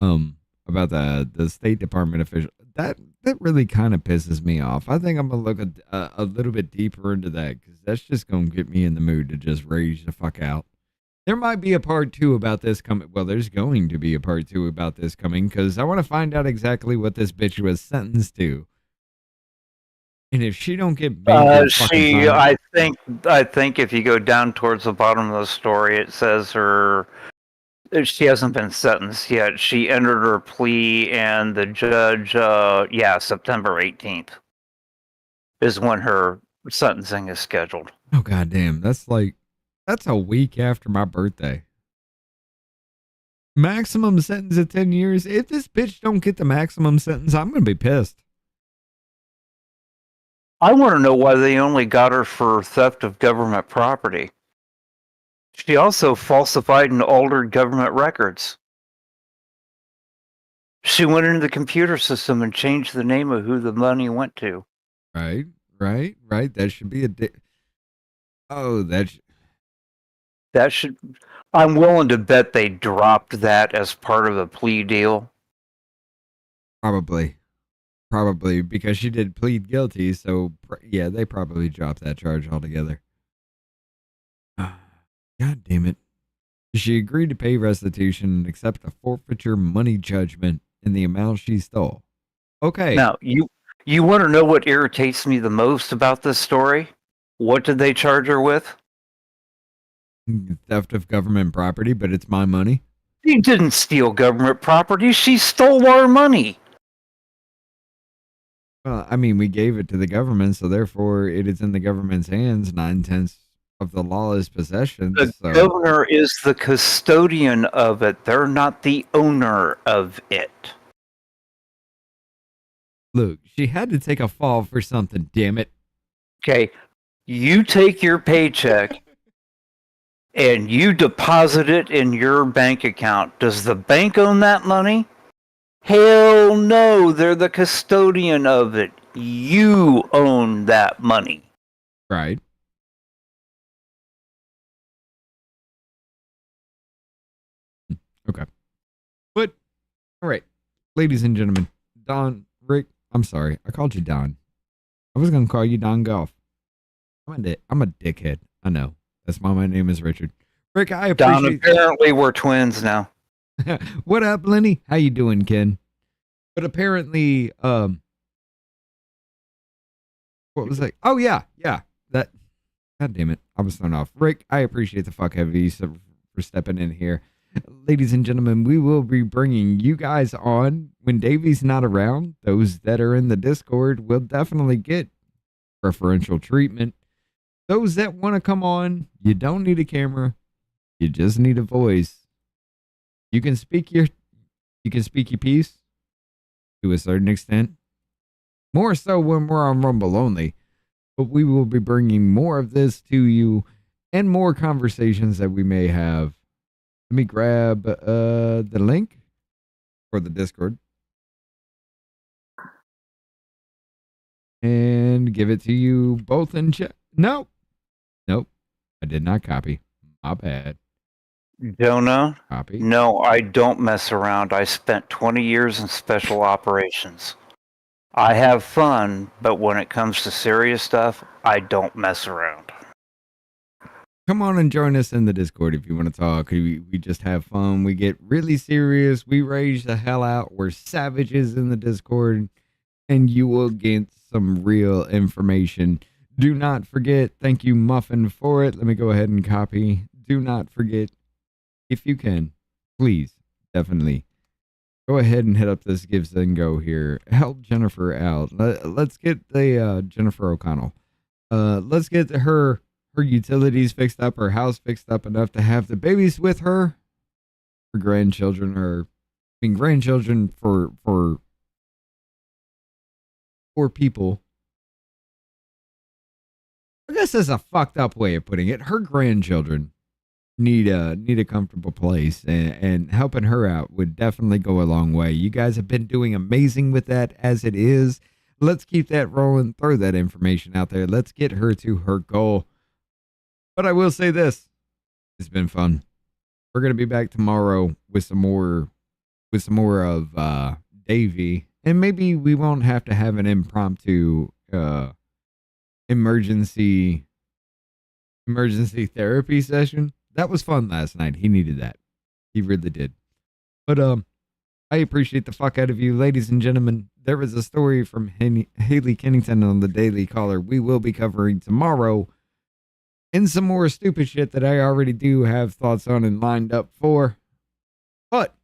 about the State Department official that really kind of pisses me off. I think I'm gonna look a little bit deeper into that because that's just gonna get me in the mood to just rage the fuck out. There might be a part 2 about this coming. Well, there's going to be a part 2 about this coming because I want to find out exactly what this bitch was sentenced to. And if she don't get made good fucking time, I think if you go down towards the bottom of the story, it says she hasn't been sentenced yet. She entered her plea, and the judge, September 18th is when her sentencing is scheduled. oh goddamn, that's a week after my birthday. Maximum sentence of 10 years. If this bitch don't get the maximum sentence, I'm gonna be pissed. I want to know why they only got her for theft of government property. She also falsified and altered government records. She went into the computer system and changed the name of who the money went to. Right. That should be oh, That should. I'm willing to bet they dropped that as part of the plea deal. probably because she did plead guilty. So yeah, they probably dropped that charge altogether. God damn it. She agreed to pay restitution and accept a forfeiture money judgment in the amount she stole. Okay. Now, you want to know what irritates me the most about this story? What did they charge her with? Theft of government property, but it's my money. She didn't steal government property. She stole our money. Well, I mean, we gave it to the government, so therefore it is in the government's hands. 9/10 of the law is possession. The So governor is the custodian of it. They're not the owner of it. look, she had to take a fall for something. Damn it. Okay, you take your paycheck and you deposit it in your bank account. Does the bank own that money? Hell no, they're the custodian of it. You own that money. Right. Okay. But all right, ladies and gentlemen, Don, Rick, I'm sorry, I called you Don. I was gonna call you Don Golf. I'm a dickhead. I know. That's why my name is Richard. Rick, I Don, appreciate. apparently we're twins now. What up, Lenny? How you doing, Ken? But apparently, what was that? Oh yeah. That. God damn it, I was thrown off. Rick, I appreciate the fuck out of you for stepping in here. Ladies and gentlemen, we will be bringing you guys on when Davey's not around. Those that are in the Discord will definitely get preferential treatment. Those that want to come on, you don't need a camera. You just need a voice. You can speak your piece to a certain extent. More so when we're on Rumble only. But we will be bringing more of this to you and more conversations that we may have. Let me grab the link for the Discord and give it to you both in chat. Nope, I did not copy. My bad. Jonah? Copy. No, I don't mess around. I spent 20 years in special operations. I have fun, but when it comes to serious stuff, I don't mess around. Come on and join us in the Discord if you want to talk. We just have fun. We get really serious. We rage the hell out. We're savages in the Discord, and you will get some real information. Do not forget, thank you, Muffin, for it. Let me go ahead and copy. Do not forget, if you can, please, definitely, go ahead and hit up this Gives and Go here. Help Jennifer out. Let's get the Jennifer O'Connell. Let's get her utilities fixed up, her house fixed up enough to have the babies with her. Her grandchildren grandchildren for people I guess that's a fucked up way of putting it. Her grandchildren need a comfortable place, and helping her out would definitely go a long way. You guys have been doing amazing with that as it is. Let's keep that rolling. Throw that information out there. Let's get her to her goal. But I will say this. It's been fun. We're going to be back tomorrow with some more of Davey. And maybe we won't have to have an impromptu emergency therapy session. That was fun last night. He needed that. He really did. But I appreciate the fuck out of you, ladies and gentlemen. There was a story from Haley Kennington on the Daily Caller we will be covering tomorrow, and some more stupid shit that I already do have thoughts on and lined up for. But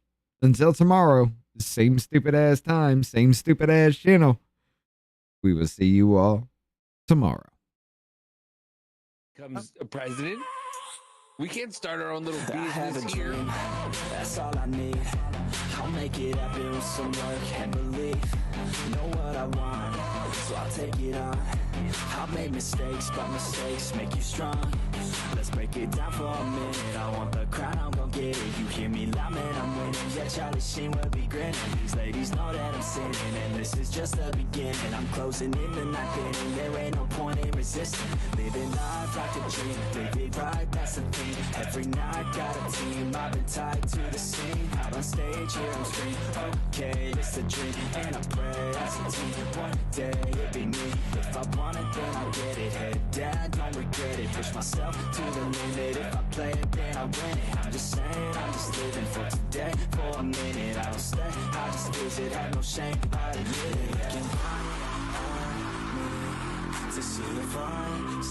until tomorrow, same stupid ass time, same stupid ass channel. We will see you all tomorrow. Comes a president. We can't start our own little business here. That's all I need. I'll make it happen with some work and belief. Know what I want, so I'll take it on. I've made mistakes, but mistakes make you strong. Let's break it down for a minute. I want the crown, I'm gon' get it. You hear me loud, man, I'm winning. Yeah, Charlie Sheen will be grinning. These ladies know that I'm sinning, and this is just the beginning. I'm closing in the night inning. There ain't no point in resisting. Living life like a dream, live it right, that's the thing. Every night got a team, I've been tied to the scene. Out on stage, here I'm screaming. Okay, it's a dream, and I pray as a team. One day it'll be me. If I want it, then I'll get it. Head down, don't regret it. Push myself to the limit. If I play it, then I win it. I'm just saying, I'm just living for today. For a minute, I don't stay, I just visit. Have no shame, I admit it. Looking on me to see if I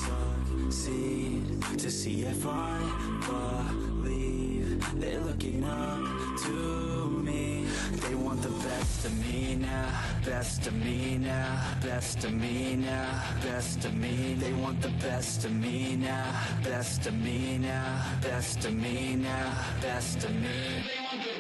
succeed, to see if I believe. They're looking up to me. They want the best of me now, best of me now, best of me now, best of me. They want the best of me now, best of me now, best of me now, best of me. They want the